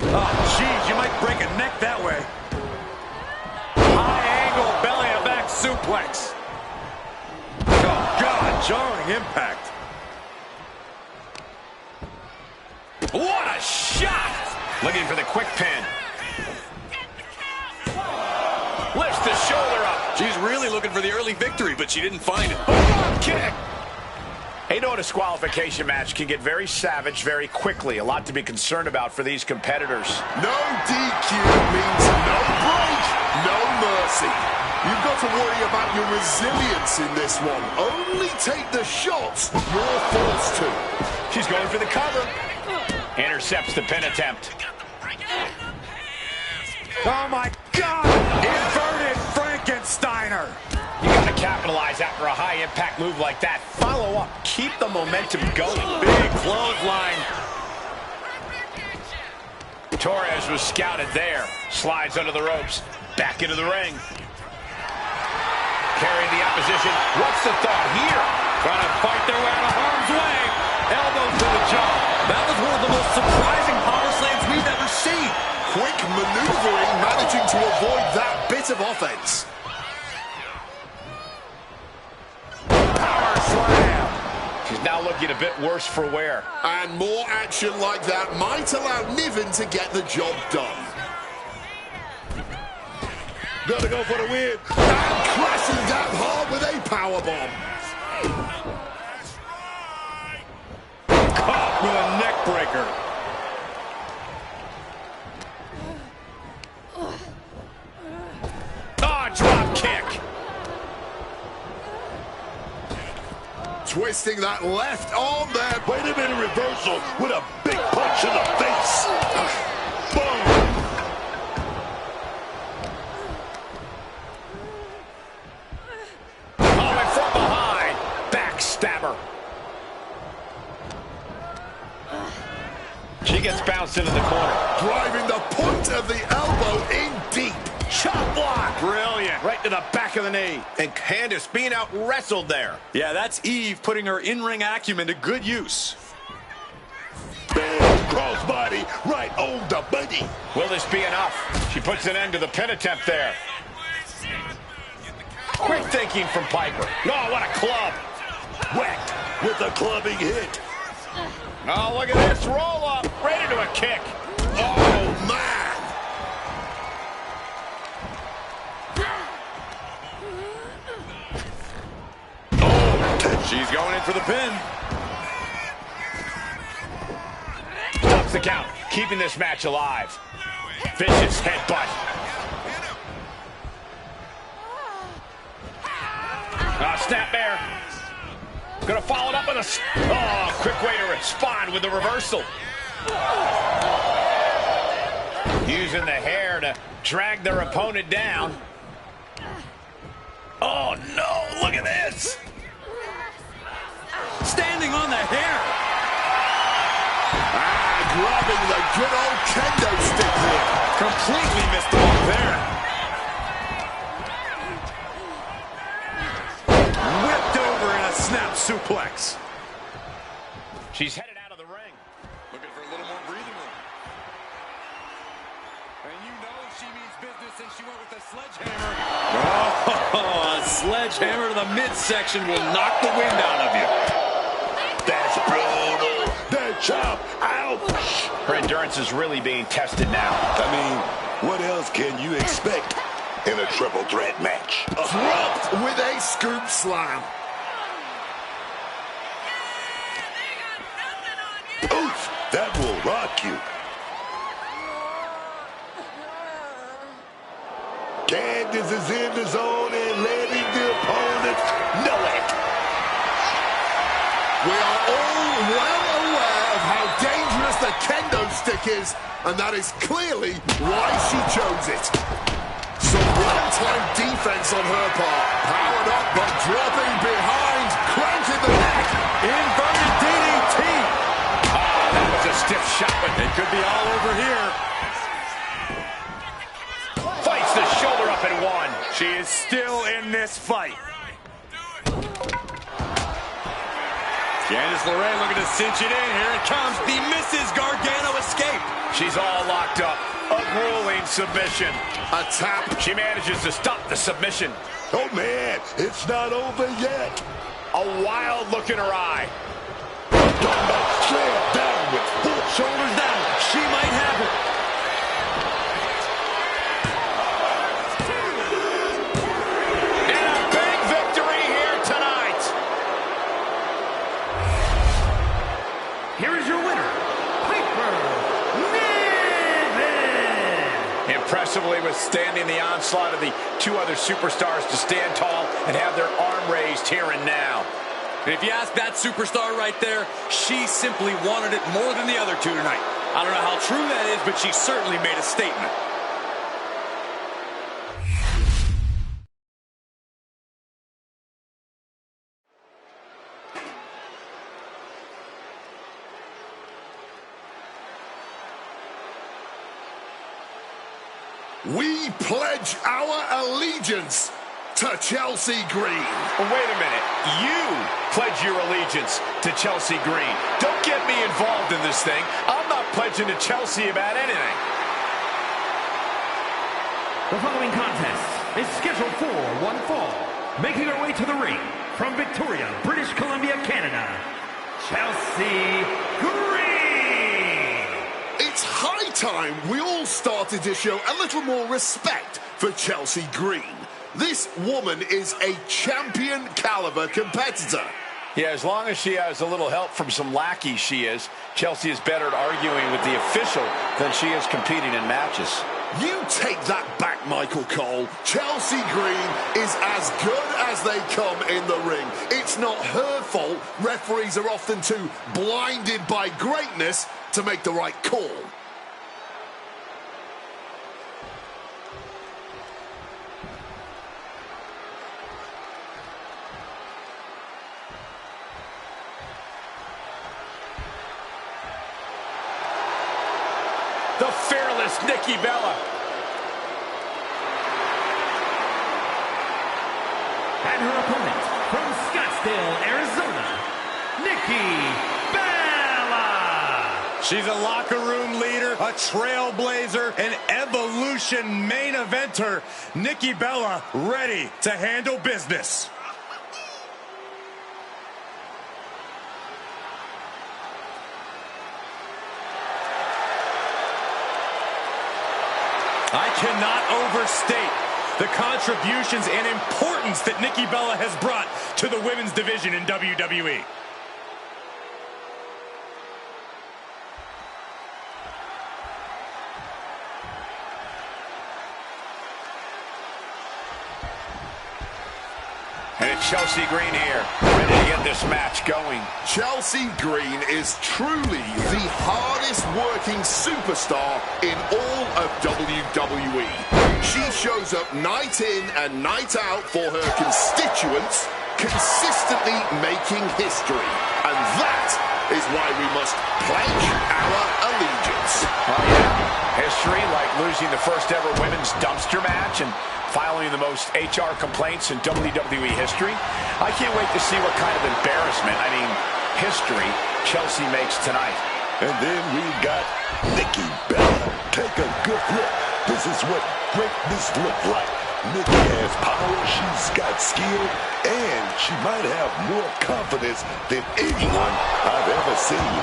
Oh, geez, you might break a neck that way. High angle belly-to-back suplex. Oh, God, jarring impact. Looking for the quick pin. Lifts the shoulder up. She's really looking for the early victory, but she didn't find it. Drop kick. Hey, you know, a disqualification match can get very savage very quickly. A lot to be concerned about for these competitors. No DQ means no break, no mercy. You've got to worry about your resilience in this one. Only take the shots you're forced to. She's going for the cover. Intercepts the pin attempt. Oh, my God! Inverted Frankensteiner! You got to capitalize after a high-impact move like that. Follow up. Keep the momentum going. Big clothesline. Torres was scouted there. Slides under the ropes. Back into the ring. Carrying the opposition. What's the thought here? Trying to fight their way out of harm's way. Elbows to the jaw. That was one of the most surprising power slams we've ever seen. Quick maneuvering, managing to avoid that bit of offense. Power slam. She's now looking a bit worse for wear. And more action like that might allow Niven to get the job done. Gotta go for the win. And crashing down hard with a powerbomb. Caught with a neck breaker. Drop kick. Twisting that left arm there. Wait a minute, reversal with a big punch in the face. Boom. Coming from behind. Backstabber. She gets bounced into the corner. Driving the point of the elbow in deep. Chop block. Brilliant. Right to the back of the knee. And Candice being out wrestled there. Yeah, that's Eve putting her in-ring acumen to good use. Big crossbody right on the buddy. Will this be enough? She puts an end to the pin attempt there. Quick thinking from Piper. Oh, what a club. Whacked with a clubbing hit. Oh, look at this. Roll up. Right into a kick. Oh, man. She's going in for the pin. Stops the count. Keeping this match alive. Vicious headbutt. Snap there. Gonna follow it up with a... quick way to respond with the reversal. Using the hair to drag their opponent down. Oh, no. Look at this. Standing on the hair. Grabbing the good old kendo stick here. Completely missed the mark there. Whipped over in a snap suplex. She's headed out of the ring. Looking for a little more breathing room. And you know she means business and she went with a sledgehammer. Oh, a sledgehammer to the midsection will knock the wind out of you. That's brutal. That chop. Ouch. Her endurance is really being tested now. I mean, what else can you expect in a triple threat match? Dropped with a scoop slam. Oof, that will rock you. Candice is in the zone and letting the opponent know it. We are all well aware of how dangerous the kendo stick is, and that is clearly why she chose it. Some well-timed defense on her part. Powered up, but dropping behind. Cranking the neck. Inverted DDT. That was a stiff shot, but It could be all over here. fights the shoulder up and one. She is still in this fight. Candice LeRae looking to cinch it in. Here it comes. The Mrs. Gargano escape. She's all locked up. A grueling submission. A tap. She manages to stop the submission. Oh, man, it's not over yet. A wild look in her eye. Talking about slam down with full Shoulders down. She might have it. withstanding the onslaught of the two other superstars to stand tall and have their arm raised here and now. And if you ask that superstar right there, she simply wanted it more than the other two tonight. I don't know how true that is, but she certainly made a statement. We pledge our allegiance to Chelsea Green. Well, wait a minute. You pledge your allegiance to Chelsea Green. Don't get me involved in this thing. I'm not pledging to Chelsea about anything. The following contest is scheduled for one fall. Making her way to the ring from Victoria, British Columbia, Canada, Chelsea Green. It's high time we all started to show a little more respect for Chelsea Green. This woman is a champion caliber competitor. Yeah, as long as she has a little help from some lackeys, Chelsea is better at arguing with the official than she is competing in matches. You take that back, Michael Cole. Chelsea Green is as good as they come in the ring. It's not her fault. Referees are often too blinded by greatness to make the right call. The fearless Nikki Bella. And her opponent from Scottsdale, Arizona, Nikki Bella. She's a locker room leader, a trailblazer, an evolution main eventer. Nikki Bella ready to handle business. I cannot overstate the contributions and importance that Nikki Bella has brought to the women's division in WWE. And it's Chelsea Green here, ready to get this match going. Chelsea Green is truly the hardest working superstar in all of WWE. She shows up night in and night out for her constituents, consistently making history. And that is why we must pledge our allegiance. Oh yeah, history like losing the first ever women's dumpster match and filing the most HR complaints in WWE history. I can't wait to see what kind of embarrassment, history, Chelsea makes tonight. And then we got Nikki Bella. Take a good look. This is what greatness looks like. Nikki has power, she's got skill, and she might have more confidence than anyone I've ever seen.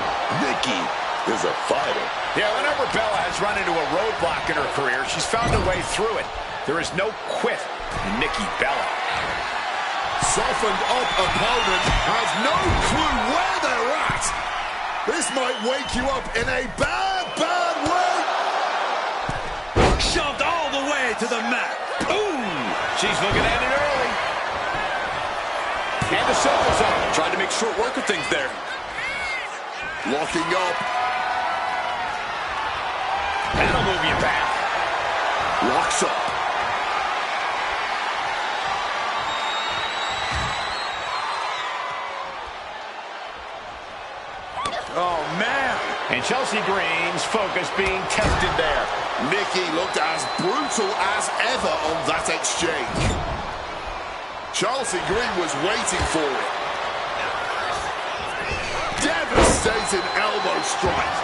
Nikki is a fighter. Yeah, whenever Bella has run into a roadblock in her career, she's found a way through it. There is no quit in Nikki Bella. Softened up opponent has no clue where they're at. This might wake you up in a bad, bad way. Shoved all the way to the mat. Boom! She's looking at it early. And the circle's up. Tried to make short work of things there. Locking up. That'll move you back. Locks up. Oh, man. And Chelsea Green's focus being tested there. Nikki looked as brutal as ever on that exchange. Chelsea Green was waiting for it. Devastating elbow strike.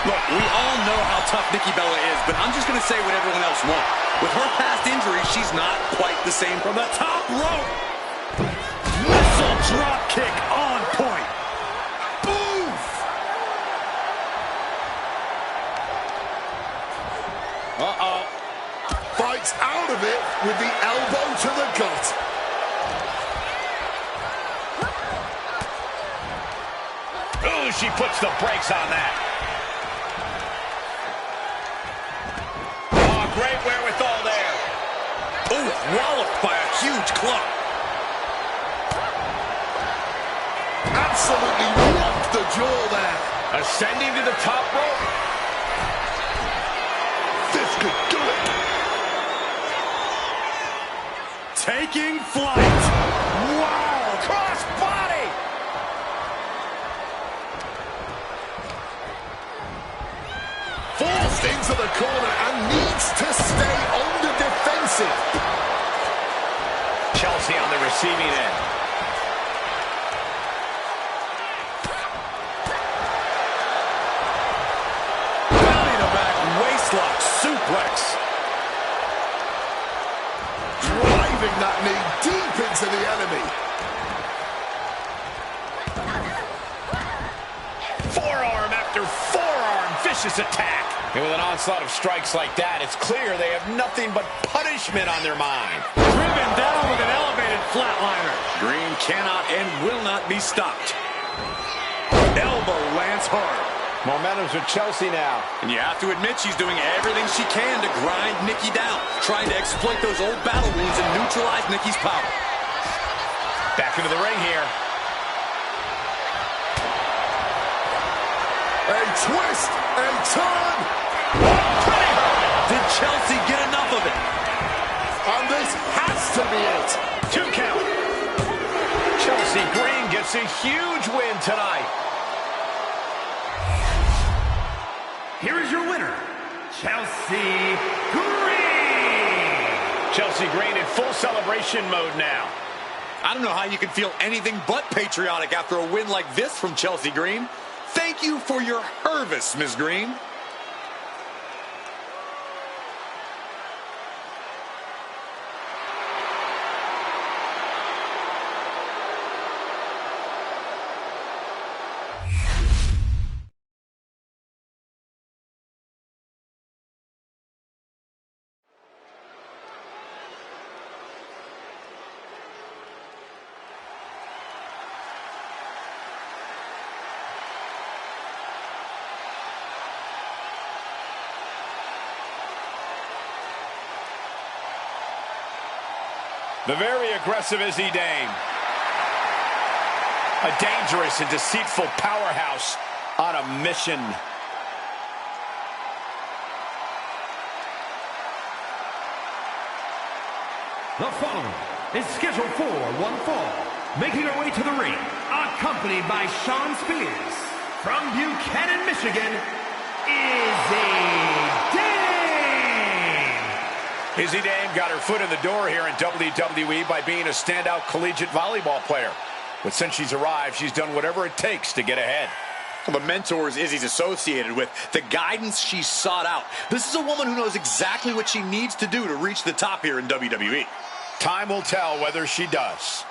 Look, we all know how tough Nikki Bella is, but I'm just going to say what everyone else wants. With her past injuries, she's not quite the same from the top rope. Missile drop kick on point. Uh-oh. Fights out of it with the elbow to the gut. Ooh, she puts the brakes on that. Oh, great way huge club. Absolutely rocked the jaw there. Ascending to the top rope. This could do it. Taking flight. Wow, cross body. Forced into the corner and needs to stay on the defensive. Chelsea on the receiving end. Belly to back waistlock suplex. Driving that knee deep into the enemy. Forearm after forearm, vicious attack. And with an onslaught of strikes like that, it's clear they have nothing but punishment on their mind. Driven down with an elevated flatliner. Green cannot and will not be stopped. Elbow lands hard. Momentum's with Chelsea now. And you have to admit she's doing everything she can to grind Nikki down, trying to exploit those old battle wounds and neutralize Nikki's power. Back into the ring here. A twist, a turn. Did Chelsea get enough of it? And this has to be it. 2 count. Chelsea Green gets a huge win tonight. Here is your winner, Chelsea Green. Chelsea Green in full celebration mode now. I don't know how you can feel anything but patriotic after a win like this from Chelsea Green. Thank you for your service, Ms. Green. The very aggressive Izzy Dame. A dangerous and deceitful powerhouse on a mission. The following is scheduled for one fall. Making her way to the ring, accompanied by Shawn Spears. From Buchanan, Michigan, Izzy Dame. Izzy Dame got her foot in the door here in WWE by being a standout collegiate volleyball player. But since she's arrived, she's done whatever it takes to get ahead. The mentors Izzy's associated with, the guidance she sought out. This is a woman who knows exactly what she needs to do to reach the top here in WWE. Time will tell whether she does.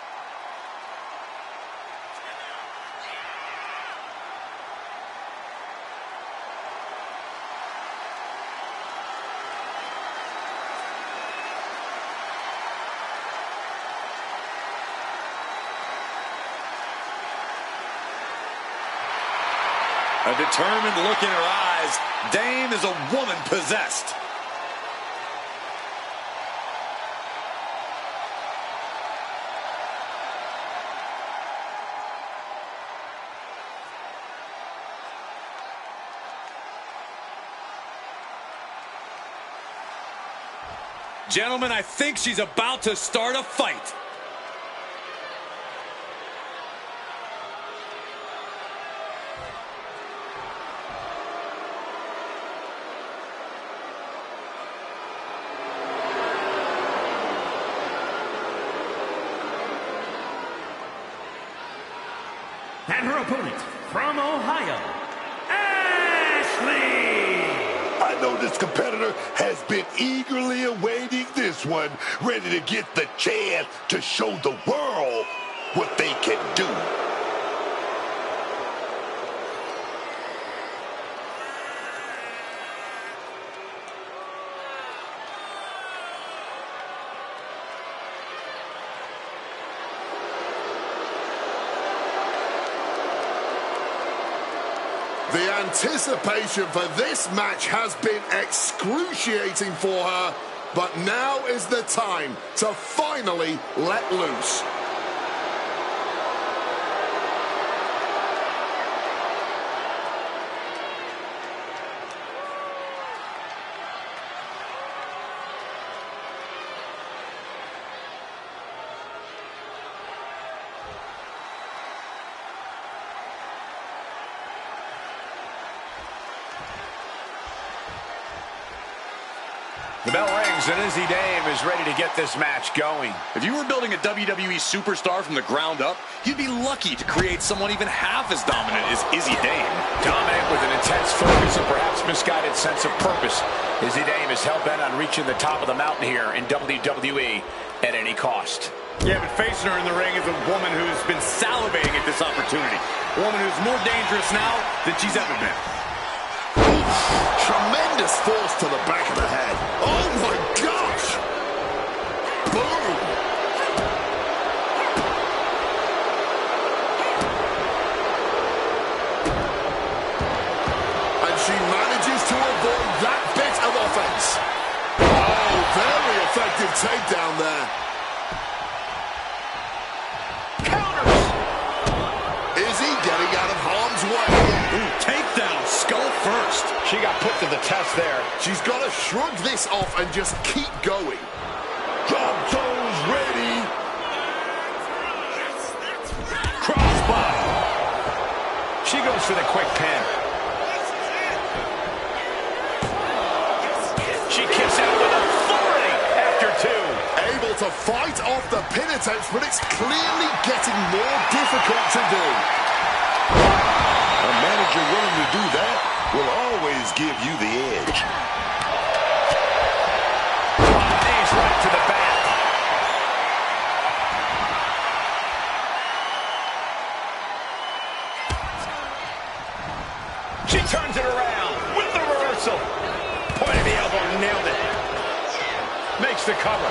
A determined look in her eyes. Dame is a woman possessed. Gentlemen, I think she's about to start a fight. And her opponent from Ohio, Ashley. I know this competitor has been eagerly awaiting this one, ready to get the chance to show the world what they can do. The anticipation for this match has been excruciating for her, but now is the time to finally let loose. The bell rings and Izzy Dame is ready to get this match going. If you were building a WWE superstar from the ground up, you'd be lucky to create someone even half as dominant as Izzy Dame. Dominant with an intense focus and perhaps misguided sense of purpose. Izzy Dame is hell-bent on reaching the top of the mountain here in WWE at any cost. Yeah, but facing her in the ring is a woman who's been salivating at this opportunity. A woman who's more dangerous now than she's ever been. Tremendous force to the back of the head. Oh my gosh! Boom! And she manages to avoid that bit of offense. Oh, very effective takedown there. Counters! Izzy getting out of harm's way. Ooh, takedown, skull first. She got put to the test there. She's got to shrug this off and just keep going. Drop toes ready. Crossbody. She goes for the quick pin. She kicks out with authority after two. Able to fight off the pin attempts, but it's clearly getting more difficult to do. A manager willing to do that will always give you the edge. Knees right to the back. She turns it around with the reversal. Point of the elbow, nailed it. Makes the cover.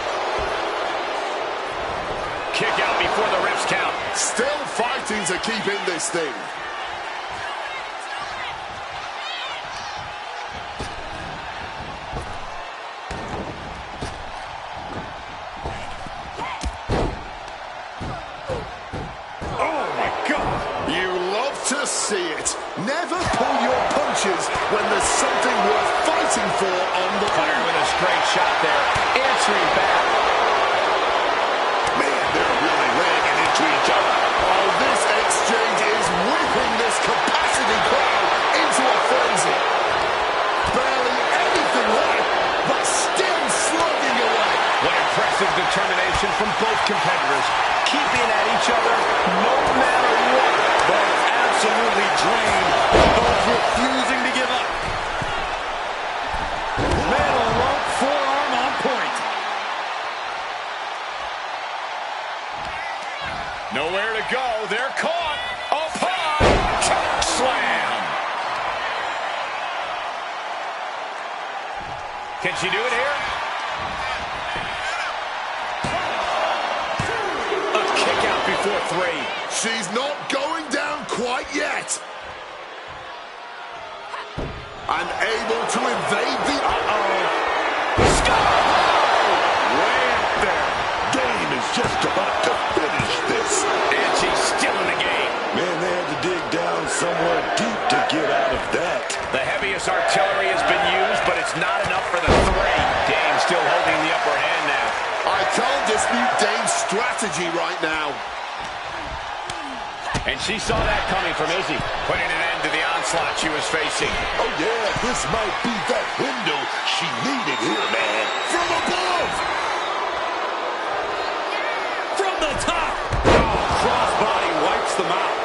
Kick out before the ref's count. Still fighting to keep in this thing. See it. Never pull your punches when there's something worth fighting for on the Cutter with a straight shot there. Answering back. Man, they're really laying it into each other. Oh, this exchange is whipping this capacity crowd into a frenzy. Barely anything left, but still slugging away. What impressive determination from both competitors. Keeping at each other no matter what. Both absolutely drained, both refusing to give up. Metal rope forearm on point. Nowhere to go. They're caught. Upon. Choke slam. Can she do it here? A kick out before three. She's not going down quite yet. And able to evade the... Way up there. Dame is just about to finish this. And she's still in the game. Man, they had to dig down somewhere deep to get out of that. The heaviest artillery has been used, but it's not enough for the three. Dame still holding the upper hand now. I can't dispute Dame's strategy right now. And she saw that coming from Izzy, putting an end to the onslaught she was facing. Oh, yeah, this might be that window she needed here, man. From above! From the top. Oh, crossbody wipes them out.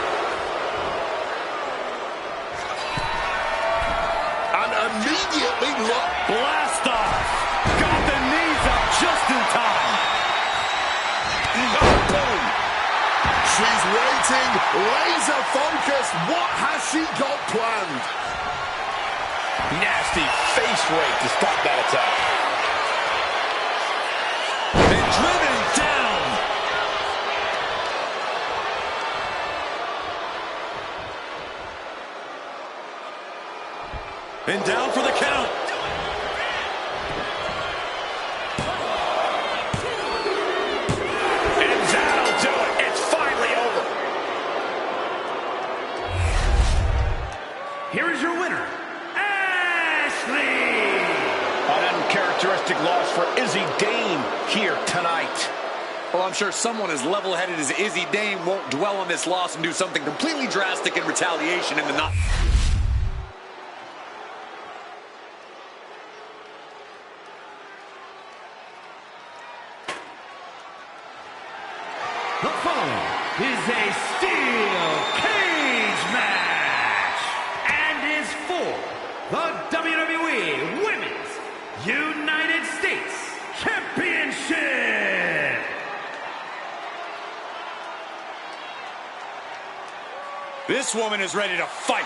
And immediately look... Blast off. Got the knees up just in time. Boom! She's waiting, laser focused. What has she got planned? Nasty face rake to stop that attack. And driven down. And down for the count. I'm sure someone as level-headed as Izzy Dame won't dwell on this loss and do something completely drastic in retaliation in the night. The following is a steel cage match and is for the WWE Women's United States Championship. This woman is ready to fight.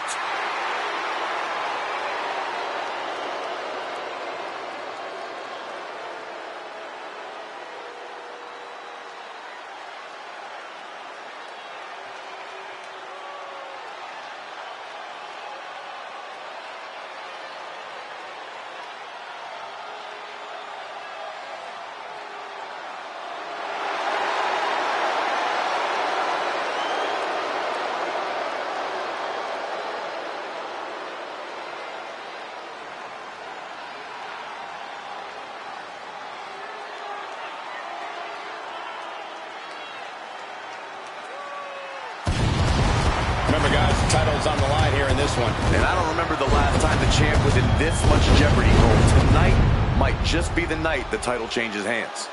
Remember, guys, the title's on the line here in this one. And I don't remember the last time the champ was in this much jeopardy, Cole. Tonight might just be the night the title changes hands.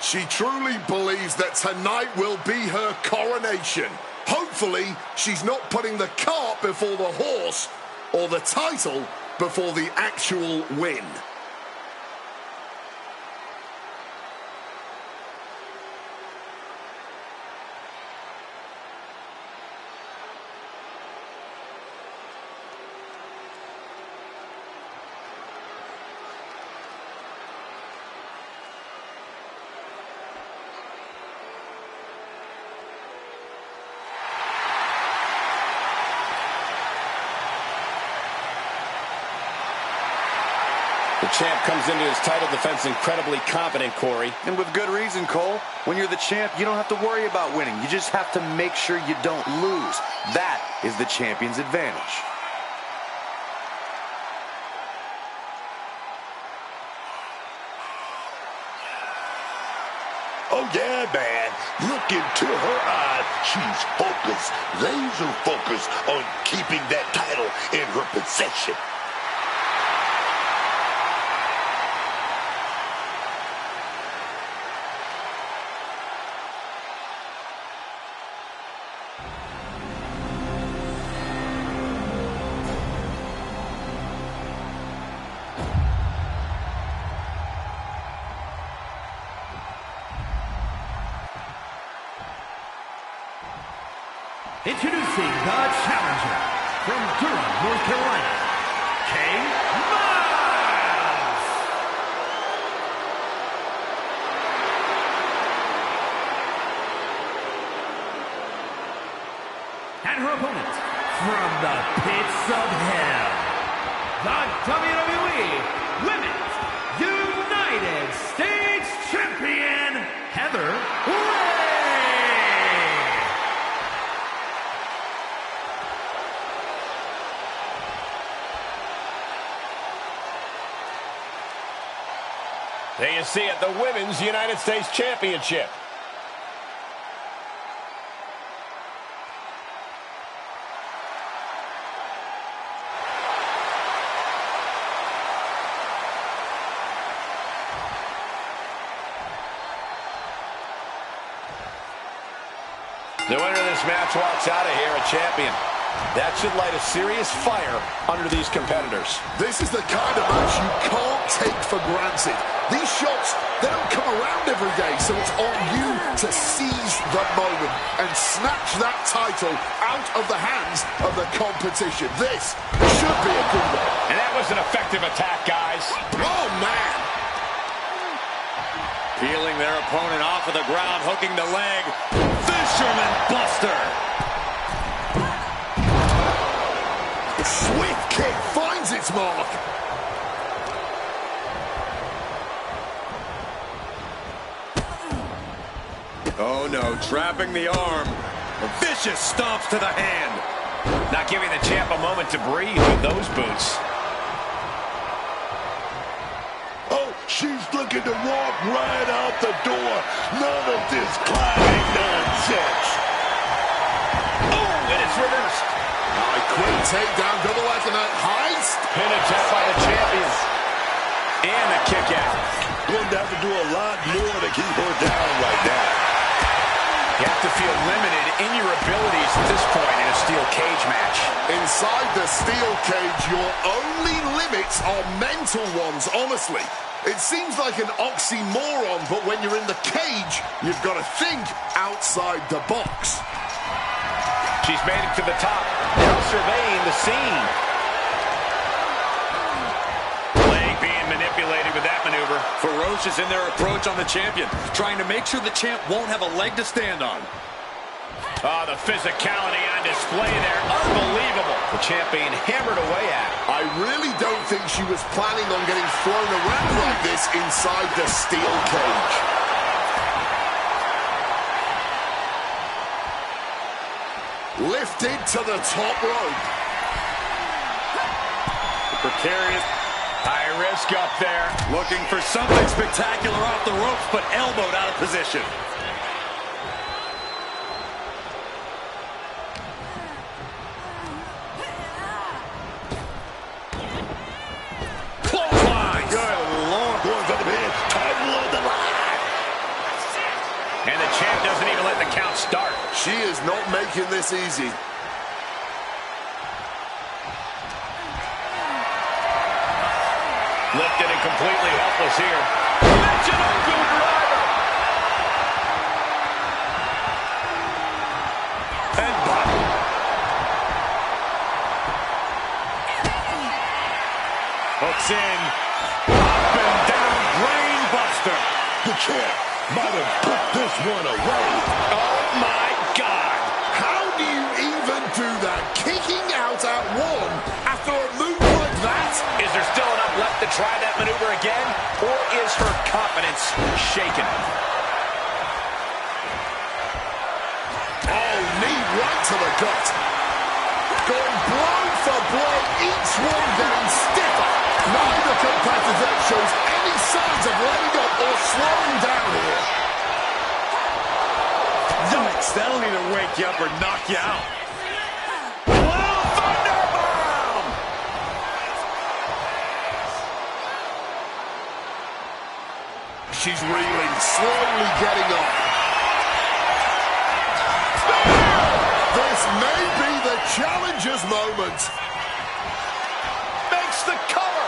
She truly believes that tonight will be her coronation. Hopefully, she's not putting the cart before the horse or the title before the actual win. The champ comes into his title defense incredibly confident, Corey. And with good reason, Cole. When you're the champ, you don't have to worry about winning. You just have to make sure you don't lose. That is the champion's advantage. Oh, yeah, man. Look into her eyes. She's focused, laser focused on keeping that title in her possession. Introducing the challenger from Durham, North Carolina, King Miles. And her opponent from the pits of hell, the WWE Women's United States Champion, see at the Women's United States Championship. The winner of this match walks out of here a champion. That should light a serious fire under these competitors. This is the kind of match you can't take for granted. These shots, they don't come around every day, so it's on you to seize the moment and snatch that title out of the hands of the competition. This should be a good one. And that was an effective attack, guys. Oh, man. Peeling their opponent off of the ground, hooking the leg. Fisherman Buster. Swift kick finds its mark. Oh no, trapping the arm. Vicious stomps to the hand. Not giving the champ a moment to breathe with those boots. Oh, she's looking to walk right out the door. None of this clowning nonsense. Oh, and it's reversed. A quick takedown, double after that heist. Pin attempt by the champion. And a kick out. Going to have to do a lot more to keep her down right now. You have to feel limited in your abilities at this point in a steel cage match. Inside the steel cage, your only limits are mental ones, honestly. It seems like an oxymoron, but when you're in the cage, you've got to think outside the box. She's made it to the top, now surveying the scene. Leg being manipulated with that maneuver. Ferocious in their approach on the champion, trying to make sure the champ won't have a leg to stand on. Oh, the physicality on display there. Unbelievable. The champ being hammered away at. I really don't think she was planning on getting thrown around like this inside the steel cage. Lifted to the top rope. Precarious. High risk up there. Looking for something spectacular off the ropes, but elbowed out of position. Clothesline. Good Lord. Going for the pin. Title on the line. And the champ doesn't even let the count start. She is not making this easy. Lifted and completely helpless here. Dimensional driver. And button. Hooks in. Up and down. Brain buster. The champ might have put this one away. Oh, my God. How do you even do that? Kicking out at one after a move like that? Is there still enough left to try that maneuver again? Or is her confidence shaken? Oh, knee right to the gut. Going blow for blow, each one getting stiffer. Neither competitor shows any signs of letting up or slowing down here. Yikes, that'll either wake you up or knock you out. She's reeling, slowly getting up. This may be the challenger's moment. Makes the cover.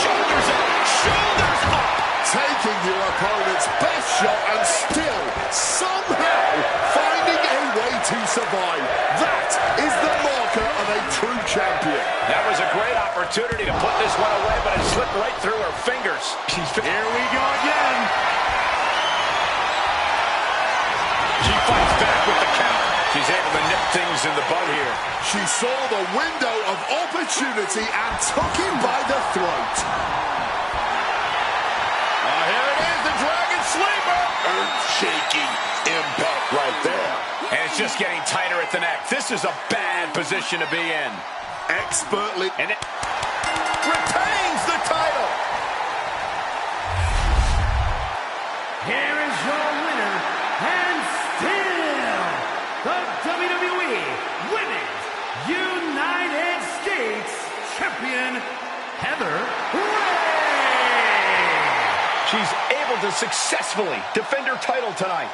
Shoulders up. Shoulders up. Taking your opponent's best shot and still, somehow, finding a way to survive. That is the marker of a true champion. That was a great opportunity to put this one away, but it slipped right through her fingers. Here we go again. She fights back with the count. She's able to nip things in the bud here. She saw the window of opportunity and took him by the throat. Here it is, the Dragon Sleeper. Earth-shaking impact right there. And it's just getting tighter at the neck. This is a bad position to be in. Expertly. And it retains the title. here is your winner, and still the WWE Women's United States Champion, Heather Ray. She's able to successfully defend her title tonight.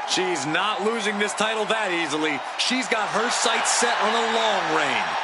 She's not losing this title that easily. She's got her sights set on a long reign.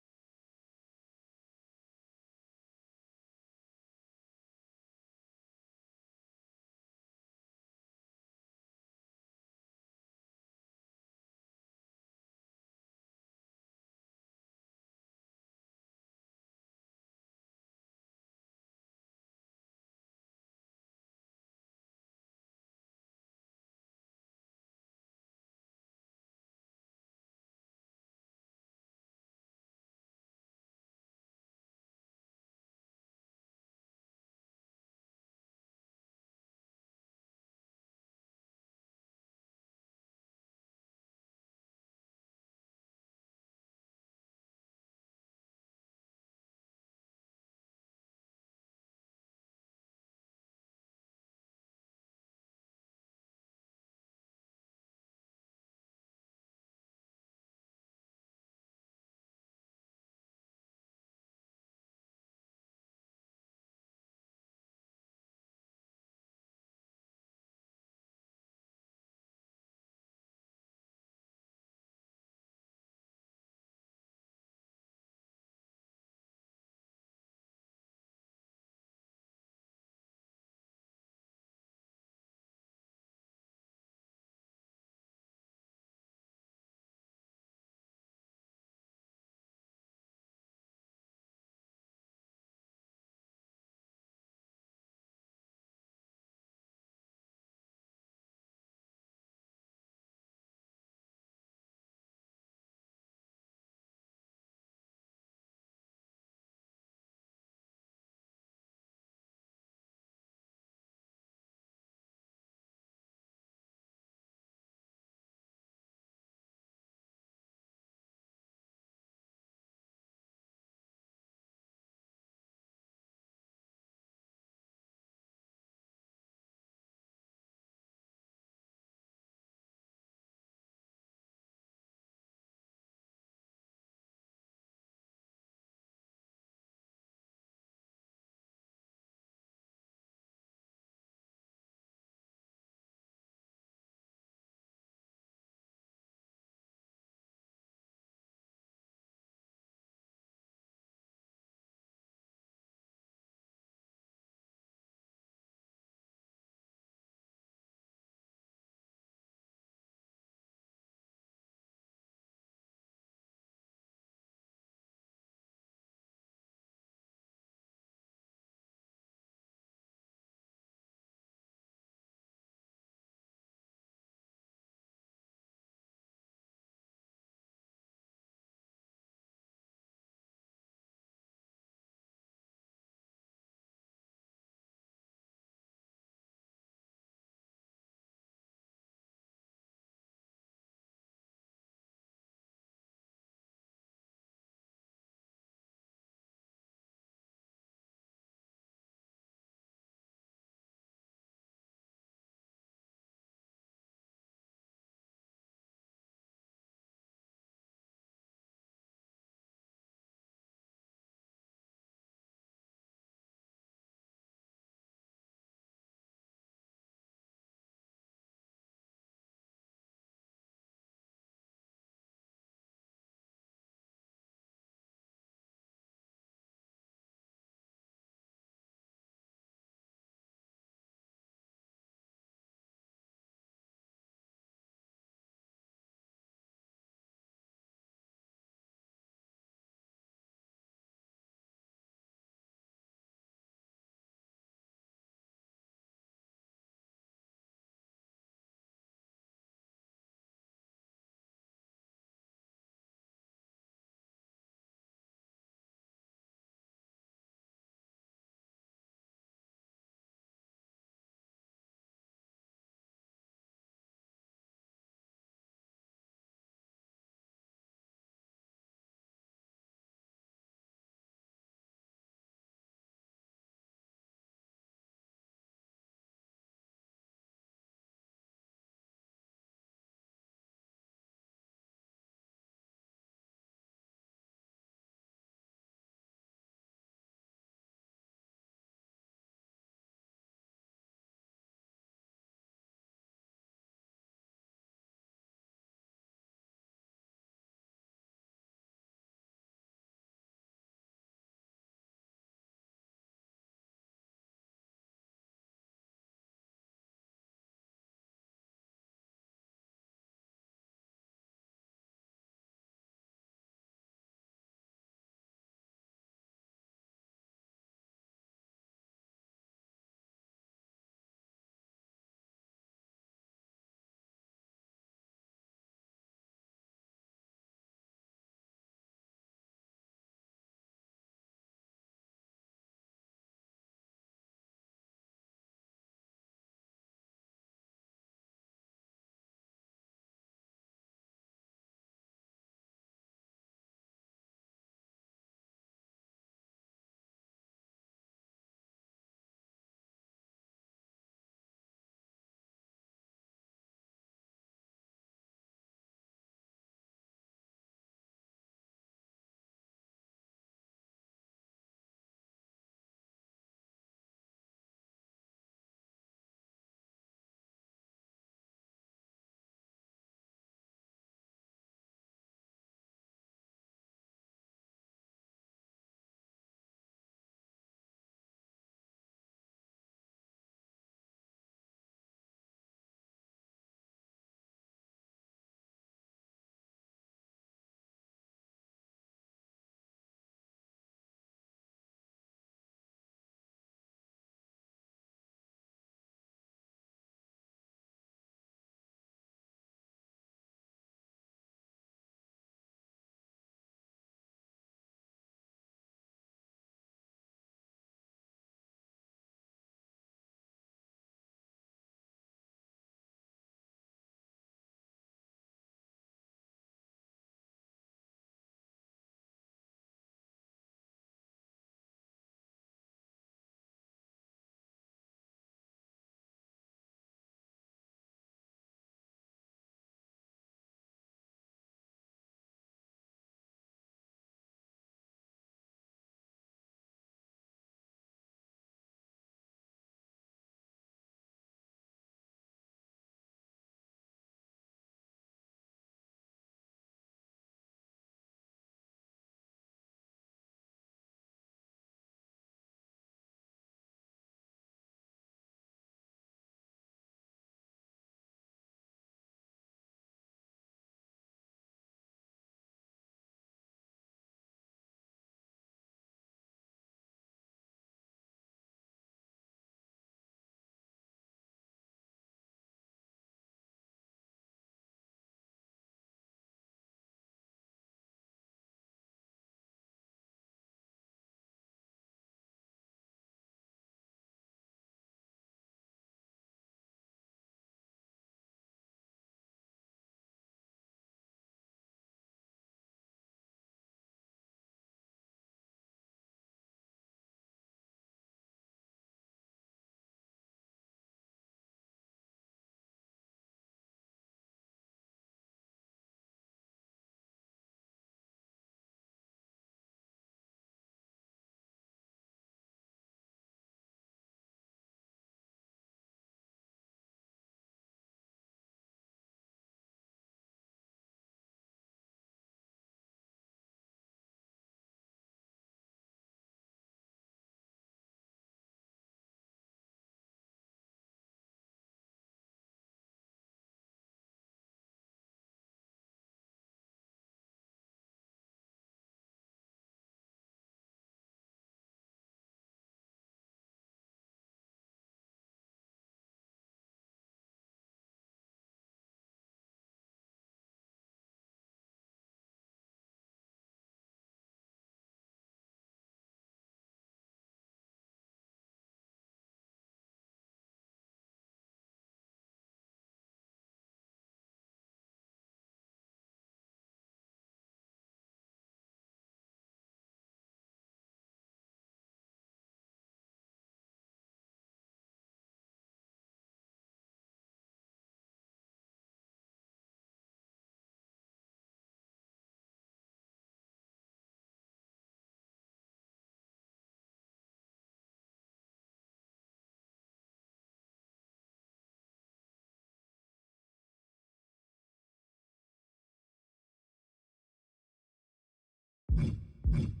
Bye.